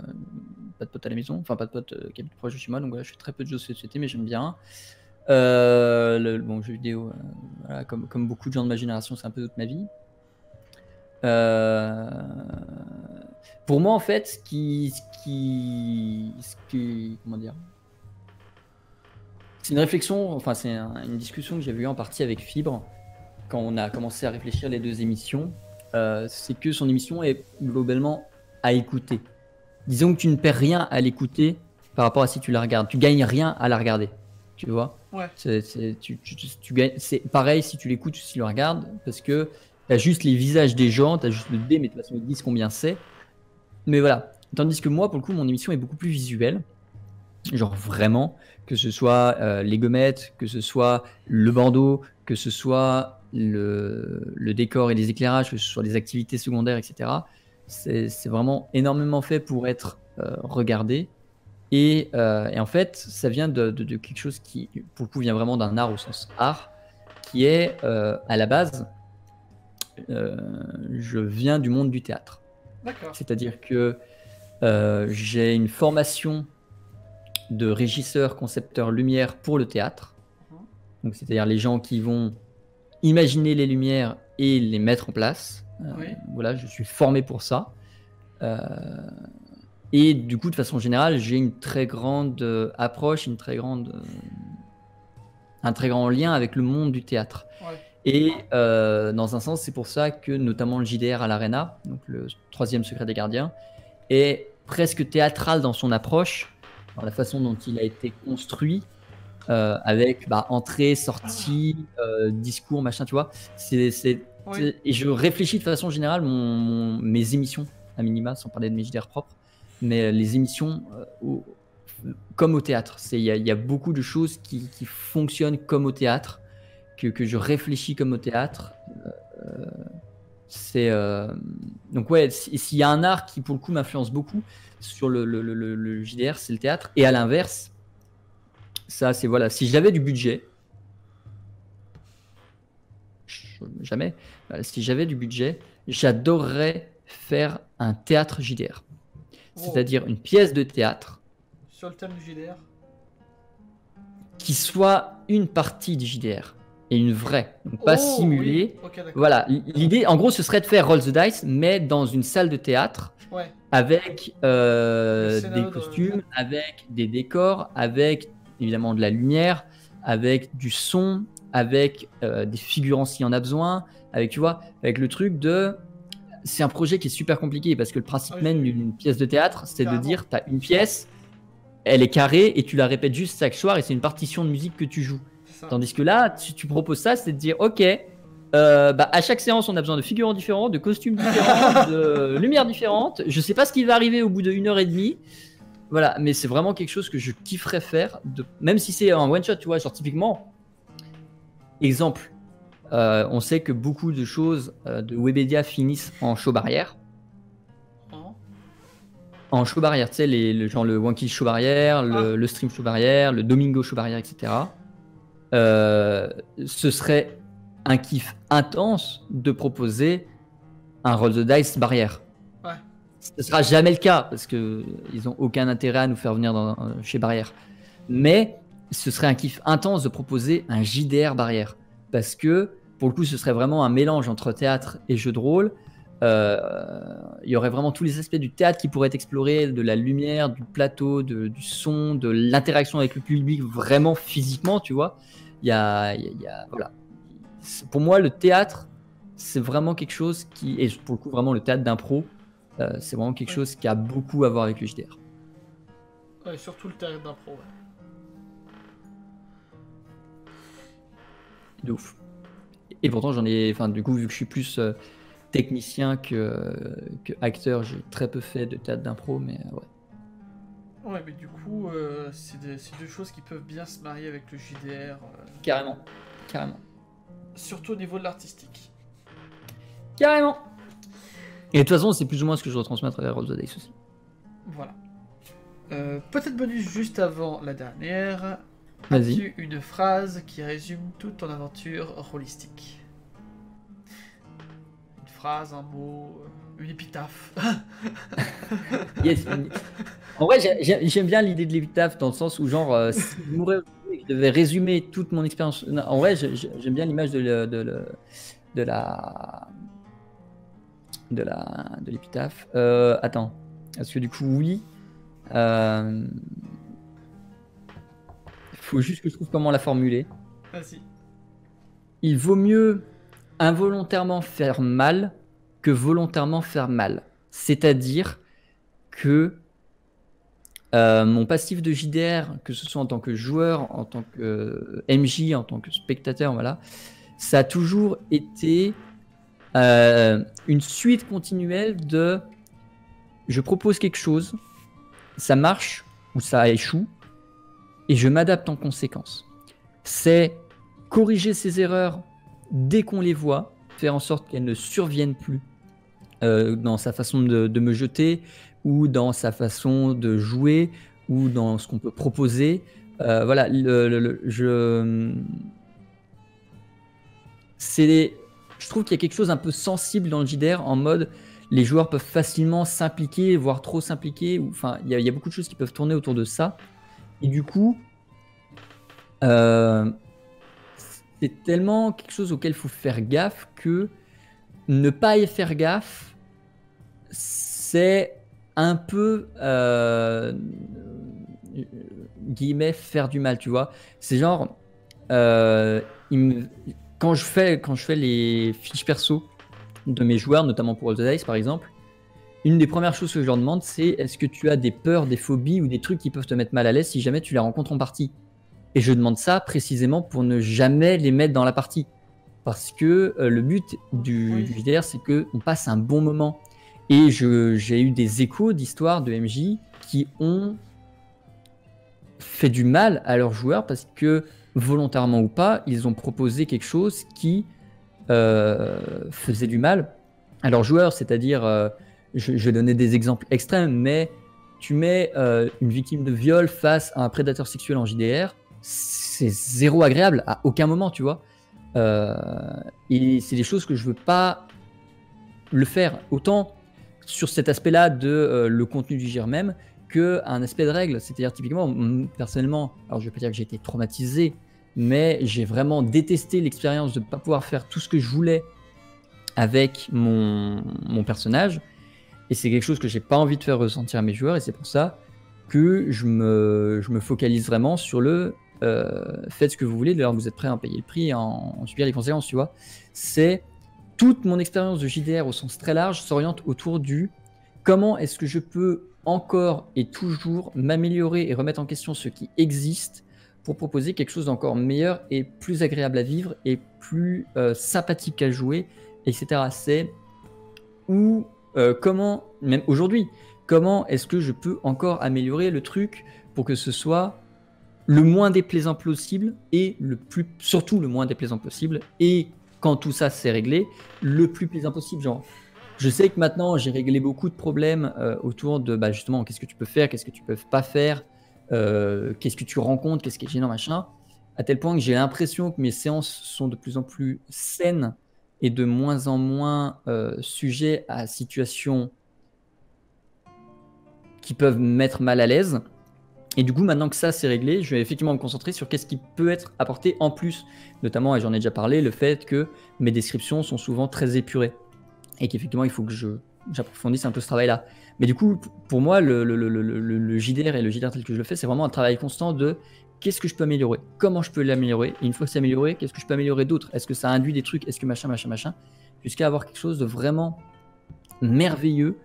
de potes à la maison, enfin pas de potes qui habitent proche de chez moi, donc voilà, je fais très peu de jeux de société, mais j'aime bien. Bon, jeu vidéo, voilà, comme beaucoup de gens de ma génération, c'est un peu toute ma vie. Pour moi, en fait, ce qui comment dire, c'est une réflexion, enfin c'est une discussion que j'avais eue en partie avec Fibre quand on a commencé à réfléchir les deux émissions. C'est que son émission est globalement à écouter. Disons que tu ne perds rien à l'écouter par rapport à si tu la regardes. Tu gagnes rien à la regarder, tu vois. Ouais. Tu gagnes. C'est pareil si tu l'écoutes ou si tu le regardes, parce que tu as juste les visages des gens, tu as juste le dé, mais de toute façon ils disent combien c'est. Mais voilà. Tandis que moi, pour le coup, mon émission est beaucoup plus visuelle. Genre vraiment, que ce soit les gommettes, que ce soit le bandeau, que ce soit le décor et les éclairages, que ce soit les activités secondaires, etc. C'est vraiment énormément fait pour être regardé. Et en fait, ça vient de quelque chose qui, pour le coup, vient vraiment d'un art au sens art, qui est, à la base, je viens du monde du théâtre. D'accord. C'est-à-dire que j'ai une formation de régisseur, concepteur lumière pour le théâtre. Donc, c'est-à-dire les gens qui vont imaginer les lumières et les mettre en place. Oui. Voilà, je suis formé pour ça. Et du coup, de façon générale, j'ai une très grande approche, un très grand lien avec le monde du théâtre. Ouais. Et dans un sens, c'est pour ça que notamment le JDR à l'Arena, donc le 3e secret des gardiens, est presque théâtral dans son approche, dans la façon dont il a été construit, avec entrée, sortie, discours, machin, tu vois. Oui. Et je réfléchis de façon générale mes émissions, à minima, sans parler de mes JDR propres, mais les émissions comme au théâtre. Il y a beaucoup de choses qui fonctionnent comme au théâtre, que je réfléchis comme au théâtre. C'est donc ouais, s'il y a un art qui pour le coup m'influence beaucoup sur le JDR, c'est le théâtre. Et à l'inverse, ça c'est voilà, si j'avais du budget, jamais, si j'avais du budget, j'adorerais faire un théâtre JDR, c'est-à-dire une pièce de théâtre sur le thème du JDR qui soit une partie du JDR. Et une vraie, donc pas simulée. Oui. Okay, voilà, l'idée, en gros, ce serait de faire Roll the Dice, mais dans une salle de théâtre, avec des costumes, avec des décors, avec évidemment de la lumière, avec du son, avec des figurants s'il y en a besoin, avec, tu vois, avec le truc de... C'est un projet qui est super compliqué, parce que le principe même d'une pièce de théâtre, c'est de dire, tu as une pièce, elle est carrée, et tu la répètes juste chaque soir, et c'est une partition de musique que tu joues. Tandis que là, tu proposes ça, c'est de dire, ok, à chaque séance, on a besoin de figurants différents, de costumes différents, de lumières différentes. Je sais pas ce qui va arriver au bout de 1h30. Voilà, mais c'est vraiment quelque chose que je kifferais faire, même si c'est un one-shot, tu vois, genre typiquement. Exemple, on sait que beaucoup de choses de Webedia finissent en show barrière. En show barrière, tu sais, genre le Wonky show barrière, le stream show barrière, le Domingo show barrière, etc. Ce serait un kiff intense de proposer un roll the dice barrière. Ce sera jamais le cas parce que ils ont aucun intérêt à nous faire venir chez Barrière. Mais ce serait un kiff intense de proposer un JDR barrière parce que pour le coup, ce serait vraiment un mélange entre théâtre et jeu de rôle. Il y aurait vraiment tous les aspects du théâtre qui pourraient être explorés, de la lumière, du plateau, du son, de l'interaction avec le public, vraiment physiquement, tu vois. Voilà. Pour moi, le théâtre, c'est vraiment quelque chose qui, et pour le coup, vraiment le théâtre d'impro, c'est vraiment quelque chose qui a beaucoup à voir avec le JDR. Ouais, surtout le théâtre d'impro. De ouf. Et pourtant, du coup, vu que je suis plus technicien que acteur, j'ai très peu fait de théâtre d'impro, mais ouais. Ouais, mais du coup, c'est deux choses qui peuvent bien se marier avec le JDR. Carrément. Surtout au niveau de l'artistique. Carrément. Et de toute façon, c'est plus ou moins ce que je retransmets à travers Roll the Dice aussi. Voilà. Peut-être bonus juste avant la dernière. Vas-y. As-tu une phrase qui résume toute ton aventure rôlistique? Une phrase, un mot, une épitaphe. Yes. En vrai, j'aime bien l'idée de l'épitaphe dans le sens où, genre, si je mourais et que je devais résumer toute mon expérience. Non, en vrai, j'aime bien l'image de l'épitaphe. Attends. Parce que du coup, oui. Faut juste que je trouve comment la formuler. Vas-y. Il vaut mieux involontairement faire mal que volontairement faire mal. C'est-à-dire que mon passif de JDR, que ce soit en tant que joueur, en tant que MJ, en tant que spectateur, voilà, ça a toujours été une suite continuelle de je propose quelque chose, ça marche ou ça échoue, et je m'adapte en conséquence. C'est corriger ces erreurs dès qu'on les voit, faire en sorte qu'elles ne surviennent plus dans sa façon de me jeter, ou dans sa façon de jouer, ou dans ce qu'on peut proposer. Voilà, je trouve qu'il y a quelque chose un peu sensible dans le JDR, en mode les joueurs peuvent facilement s'impliquer, voire trop s'impliquer. Enfin, il y a beaucoup de choses qui peuvent tourner autour de ça. Et du coup, c'est tellement quelque chose auquel il faut faire gaffe que ne pas y faire gaffe, c'est un peu guillemets faire du mal, tu vois. C'est genre quand je fais les fiches perso de mes joueurs, notamment pour Roll the Dice par exemple, une des premières choses que je leur demande, c'est est-ce que tu as des peurs, des phobies ou des trucs qui peuvent te mettre mal à l'aise si jamais tu les rencontres en partie. Et je demande ça précisément pour ne jamais les mettre dans la partie, parce que le but du JDR, c'est qu'on passe un bon moment. Et j'ai eu des échos d'histoires de MJ qui ont fait du mal à leurs joueurs parce que, volontairement ou pas, ils ont proposé quelque chose qui faisait du mal Alors joueur, c'est-à-dire, je vais donner des exemples extrêmes, mais tu mets une victime de viol face à un prédateur sexuel en JDR, c'est zéro agréable à aucun moment, tu vois. Et c'est des choses que je veux pas le faire. Autant sur cet aspect-là de le contenu du JDR même, qu'un aspect de règle. C'est-à-dire typiquement, personnellement, alors je vais pas dire que j'ai été traumatisé, mais j'ai vraiment détesté l'expérience de ne pas pouvoir faire tout ce que je voulais avec mon personnage. Et c'est quelque chose que j'ai pas envie de faire ressentir à mes joueurs, et c'est pour ça que je me focalise vraiment sur le faites ce que vous voulez, d'ailleurs vous êtes prêt à en payer le prix et en subir les conséquences, tu vois. C'est toute mon expérience de JDR au sens très large s'oriente autour du comment est-ce que je peux encore et toujours m'améliorer et remettre en question ce qui existe pour proposer quelque chose d'encore meilleur et plus agréable à vivre et plus sympathique à jouer, etc. C'est où, comment, même aujourd'hui, comment est-ce que je peux encore améliorer le truc pour que ce soit le moins déplaisant possible et surtout le moins déplaisant possible, et quand tout ça c'est réglé, le plus plaisant possible. Genre, je sais que maintenant j'ai réglé beaucoup de problèmes autour de justement qu'est-ce que tu peux faire, qu'est-ce que tu peux pas faire, qu'est-ce que tu rencontres, qu'est-ce qui est gênant, machin, à tel point que j'ai l'impression que mes séances sont de plus en plus saines et de moins en moins sujets à situations qui peuvent me mettre mal à l'aise. Et du coup, maintenant que ça c'est réglé, je vais effectivement me concentrer sur qu'est-ce qui peut être apporté en plus. Notamment, et j'en ai déjà parlé, le fait que mes descriptions sont souvent très épurées. Et qu'effectivement, il faut que j'approfondisse un peu ce travail-là. Mais du coup, pour moi, le JDR et le JDR tel que je le fais, c'est vraiment un travail constant de qu'est-ce que je peux améliorer, comment je peux l'améliorer, et une fois que c'est amélioré, qu'est-ce que je peux améliorer d'autre, est-ce que ça induit des trucs, est-ce que machin, jusqu'à avoir quelque chose de vraiment merveilleux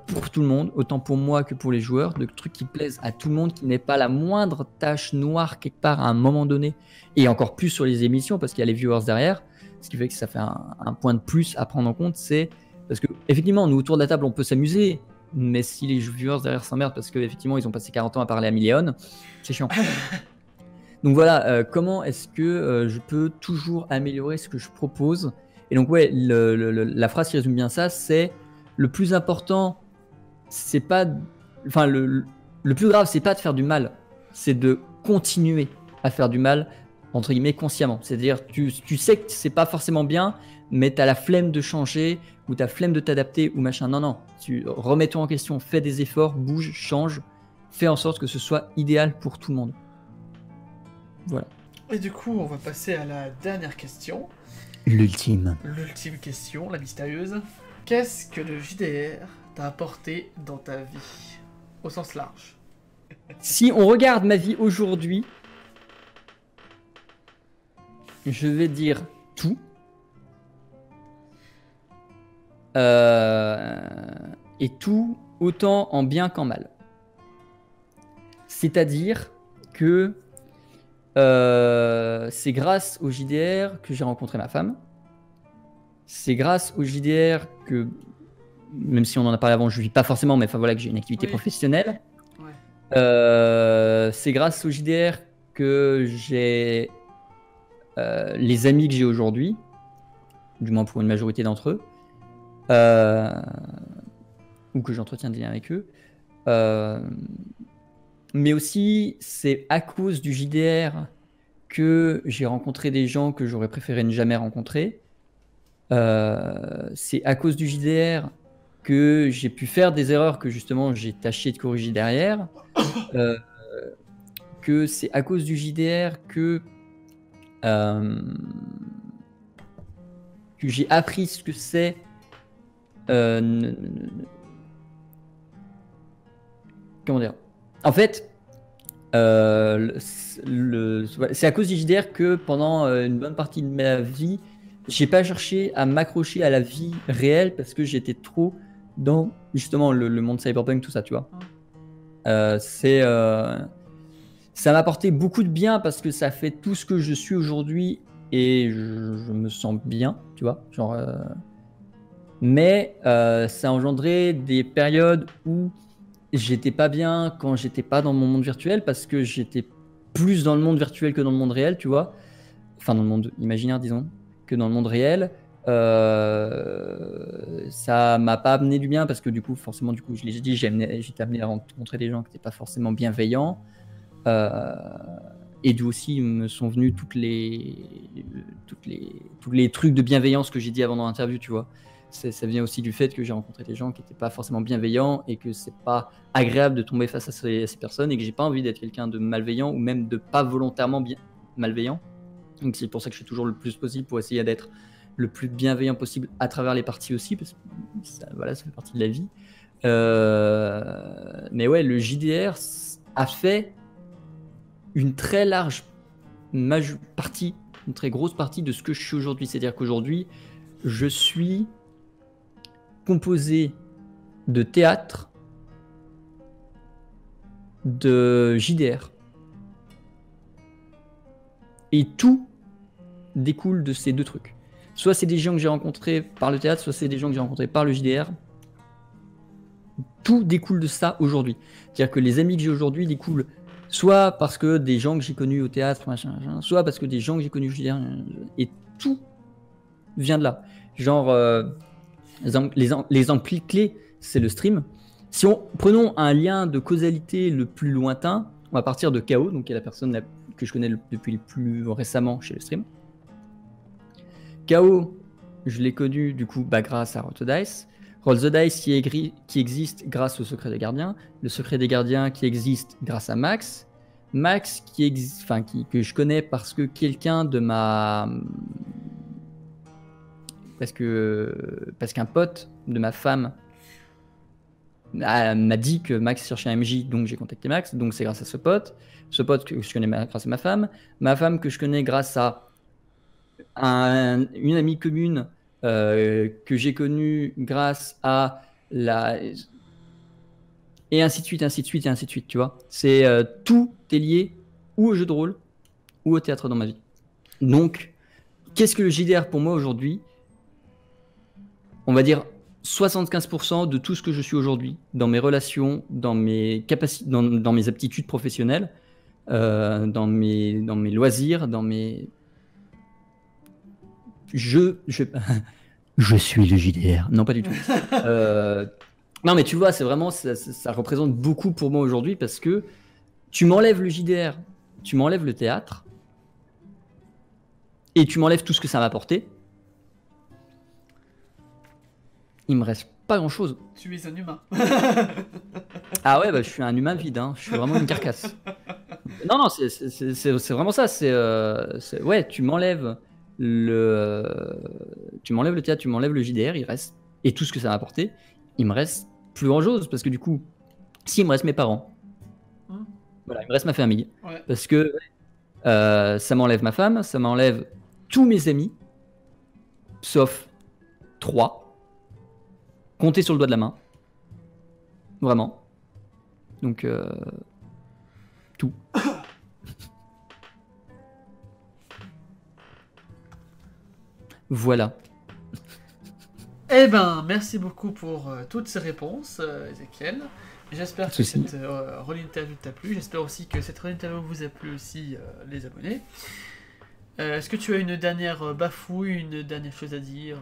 pour tout le monde, autant pour moi que pour les joueurs, de trucs qui plaisent à tout le monde, qui n'est pas la moindre tache noire quelque part à un moment donné, et encore plus sur les émissions, parce qu'il y a les viewers derrière, ce qui fait que ça fait un point de plus à prendre en compte, c'est parce que effectivement, nous autour de la table, on peut s'amuser, mais si les viewers derrière s'emmerdent parce qu'effectivement, ils ont passé 40 ans à parler à Million, c'est chiant. Donc voilà, comment est-ce que je peux toujours améliorer ce que je propose? Et donc ouais, la phrase qui résume bien ça, c'est le plus important, c'est pas, enfin le plus grave, c'est pas de faire du mal, c'est de continuer à faire du mal, entre guillemets, consciemment. C'est-à-dire, tu sais que c'est pas forcément bien, mais t'as la flemme de changer, ou t'as la flemme de t'adapter, ou machin. Non, remets-toi en question, fais des efforts, bouge, change, fais en sorte que ce soit idéal pour tout le monde. Voilà. Et du coup, on va passer à la dernière question. L'ultime question, la mystérieuse. Qu'est-ce que le JDR t'a apporté dans ta vie, au sens large? Si on regarde ma vie aujourd'hui, je vais dire tout. Et tout autant en bien qu'en mal. C'est-à-dire que c'est grâce au JDR que j'ai rencontré ma femme. C'est grâce au JDR que, même si on en a parlé avant, je ne vis pas forcément, mais enfin voilà, que j'ai une activité professionnelle. Ouais. C'est grâce au JDR que j'ai les amis que j'ai aujourd'hui, du moins pour une majorité d'entre eux, ou que j'entretiens des liens avec eux. Mais aussi, c'est à cause du JDR que j'ai rencontré des gens que j'aurais préféré ne jamais rencontrer. C'est à cause du JDR que j'ai pu faire des erreurs que justement j'ai tâché de corriger derrière. Que c'est à cause du JDR que j'ai appris ce que c'est comment dire, en fait c'est à cause du JDR que pendant une bonne partie de ma vie j'ai pas cherché à m'accrocher à la vie réelle parce que j'étais trop dans justement le monde cyberpunk, tout ça, tu vois. Ça m'a apporté beaucoup de bien parce que ça fait tout ce que je suis aujourd'hui et je me sens bien, tu vois, genre mais ça a engendré des périodes où j'étais pas bien quand j'étais pas dans mon monde virtuel parce que j'étais plus dans le monde virtuel que dans le monde réel, tu vois, enfin dans le monde imaginaire, disons, que dans le monde réel, Ça m'a pas amené du bien parce que du coup, forcément, du coup, je l'ai dit, j'étais amené à rencontrer des gens qui n'étaient pas forcément bienveillants. Et d'où aussi me sont venus tous les trucs de bienveillance que j'ai dit avant dans l'interview, tu vois. Ça vient aussi du fait que j'ai rencontré des gens qui n'étaient pas forcément bienveillants et que c'est pas agréable de tomber face à ces personnes et que j'ai pas envie d'être quelqu'un de malveillant ou même de pas volontairement malveillant. Donc c'est pour ça que je fais toujours le plus possible pour essayer d'être le plus bienveillant possible à travers les parties aussi, parce que voilà, ça fait partie de la vie. Mais ouais, le JDR a fait une très large partie, une très grosse partie de ce que je suis aujourd'hui. C'est-à-dire qu'aujourd'hui, je suis composé de théâtre, de JDR. Et tout découle de ces deux trucs. Soit c'est des gens que j'ai rencontrés par le théâtre, soit c'est des gens que j'ai rencontrés par le JDR. Tout découle de ça aujourd'hui. C'est-à-dire que les amis que j'ai aujourd'hui découlent soit parce que des gens que j'ai connus au théâtre, soit parce que des gens que j'ai connus au JDR. Et tout vient de là. Genre, l'exemple clé, c'est le stream. Si prenons un lien de causalité le plus lointain, on va partir de KO, donc qui est la personne que je connais depuis le plus récemment chez le stream. KO, je l'ai connu du coup grâce à Roll the Dice. Roll the Dice qui existe grâce au Secret des Gardiens. Le Secret des Gardiens qui existe grâce à Max. Max que je connais parce que quelqu'un de ma... Parce qu'un pote de ma femme m'a dit que Max cherchait un MJ, donc j'ai contacté Max, donc c'est grâce à ce pote que je connais grâce à ma femme que je connais grâce à une amie commune que j'ai connue grâce à et ainsi de suite, ainsi de suite, et ainsi de suite, tu vois. C'est tout est lié ou au jeu de rôle ou au théâtre dans ma vie. Donc, qu'est-ce que le JDR pour moi aujourd'hui? On va dire 75% de tout ce que je suis aujourd'hui, dans mes relations, dans mes capacités, dans mes aptitudes professionnelles, dans mes loisirs, dans mes... Je suis le JDR. Non, pas du tout. Non, mais tu vois, c'est vraiment, ça représente beaucoup pour moi aujourd'hui parce que tu m'enlèves le JDR, tu m'enlèves le théâtre et tu m'enlèves tout ce que ça m'a apporté. Il me reste pas grand chose. Tu es un humain. Ah ouais, je suis un humain vide, hein. Je suis vraiment une carcasse. Non, c'est vraiment ça. Ouais, tu m'enlèves le théâtre, tu m'enlèves le JDR, il reste, et tout ce que ça m'a apporté, il me reste plus grand chose parce que du coup, il me reste mes parents, voilà, il me reste ma famille, ouais. Parce que ça m'enlève ma femme, ça m'enlève tous mes amis, sauf 3, comptés sur le doigt de la main, vraiment. Donc tout. Voilà. Eh ben, merci beaucoup pour toutes ces réponses, Ezekiel. J'espère que cette rôle interview t'a plu. J'espère aussi que cette rôle interview vous a plu aussi, les abonnés. Est-ce que tu as une dernière bafouille, une dernière chose à dire?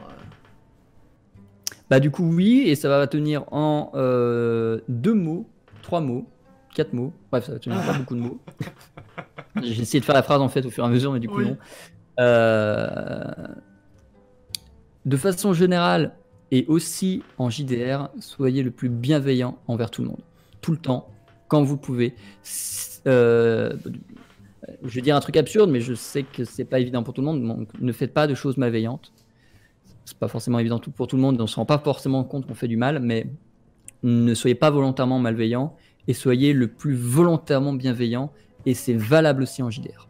Du coup, oui, et ça va tenir en 2 mots, 3 mots, 4 mots. Bref, ça va tenir pas beaucoup de mots. J'ai essayé de faire la phrase en fait au fur et à mesure, mais du coup, non. De façon générale, et aussi en JDR, soyez le plus bienveillant envers tout le monde. Tout le temps, quand vous pouvez. Je vais dire un truc absurde, mais je sais que c'est pas évident pour tout le monde. Donc ne faites pas de choses malveillantes. C'est pas forcément évident pour tout le monde. On se rend pas forcément compte qu'on fait du mal, mais ne soyez pas volontairement malveillant et soyez le plus volontairement bienveillant. Et c'est valable aussi en JDR.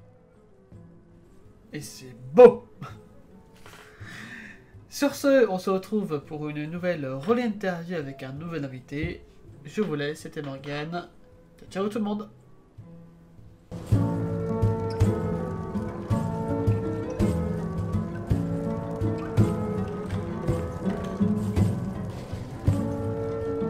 Et c'est beau! Sur ce, on se retrouve pour une nouvelle relais interview avec un nouvel invité. Je vous laisse, c'était Morgane. Ciao tout le monde!